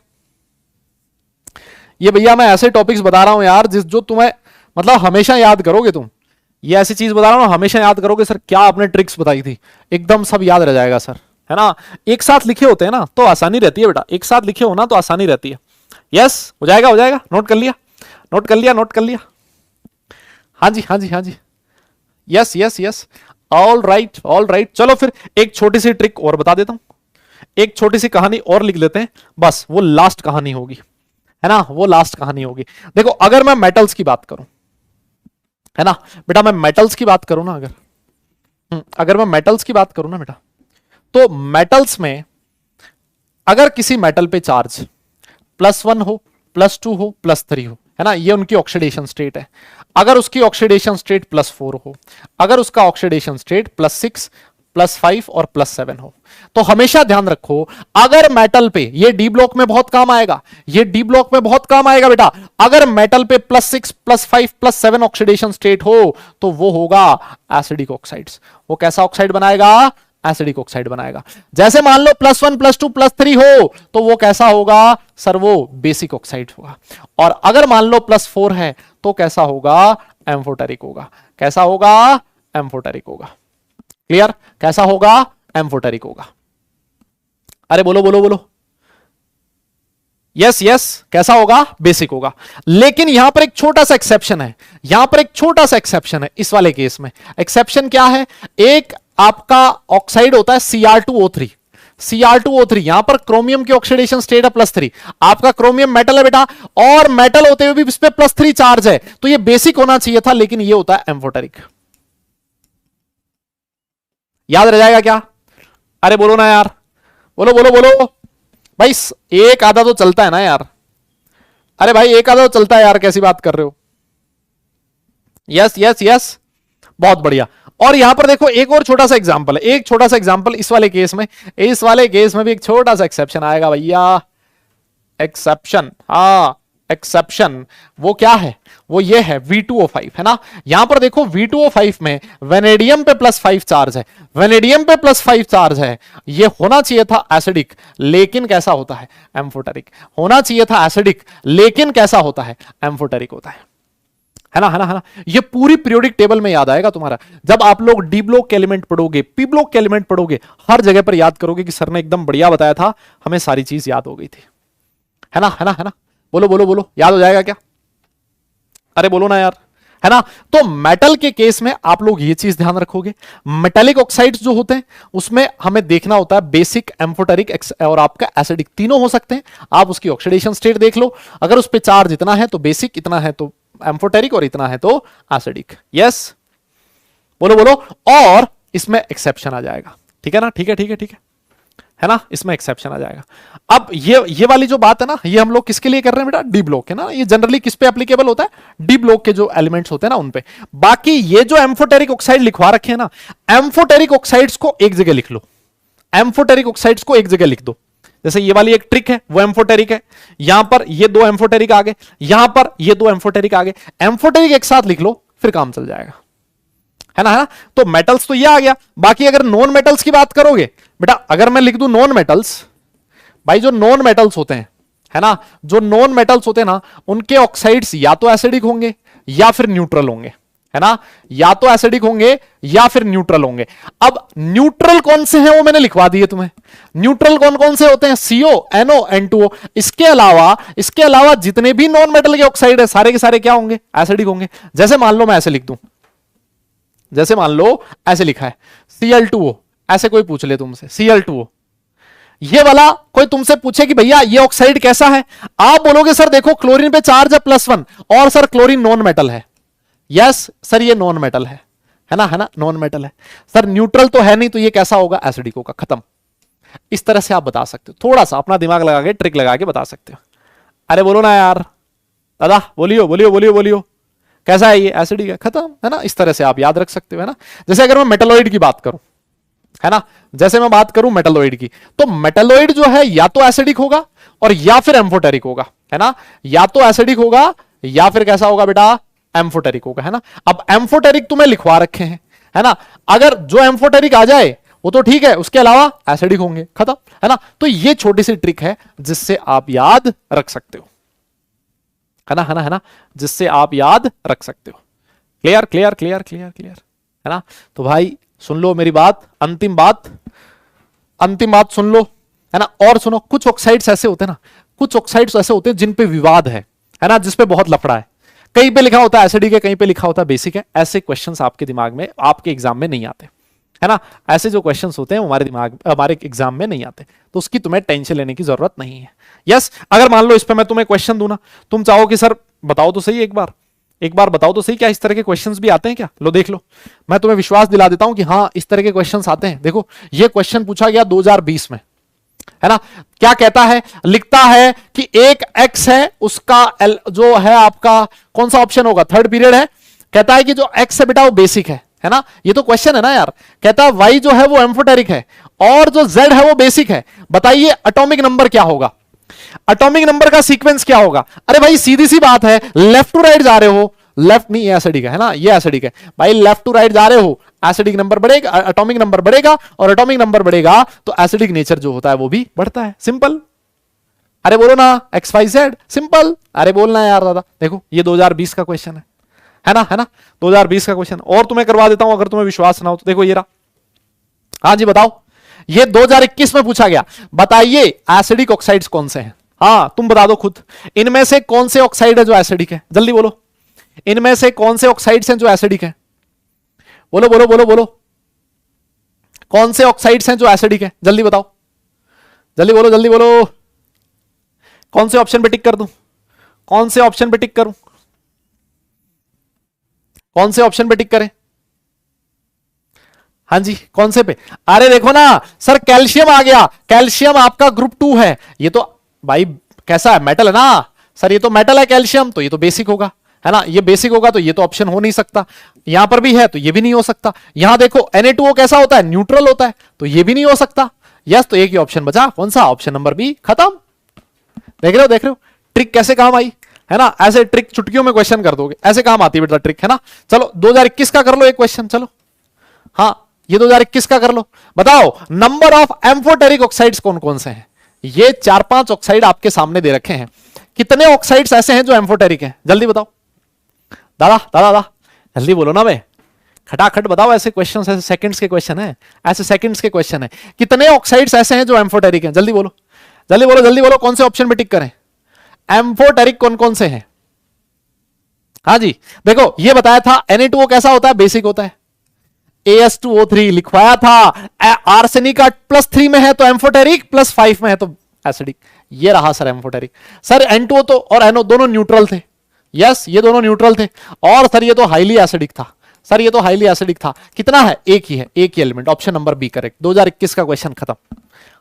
ये भैया मैं ऐसे टॉपिक्स बता रहा हूं यार, जो तुम्हें मतलब हमेशा याद करोगे तुम। ये ऐसी चीज बता रहा हूं हमेशा याद करोगे। सर क्या आपने ट्रिक्स बताई थी, एकदम सब याद रह जाएगा सर, है ना। एक साथ लिखे होते हैं ना तो आसानी रहती है बेटा, एक साथ लिखे हो ना तो आसानी रहती है। यस, हो जाएगा हो जाएगा, नोट कर लिया, नोट कर लिया, नोट कर लिया। हाँ जी हाँ जी हाँ जी, yes yes yes, all right all right. चलो फिर एक छोटी सी ट्रिक और बता देता हूं, एक छोटी सी कहानी और लिख लेते हैं, बस वो लास्ट कहानी होगी, है ना, वो लास्ट कहानी होगी। देखो अगर मैं मेटल्स की बात करूं, है ना बेटा, मैं मेटल्स की बात करूं ना, अगर मैं मेटल्स की बात करूं ना बेटा, तो मेटल्स में अगर किसी मेटल पे चार्ज +1 हो, +2 हो, +3 हो, है ना, ये उनकी ऑक्सीडेशन स्टेट है। अगर उसकी ऑक्सीडेशन स्टेट +4 हो, अगर उसका ऑक्सीडेशन स्टेट +6, +5 और +7 हो, तो हमेशा ध्यान रखो, अगर मेटल पे, ये डी ब्लॉक में बहुत काम आएगा, ये डी ब्लॉक में बहुत काम आएगा बेटा, अगर मेटल पे +6, +5, +7 ऑक्सीडेशन स्टेट हो तो वो होगा एसिडिक ऑक्साइड्स। वो कैसा ऑक्साइड बनाएगा? एसिडिक ऑक्साइड बनाएगा। जैसे मान लो +1, +2, +3 हो तो वो कैसा होगा सर? वो बेसिक ऑक्साइड होगा। और अगर मान लो +4 है तो कैसा होगा? एम्फोटेरिक होगा। कैसा होगा? एम्फोटेरिक होगा। क्लियर? कैसा होगा? एम्फोटेरिक होगा। अरे बोलो बोलो बोलो, यस यस, कैसा होगा? बेसिक होगा। लेकिन यहां पर एक छोटा सा एक्सेप्शन है, यहां पर एक छोटा सा एक्सेप्शन है इस वाले केस में। एक्सेप्शन क्या है? एक आपका ऑक्साइड होता है Cr2O3, Cr2O3, यहां पर क्रोमियम की ऑक्सीडेशन स्टेट है +3, आपका क्रोमियम मेटल है बेटा, और मेटल होते हुए भी इस पे +3 चार्ज है, तो ये बेसिक होना चाहिए था, लेकिन ये होता है एम्फोटेरिक। याद रह जाएगा क्या? अरे बोलो ना यार, बोलो बोलो बोलो भाई, एक आधा तो चलता है ना यार। अरे भाई एक आधा तो चलता है यार, कैसी बात कर रहे हो? यस यस यस, बहुत बढ़िया। और यहां पर देखो एक और छोटा सा एग्जांपल है, एक छोटा सा एग्जांपल इस वाले केस में, इस वाले केस में भी एक छोटा सा एक्सेप्शन आएगा भैया। एक्सेप्शन, हाँ एक्सेप्शन, वो क्या है? वो ये है V2O5, है ना। यहां पर देखो V2O5 में वेनेडियम पे +5 चार्ज है, वेनेडियम पे +5 चार्ज है, ये होना चाहिए था एसिडिक, लेकिन कैसा होता है? एम्फोटेरिक। होना चाहिए था एसिडिक, लेकिन कैसा होता है? एम्फोटेरिक होता है ना, है ना, है ना। ये पूरी पीरियोडिक टेबल में याद आएगा तुम्हारा, जब आप लोग डी ब्लॉक के एलिमेंट पढ़ोगे, पी ब्लॉक के एलिमेंट पढ़ोगे, हर जगह पर याद करोगे कि सर ने एकदम बढ़िया बताया था, हमें सारी चीज याद हो गई थी, है ना, है ना, है ना। बोलो बोलो बोलो, याद हो जाएगा क्या? अरे बोलो ना यार, है ना। तो मेटल के केस में आप लोग ये चीज ध्यान रखोगे, मेटेलिक ऑक्साइड्स जो होते हैं उसमें हमें देखना होता है बेसिक, एम्फोटेरिक और आपका एसिडिक, तीनों हो सकते हैं। आप उसकी ऑक्सीडेशन स्टेट देख लो, अगर उस पर चार्ज इतना है तो बेसिक, इतना है तो एम्फोटेरिक, और इतना है तो एसिडिक। यस, बोलो बोलो। और इसमें एक्सेप्शन आ जाएगा, ठीक है ना, ठीक है ठीक है ठीक है ना, इसमें एक्सेप्शन आ जाएगा। अब ये वाली जो बात है ना, ये हम लोग किसके लिए कर रहे हैं बेटा? डी ब्लॉक है ना, ये जनरली किस पे एप्लीकेबल होता है? डी ब्लॉक के जो एलिमेंट्स होते हैं ना उन पे। बाकी ये जो एम्फोटेरिक ऑक्साइड लिखवा रखे हैं ना, एम्फोटेरिक ऑक्साइड्स को एक जगह लिख लो, एम्फोटेरिक ऑक्साइड्स को एक जगह लिख दो। जैसे ये वाली एक ट्रिक है, वो एम्फोटेरिक है, यहां पर ये 2 एम्फोटेरिक आ गए, यहां पर ये 2 एम्फोटेरिक आ गए, एम्फोटेरिक एक साथ लिख लो, फिर काम चल जाएगा, है ना, है ना। तो मेटल्स तो ये आ गया। बाकी अगर नॉन मेटल्स की बात करोगे बेटा, अगर मैं लिख दूं नॉन मेटल्स, भाई जो नॉन मेटल्स होते हैं, है ना, जो नॉन मेटल्स होते हैं ना, उनके ऑक्साइड्स या तो एसिडिक होंगे या फिर न्यूट्रल होंगे, है ना, या तो एसिडिक होंगे या फिर न्यूट्रल होंगे। अब न्यूट्रल कौन से हैं वो मैंने लिखवा दिए तुम्हें। न्यूट्रल कौन कौन से होते हैं? CO, NO, N2O। इसके अलावा जितने भी नॉन मेटल के ऑक्साइड है सारे के सारे क्या होंगे? एसिडिक होंगे। जैसे मान लो मैं ऐसे लिख दूं, जैसे मान लो ऐसे लिखा है Cl2O, ऐसे कोई पूछ ले तुमसे Cl2O, ये वाला कोई तुमसे पूछे कि भैया ये ऑक्साइड कैसा है, आप बोलोगे सर देखो क्लोरीन पे चार्ज है +1, और सर क्लोरीन नॉन मेटल है। यस सर ये नॉन मेटल है है ना, नॉन मेटल है। सर न्यूट्रल तो है नहीं, तो ये कैसा होगा, एसिडिक होगा, खत्म। इस तरह से आप बता सकते हो, थोड़ा सा अपना दिमाग लगा के, ट्रिक लगा के बता सकते हो। अरे बोलो ना यार दादा, बोलियो बोलियो बोलियो बोलियो, कैसा है ये, एसिडिक है, खत्म, है ना। इस तरह से आप याद रख सकते हो, है ना। जैसे अगर मैं मेटलॉइड की बात करूं, है ना, जैसे मैं बात करूं मेटलॉइड की, तो मेटलॉइड जो है या तो एसिडिक होगा और या फिर एम्फोटेरिक होगा, है ना। या तो एसिडिक होगा या फिर कैसा होगा बेटा, एम्फोटेरिक होगा, है ना। अब एम्फोटेरिक तुम्हें लिखवा रखे हैं, है ना। अगर जो एम्फोटेरिक आ जाए वो तो ठीक है, उसके अलावा एसिडिक होंगे, खत्म, है ना। तो ये छोटी सी ट्रिक है जिससे आप याद रख सकते हो, है ना, है ना, है ना, जिससे आप याद रख सकते हो। Clear clear clear clear clear, है ना। तो भाई सुन लो मेरी बात, अंतिम बात सुन लो, है ना। और सुनो, कुछ ऑक्साइड्स ऐसे होते हैं ना, कुछ ऑक्साइड्स ऐसे होते हैं जिन पे विवाद है ना, जिस पे बहुत लफड़ा है। कहीं पे लिखा होता है एसिडिक है, कहीं पे लिखा होता है बेसिक है। ऐसे क्वेश्चंस आपके दिमाग में, आपके एग्जाम में नहीं आते, है ना। ऐसे जो क्वेश्चंस होते हैं हमारे एग्जाम में नहीं आते, तो उसकी तुम्हें टेंशन लेने की जरूरत नहीं है। यस, अगर मान लो इस पे मैं तुम्हें क्वेश्चन दूं ना, तुम चाहो कि सर बताओ तो सही, एक बार बताओ तो सही, क्या इस तरह के क्वेश्चंस भी आते हैं क्या। लो देख लो, मैं तुम्हें विश्वास दिला देता हूं कि हाँ इस तरह के क्वेश्चंस आते हैं। देखो ये क्वेश्चन पूछा गया 2020 में, है ना। क्या कहता है, लिखता है कि एक एक्स है, उसका जो है आपका कौन सा ऑप्शन होगा, थर्ड पीरियड है। कहता है कि जो एक्स है बेटा वो बेसिक है ना। ये तो क्वेश्चन है ना यार। कहता है वाई जो है वो एम्फोटेरिक है और जो जेड है वो बेसिक है। बताइए एटॉमिक नंबर क्या होगा, एटॉमिक नंबर का सीक्वेंस क्या होगा। अरे भाई सीधी सी बात है, लेफ्ट टू राइट जा रहे हो, लेफ्ट नहीं, एसिडिक है ना, ये एसिडिक है भाई। लेफ्ट टू राइट जा रहे हो, एसिडिक नंबर बढ़ेगा, एटॉमिक नंबर बढ़ेगा, और एटॉमिक नंबर बढ़ेगा तो एसिडिक नेचर जो होता है वो भी बढ़ता है, सिंपल। अरे बोलो ना, एक्स वाई जेड, सिंपल। अरे बोलना यार दादा, देखो ये 2020 का क्वेश्चन है ना, है ना, 2020 का क्वेश्चन। और तुम्हें करवा देता हूं अगर तुम्हें विश्वास ना हो तो, देखो ये रहा। हाँ जी बताओ, ये 2021 में पूछा गया। बताइए एसिडिक ऑक्साइड्स कौन से हैं। हाँ तुम बता दो खुद, इनमें से कौन से ऑक्साइड है जो एसिडिक है, जल्दी बोलो। इनमें से कौन से ऑक्साइड्स हैं जो एसिडिक है, बोलो बोलो बोलो बोलो। कौन से ऑक्साइड्स हैं जो एसिडिक है, जल्दी बताओ, जल्दी बोलो जल्दी बोलो। कौन से ऑप्शन पे टिक कर दूं, कौन से ऑप्शन पे टिक करूं, कौन से ऑप्शन पे टिक करें। हाँ जी कौन से पे। अरे देखो ना सर, कैल्शियम आ गया, कैल्शियम आपका ग्रुप 2 है। ये तो भाई कैसा है, मेटल है ना सर, ये तो मेटल है कैल्शियम, तो ये तो बेसिक होगा, है ना। ये बेसिक होगा तो ये तो ऑप्शन हो नहीं सकता। यहां पर भी है तो ये भी नहीं हो सकता। यहां देखो Na2O कैसा होता है, न्यूट्रल होता है, तो ये भी नहीं हो सकता। यस, तो एक ही ऑप्शन बचा, कौन सा, ऑप्शन नंबर बी, खत्म। देख रहे हो ट्रिक कैसे काम आई, है ना। ऐसे ट्रिक चुटकियों में क्वेश्चन कर दोगे, ऐसे काम आती है बेटा ट्रिक, है ना। चलो 2021 का कर लो एक क्वेश्चन, चलो। हाँ ये 2021 का कर लो। बताओ नंबर ऑफ एम्फोटेरिक ऑक्साइड्स कौन कौन से हैं। ये 4-5 ऑक्साइड आपके सामने दे रखे हैं। कितने ऑक्साइड्स ऐसे हैं जो एम्फोटेरिक हैं, जल्दी बताओ। दादा दादा दादा जल्दी बोलो ना बे, खटाखट बताओ। ऐसे क्वेश्चन, ऐसे सेकंड्स के क्वेश्चन है, ऐसे सेकंड्स के क्वेश्चन है। कितने ऑक्साइड्स ऐसे हैं जो एम्फोटेरिक हैं, जल्दी बोलो जल्दी बोलो जल्दी बोलो। कौन से ऑप्शन पे टिक करें, एम्फोटेरिक कौन कौन से हैं। हाँ जी देखो ये बताया था, Na2O कैसा होता है, बेसिक होता है। AS2O3 लिखवाया था, आर्सेनिक का +3 में है तो एम्फोटेरिक, +5 में है तो एसिडिक। ये रहा सर एम्फोटेरिक। सर N2O तो और NO दोनों न्यूट्रल थे। यस ये दोनों न्यूट्रल थे। और सर ये तो हाईली एसिडिक था, सर ये तो हाईली एसिडिक था। कितना है, एक ही है, एक ही element, option number B correct. 2021 का क्वेश्चन खत्म।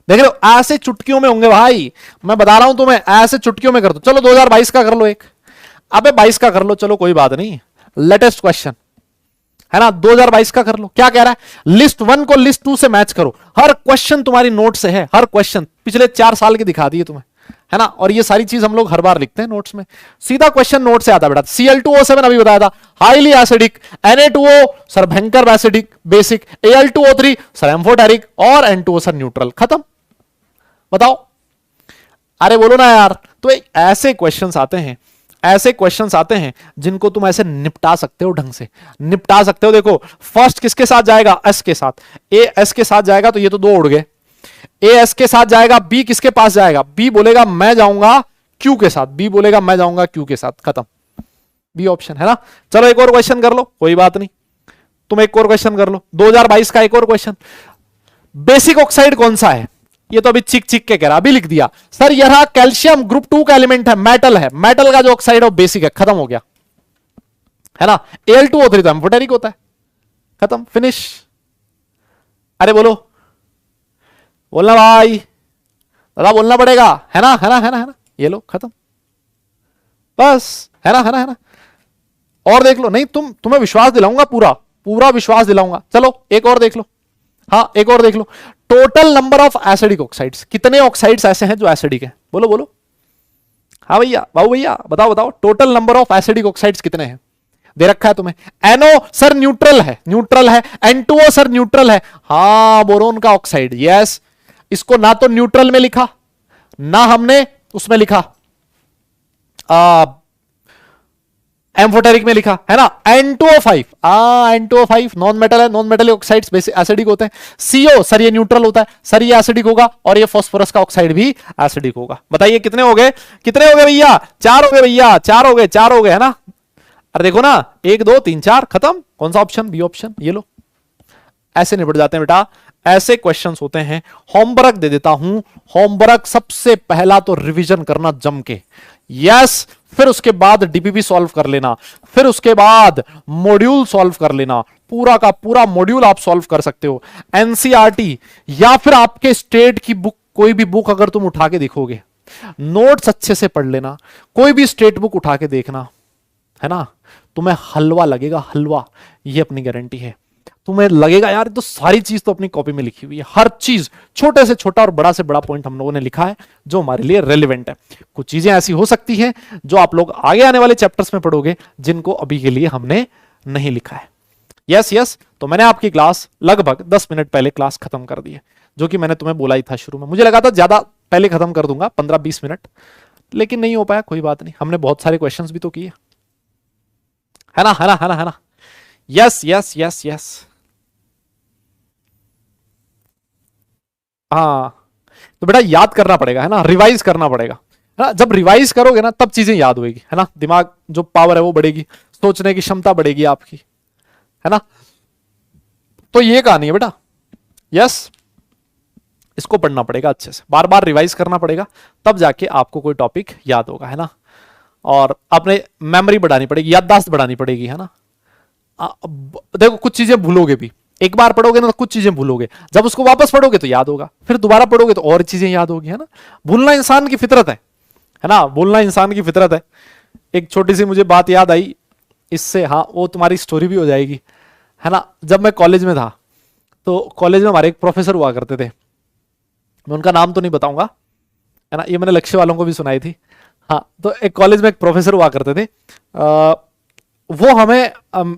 देख रहे हो ऐसे चुटकियों में होंगे भाई, मैं बता रहा हूं तुम्हें, ऐसे चुटकियों में कर दो। चलो 2022 का कर लो एक, अबे 22 का कर लो, चलो कोई बात नहीं, लेटेस्ट क्वेश्चन है ना। 2022 का कर लो। क्या कह रहा है, लिस्ट 1 को लिस्ट 2 से मैच करो। हर क्वेश्चन तुम्हारी नोट से है, हर क्वेश्चन पिछले 4 साल के दिखा दिए तुम्हें, है ना। और ये सारी चीज हम लोग हर बार लिखते हैं नोट्स में, सीधा क्वेश्चन नोट से आता बेटा। Cl2O7 अभी बताया था, हाईली एसिडिक। Na2O सर भयंकर acidic basic. Al2O3 sir amphoteric, और N2O सर न्यूट्रल, खत्म। बताओ, अरे बोलो ना यार। तो ऐसे क्वेश्चंस आते हैं, ऐसे क्वेश्चंस आते हैं जिनको तुम ऐसे निपटा सकते हो, ढंग से निपटा सकते हो। देखो फर्स्ट किसके साथ जाएगा, एस के साथ। ए एस के साथ जाएगा तो ये तो 2 उड़ गए। ए एस के साथ जाएगा, बी किसके पास जाएगा, बी बोलेगा मैं जाऊंगा क्यू के साथ, बी बोलेगा मैं जाऊंगा क्यू के साथ, खत्म। बी ऑप्शन है ना। चलो एक और क्वेश्चन कर लो, कोई बात नहीं, तुम एक और क्वेश्चन कर लो। 2022 का एक और क्वेश्चन, बेसिक ऑक्साइड कौन सा है। ये तो अभी चिक चिक के कह रहा, अभी लिख दिया सर। यह रहा कैल्शियम, ग्रुप 2 का एलिमेंट है, मेटल है, मेटल का जो ऑक्साइड है वो बेसिक है, खत्म हो गया, है ना। Al2O3 तो एम्फोटेरिक होता है, खत्म, फिनिश। अरे बोलो, बोलना भाई, दादा बोलना पड़ेगा, है ना, है ना, है ना, है ना, ये लो खत्म, बस, है ना, है ना, है ना। और देख लो, नहीं तुम्हें विश्वास दिलाऊंगा, पूरा पूरा विश्वास दिलाऊंगा। चलो एक और देख लो, हाँ एक और देख लो। Total number of acidic oxides, कितने ऑक्साइड्स ऐसे हैं जो एसिडिक हैं? बोलो बोलो, हाँ भैया, बाबू भैया बताओ बताओ, total number of acidic oxides कितने हैं? दे रखा है तुम्हें। एनो सर न्यूट्रल है, न्यूट्रल है। N2O सर न्यूट्रल है, हाँ बोरोन का ऑक्साइड, यस। इसको ना तो न्यूट्रल में लिखा, ना हमने उसमें लिखा एम्फोटेरिक में लिखा, है ना। N2O5, N2O5 नॉन मेटल है, non metal oxides basic acidic होते हैं। CO सर ये न्यूट्रल होता है, सर ये एसिडिक होगा, और ये फास्फोरस का ऑक्साइड भी एसिडिक होगा। बताइए कितने हो गए, कितने हो गए भैया? 4 हो गए भैया, 4 हो गए, 4 हो गए, है ना। अरे देखो ना, 1 2 3 4 खत्म। कौन सा ऑप्शन? बी ऑप्शन, ये लो। ऐसे निपट जाते हैं बेटा, ऐसे क्वेश्चंस होते हैं। होमवर्क दे देता हूं, होमवर्क सबसे पहला तो रिवीजन करना जम के, यस। फिर उसके बाद डीपीपी सॉल्व कर लेना, फिर उसके बाद मॉड्यूल सॉल्व कर लेना, पूरा का पूरा मॉड्यूल आप सॉल्व कर सकते हो। एनसीईआरटी या फिर आपके स्टेट की बुक, कोई भी बुक अगर तुम उठा के देखोगे, नोट्स अच्छे से पढ़ लेना, कोई भी स्टेट बुक उठा के देखना, है ना, तुम्हें हलवा लगेगा, हलवा, ये अपनी गारंटी है। तुम्हें लगेगा यार तो सारी चीज तो अपनी कॉपी में लिखी हुई है, हर चीज, छोटे से छोटा और बड़ा से बड़ा पॉइंट हम लोगों ने लिखा है जो हमारे लिए रेलिवेंट है। कुछ चीजें ऐसी हो सकती हैं जो आप लोग आगे आने वाले चैप्टर्स में पढ़ोगे, जिनको अभी के लिए हमने नहीं लिखा है। यस यस, तो मैंने आपकी क्लास लगभग 10 मिनट पहले क्लास खत्म कर दी है, जो कि मैंने तुम्हें बोला ही था शुरू में। मुझे लगा था ज्यादा पहले खत्म कर दूंगा, 15-20 मिनट, लेकिन नहीं हो पाया, कोई बात नहीं। हमने बहुत सारे क्वेश्चंस भी तो किए, है ना, है ना, है ना, है ना। यस यस यस यस, हाँ। तो बेटा याद करना पड़ेगा, है ना, रिवाइज करना पड़ेगा, है ना। जब रिवाइज करोगे ना तब चीजें याद होगी, है ना। दिमाग जो पावर है वो बढ़ेगी, सोचने की क्षमता बढ़ेगी आपकी, है ना। तो ये कहानी है बेटा, यस। इसको पढ़ना पड़ेगा अच्छे से, बार बार रिवाइज करना पड़ेगा, तब जाके आपको कोई टॉपिक याद होगा, है ना। और अपने मेमोरी बढ़ानी पड़ेगी, याददाश्त बढ़ानी पड़ेगी, है ना। देखो कुछ चीजें भूलोगे भी, एक बार पढ़ोगे ना तो कुछ चीजें भूलोगे, जब उसको वापस पढ़ोगे तो याद होगा, फिर दोबारा पढ़ोगे तो और चीजें याद होगी, है ना। भूलना इंसान की फितरत है ना, भूलना इंसान की फितरत है। एक छोटी सी मुझे बात याद आई इससे, हाँ वो तुम्हारी स्टोरी भी हो जाएगी, है ना। जब मैं कॉलेज में था, तो कॉलेज में हमारे एक प्रोफेसर हुआ करते थे, मैं उनका नाम तो नहीं बताऊंगा, है ना, ये मैंने लक्ष्य वालों को भी सुनाई थी। हाँ, तो एक कॉलेज में एक प्रोफेसर हुआ करते थे, वो हमें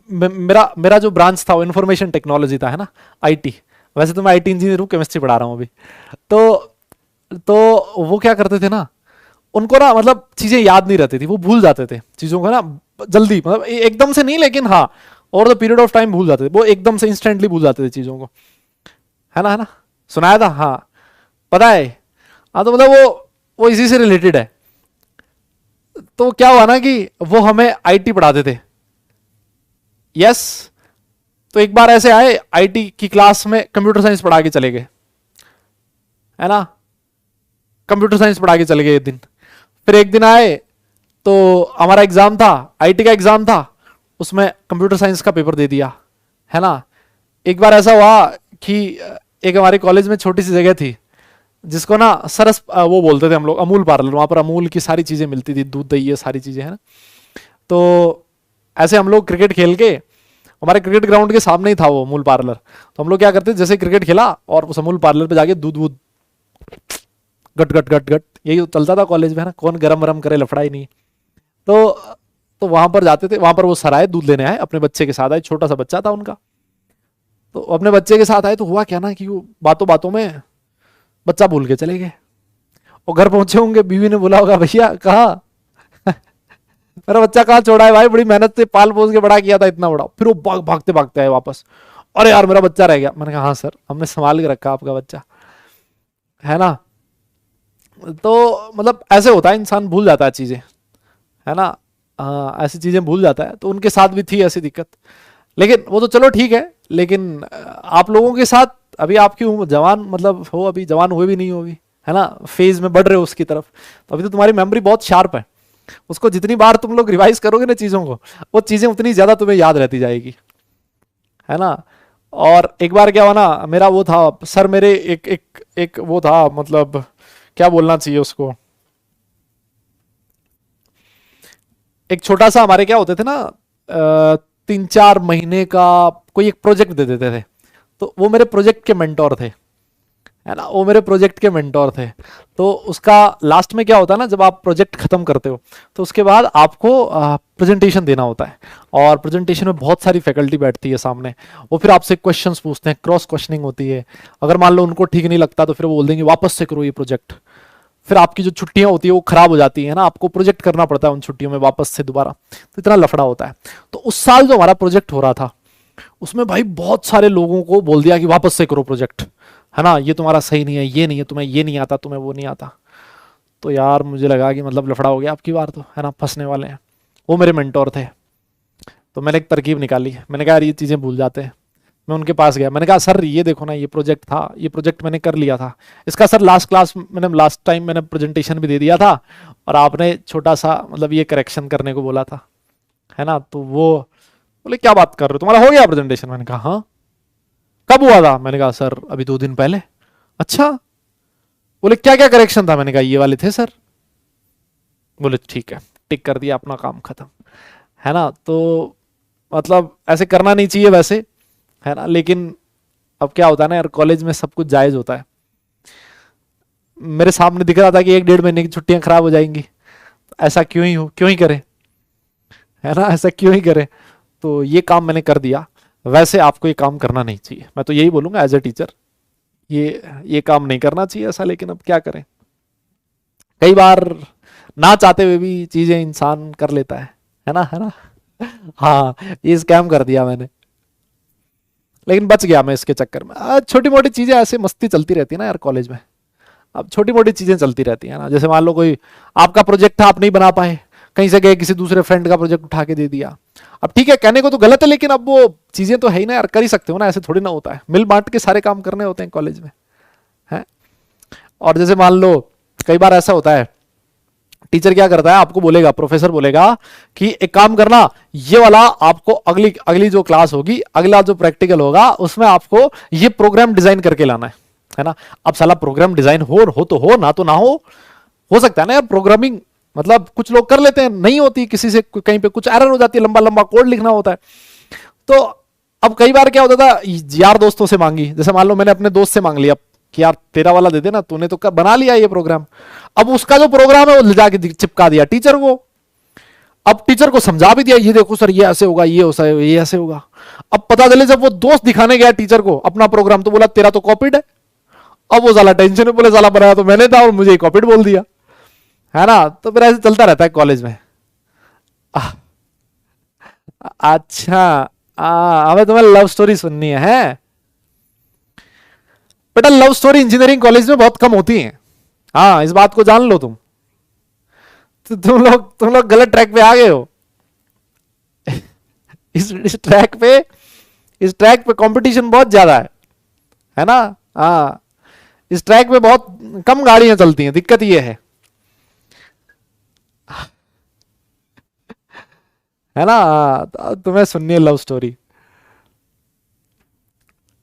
मेरा मेरा जो ब्रांच था वो इंफॉर्मेशन टेक्नोलॉजी था, है ना, आईटी। वैसे तो मैं आईटी इंजीनियर हूँ, केमिस्ट्री पढ़ा रहा हूँ अभी। तो वो क्या करते थे ना, उनको ना मतलब चीजें याद नहीं रहती थी, वो भूल जाते थे चीजों को ना जल्दी, मतलब एकदम से नहीं, लेकिन हाँ over the period of time भूल जाते थे, वो एकदम से इंस्टेंटली भूल जाते थे चीजों को, है ना, है ना। सुनाया था, हाँ पता है। हाँ तो मतलब वो इसी से रिलेटेड है। तो क्या हुआ ना कि वो हमें आईटी पढ़ाते थे, यस। तो एक बार ऐसे आए आईटी की क्लास में, कंप्यूटर साइंस पढ़ा के चले गए, है ना, कंप्यूटर साइंस पढ़ा के चले गए एक दिन। फिर एक दिन आए तो हमारा एग्जाम था, आईटी का एग्जाम था, उसमें कंप्यूटर साइंस का पेपर दे दिया, है ना। एक बार ऐसा हुआ कि एक हमारे कॉलेज में छोटी सी जगह थी, जिसको ना सरस वो बोलते थे हम लोग, अमूल पार्लर, वहां पर अमूल की सारी चीजें मिलती थी, दूध दही ये सारी चीजें, है ना। तो ऐसे हम लोग क्रिकेट खेल के, हमारे क्रिकेट ग्राउंड के सामने ही था वो अमूल पार्लर, तो हम लोग क्या करते, जैसे क्रिकेट खेला और उस अमूल पार्लर पे जाके दूध वूध गट गट गट गट, यही चलता था कॉलेज में, है ना, कौन गरम वरम करे, लफड़ा ही नहीं। तो वहां पर जाते थे, वहां पर वो सर आए दूध लेने आए, अपने बच्चे के साथ आए, छोटा सा बच्चा था उनका। तो अपने बच्चे के साथ आए, तो हुआ क्या ना कि वो बातों बातों में बच्चा भूल के चले गए, और घर पहुंचे होंगे, बीवी ने बोला होगा भैया कहा मेरा बच्चा कहाँ छोड़ा है भाई, बड़ी मेहनत से पाल पोस के बड़ा किया था, इतना बड़ा। फिर वो भागते भागते आए वापस, अरे यार मेरा बच्चा रह गया। मैंने कहा हाँ सर, हमने संभाल के रखा आपका बच्चा, है ना। तो मतलब ऐसे होता है, इंसान भूल जाता है चीजें, है ना। ऐसी चीजें भूल जाता है, तो उनके साथ भी थी ऐसी दिक्कत, लेकिन वो तो चलो ठीक है। लेकिन आप लोगों के साथ अभी आपकी उम्र जवान, मतलब हो, अभी जवान हुए भी नहीं हो अभी, है ना, फेज में बढ़ रहे हो उसकी तरफ, तो अभी तो तुम्हारी मेमोरी बहुत शार्प है। उसको जितनी बार तुम लोग रिवाइज करोगे ना चीजों को, वो चीजें उतनी ज्यादा तुम्हें याद रहती जाएगी, है ना। और एक बार क्या हुआ ना, मेरा वो था सर, मेरे एक एक एक वो था, मतलब क्या बोलना चाहिए उसको, एक छोटा सा हमारे क्या होते थे ना, 3-4 महीने का कोई एक प्रोजेक्ट दे देते थे। तो वो मेरे प्रोजेक्ट के मेंटोर थे, है ना, वो मेरे प्रोजेक्ट के मेंटोर थे। तो उसका लास्ट में क्या होता है ना, जब आप प्रोजेक्ट खत्म करते हो तो उसके बाद आपको प्रेजेंटेशन देना होता है। और प्रेजेंटेशन में बहुत सारी फैकल्टी बैठती है सामने, वो फिर आपसे क्वेश्चंस पूछते हैं, क्रॉस क्वेश्चनिंग होती है। अगर मान लो उनको ठीक नहीं लगता तो फिर वो बोल देंगे वापस से करो ये प्रोजेक्ट। फिर आपकी जो छुट्टियां होती है वो खराब हो जाती है ना, आपको प्रोजेक्ट करना पड़ता है उन छुट्टियों में वापस से दोबारा। तो इतना लफड़ा होता है। तो उस साल जो हमारा प्रोजेक्ट हो रहा था उसमें भाई बहुत सारे लोगों को बोल दिया कि वापस से करो प्रोजेक्ट, है ना, ये तुम्हारा सही नहीं है, ये नहीं है, तुम्हें ये नहीं आता, तुम्हें वो नहीं आता। तो यार मुझे लगा कि मतलब लफड़ा हो गया आपकी बार, तो है ना, फंसने वाले हैं। वो मेरे मेंटोर थे। तो मैंने एक तरकीब निकाली, मैंने कहा यार ये चीज़ें भूल जाते हैं। मैं उनके पास गया, मैंने कहा सर ये देखो ना, ये प्रोजेक्ट था, ये प्रोजेक्ट मैंने कर लिया था इसका सर, लास्ट टाइम मैंने प्रेजेंटेशन भी दे दिया था और आपने छोटा सा मतलब ये करेक्शन करने को बोला था, है ना। तो वो बोले क्या बात कर रहे हो, तुम्हारा हो गया प्रेजेंटेशन। मैंने कहा हाँ। कब हुआ था? मैंने कहा सर अभी 2 दिन पहले। अच्छा। बोले क्या क्या करेक्शन था? मैंने कहा ये वाले थे सर। बोले ठीक है, टिक कर दिया, अपना काम खत्म, है ना। तो मतलब ऐसे करना नहीं चाहिए वैसे, है ना, लेकिन अब क्या होता है ना यार, कॉलेज में सब कुछ जायज होता है। मेरे सामने दिख रहा था कि 1-1.5 महीने की छुट्टियां खराब हो जाएंगी, ऐसा क्यों ही करें, है ना, ऐसा क्यों ही करें। तो ये काम मैंने कर दिया। वैसे आपको ये काम करना नहीं चाहिए, मैं तो यही बोलूंगा एज ए टीचर, ये काम नहीं करना चाहिए ऐसा। लेकिन अब क्या करें, कई बार ना चाहते हुए भी चीजें इंसान कर लेता है ना, है ना। हाँ, ये स्कैम कर दिया मैंने, लेकिन बच गया मैं इसके चक्कर में। छोटी मोटी चीजें ऐसे मस्ती चलती रहती है ना यार कॉलेज में। अब छोटी मोटी चीजें चलती रहती है ना, जैसे मान लो कोई आपका प्रोजेक्ट था, आप नहीं बना पाए, कहीं से गए किसी दूसरे फ्रेंड का प्रोजेक्ट उठा के दे दिया। अब ठीक है, कहने को तो गलत है, लेकिन अब वो चीजें तो है ही ना यार, कर ही सकते हो ना, ऐसे थोड़ी ना होता है, मिल बांट के सारे काम करने होते हैं कॉलेज में, है। और जैसे मान लो कई बार ऐसा होता है, टीचर क्या करता है, आपको बोलेगा, प्रोफेसर बोलेगा कि एक काम करना, ये वाला आपको अगली अगली जो क्लास होगी, अगला जो प्रैक्टिकल होगा, उसमें आपको ये प्रोग्राम डिजाइन करके लाना है ना। अब साला प्रोग्राम डिजाइन हो तो हो, ना तो ना हो सकता है ना यार। प्रोग्रामिंग मतलब कुछ लोग कर लेते हैं, नहीं होती किसी से, कहीं पे कुछ एरर हो जाती है, लंबा लंबा कोड लिखना होता है। तो अब कई बार क्या होता था, यार दोस्तों से मांगी, जैसे मान लो मैंने अपने दोस्त से मांग लिया कि यार तेरा वाला दे देना, तूने तो बना लिया ये प्रोग्राम। अब उसका जो प्रोग्राम है वो ले जाके चिपका दिया टीचर को। अब टीचर को समझा भी दिया, ये देखो सर ये ऐसे होगा, ये ऐसे होगा। अब पता चले जब वो दोस्त दिखाने गया टीचर को अपना प्रोग्राम, तो बोला तेरा तो कॉपीड है। अब वो साला टेंशन में, बोले साला बनाया तो मैंने था और मुझे कॉपीड बोल दिया, है ना। तो फिर ऐसे चलता रहता है कॉलेज में। अच्छा, हमें तुम्हें लव स्टोरी सुननी है? बेटा लव स्टोरी इंजीनियरिंग कॉलेज में बहुत कम होती है, हाँ, इस बात को जान लो तुम। तो तुम लोग गलत ट्रैक पे आ गए हो। इस ट्रैक पे कंपटीशन बहुत ज्यादा है ना। हाँ, इस ट्रैक पे बहुत कम गाड़ियां चलती हैं, दिक्कत ये है ना। तुम्हें सुननी है लव स्टोरी।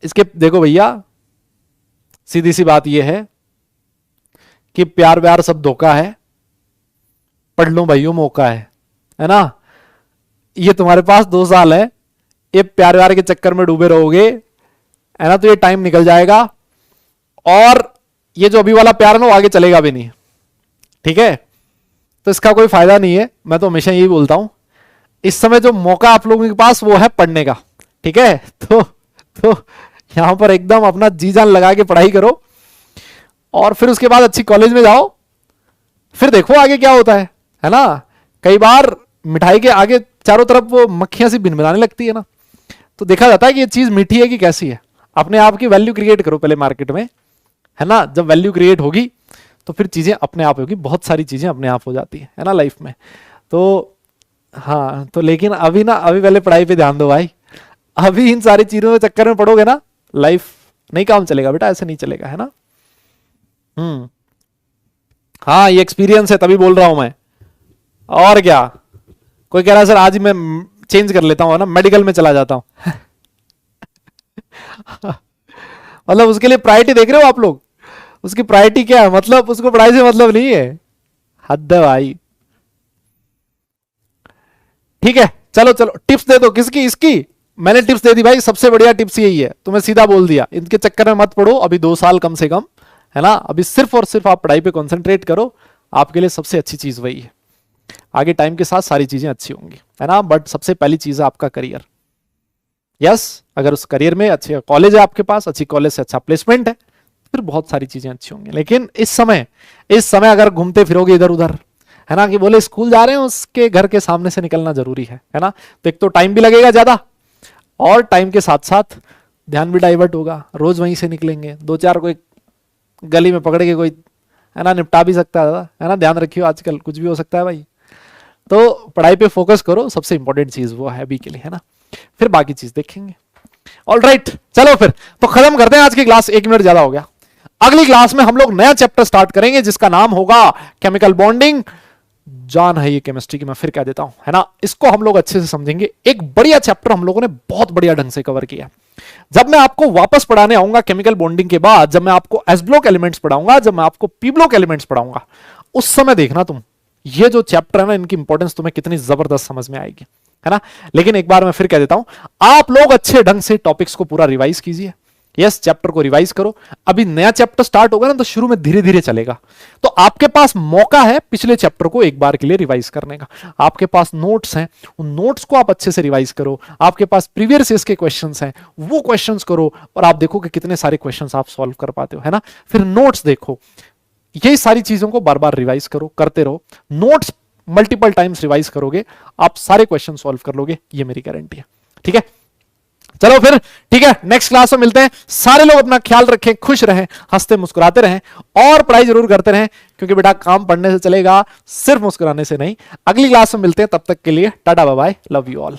इसके देखो भैया, सीधी सी बात यह है कि प्यार व्यार सब धोखा है, पढ़ लो भाइयों मौका है ना। ये तुम्हारे पास 2 साल है, ये प्यार व्यार के चक्कर में डूबे रहोगे, है ना, तो ये टाइम निकल जाएगा। और ये जो अभी वाला प्यार है ना वो आगे चलेगा भी नहीं, ठीक है। तो इसका कोई फायदा नहीं है। मैं तो हमेशा यही बोलता हूं, इस समय जो मौका आप लोगों के पास वो है पढ़ने का, ठीक है। तो यहां पर एकदम अपना जी जान लगा के पढ़ाई करो, और फिर उसके बाद अच्छी कॉलेज में जाओ, फिर देखो आगे क्या होता है ना। कई बार मिठाई के आगे चारों तरफ वो मक्खियां सी भिनभिनाने लगती है ना, तो देखा जाता है कि ये चीज मीठी है कि कैसी है। अपने आप की वैल्यू क्रिएट करो पहले मार्केट में, है ना। जब वैल्यू क्रिएट होगी तो फिर चीजें अपने आप होगी, बहुत सारी चीजें अपने आप हो जाती है ना लाइफ में। तो हाँ, तो लेकिन अभी ना, अभी पहले पढ़ाई पे ध्यान दो भाई। अभी इन सारी चीजों के चक्कर में पढ़ोगे ना, लाइफ नहीं काम चलेगा बेटा, ऐसे नहीं चलेगा, है ना। हम्म। हाँ, ये एक्सपीरियंस है तभी बोल रहा हूं मैं, और क्या। कोई कह रहा है सर आज ही मैं चेंज कर लेता हूँ ना, मेडिकल में चला जाता हूँ। मतलब उसके लिए प्रायोरिटी देख रहे हो आप लोग, उसकी प्रायोरिटी क्या है, मतलब उसको पढ़ाई से मतलब नहीं है। हद है भाई। ठीक है, चलो चलो टिप्स दे दो, किसकी, इसकी। मैंने टिप्स दे दी भाई, सबसे बढ़िया टिप्स यही है, तुम्हें सीधा बोल दिया, इनके चक्कर में मत पड़ो, अभी 2 साल कम से कम, है ना, अभी सिर्फ और सिर्फ आप पढ़ाई पे कंसंट्रेट करो, आपके लिए सबसे अच्छी चीज वही है। आगे टाइम के साथ सारी चीजें अच्छी होंगी, है ना, बट सबसे पहली चीज है आपका करियर। यस, अगर उस करियर में अच्छे कॉलेज है आपके पास, अच्छी कॉलेज से अच्छा प्लेसमेंट है, फिर बहुत सारी चीजें अच्छी होंगी। लेकिन इस समय अगर घूमते फिरोगे इधर उधर, है ना, कि बोले स्कूल जा रहे हैं, उसके घर के सामने से निकलना जरूरी है ना, तो एक तो टाइम भी लगेगा ज्यादा, और टाइम के साथ साथ ध्यान भी डाइवर्ट होगा, रोज वहीं से निकलेंगे, 2-4 कोई गली में पकड़ के कोई, है ना, निपटा भी सकता है ना, ध्यान रखियो आजकल कुछ भी हो सकता है भाई। तो पढ़ाई पे फोकस करो, सबसे इंपॉर्टेंट चीज वो है अभी के लिए, है ना, फिर बाकी चीज देखेंगे। ऑल राइट, चलो फिर तो खत्म करते हैं आज की क्लास, 1 मिनट ज्यादा हो गया। अगली क्लास में हम लोग नया चैप्टर स्टार्ट करेंगे जिसका नाम होगा केमिकल बॉन्डिंग। जान है ये केमिस्ट्री की, मैं फिर कह देता हूं, है ना, इसको हम लोग अच्छे से समझेंगे। एक बढ़िया चैप्टर हम लोगों ने बहुत बढ़िया ढंग से कवर किया। जब मैं आपको वापस पढ़ाने आऊंगा केमिकल बॉन्डिंग के बाद, जब मैं आपको एस ब्लॉक एलिमेंट्स पढ़ाऊंगा, जब मैं आपको पी ब्लॉक एलिमेंट्स पढ़ाऊंगा, उस समय देखना तुम ये जो चैप्टर है ना, इनकी इंपॉर्टेंस तुम्हें कितनी जबरदस्त समझ में आएगी, है ना। लेकिन एक बार मैं फिर कह देता हूं, आप लोग अच्छे ढंग से टॉपिक्स को पूरा रिवाइज कीजिए। यस, चैप्टर को रिवाइज करो। अभी नया चैप्टर स्टार्ट होगा ना, तो शुरू में धीरे धीरे चलेगा, तो आपके पास मौका है पिछले चैप्टर को एक बार के लिए रिवाइज करने का। आपके पास नोट्स हैं, उन नोट्स को आप अच्छे से रिवाइज करो। आपके पास प्रीवियस ईयर्स के क्वेश्चंस हैं, वो क्वेश्चंस करो, और आप देखो कि कितने सारे क्वेश्चंस आप सॉल्व कर पाते हो, है ना। फिर नोट्स देखो, यही सारी चीजों को बार बार रिवाइज करो, करते रहो। नोट्स मल्टीपल टाइम्स रिवाइज करोगे, आप सारे क्वेश्चन सॉल्व कर लोगे, ये मेरी गारंटी है। ठीक है, चलो फिर, ठीक है, नेक्स्ट क्लास में मिलते हैं। सारे लोग अपना ख्याल रखें, खुश रहें, हंसते मुस्कुराते रहें, और पढ़ाई जरूर करते रहें, क्योंकि बेटा काम पढ़ने से चलेगा, सिर्फ मुस्कुराने से नहीं। अगली क्लास में मिलते हैं, तब तक के लिए tata bye bye, love you all.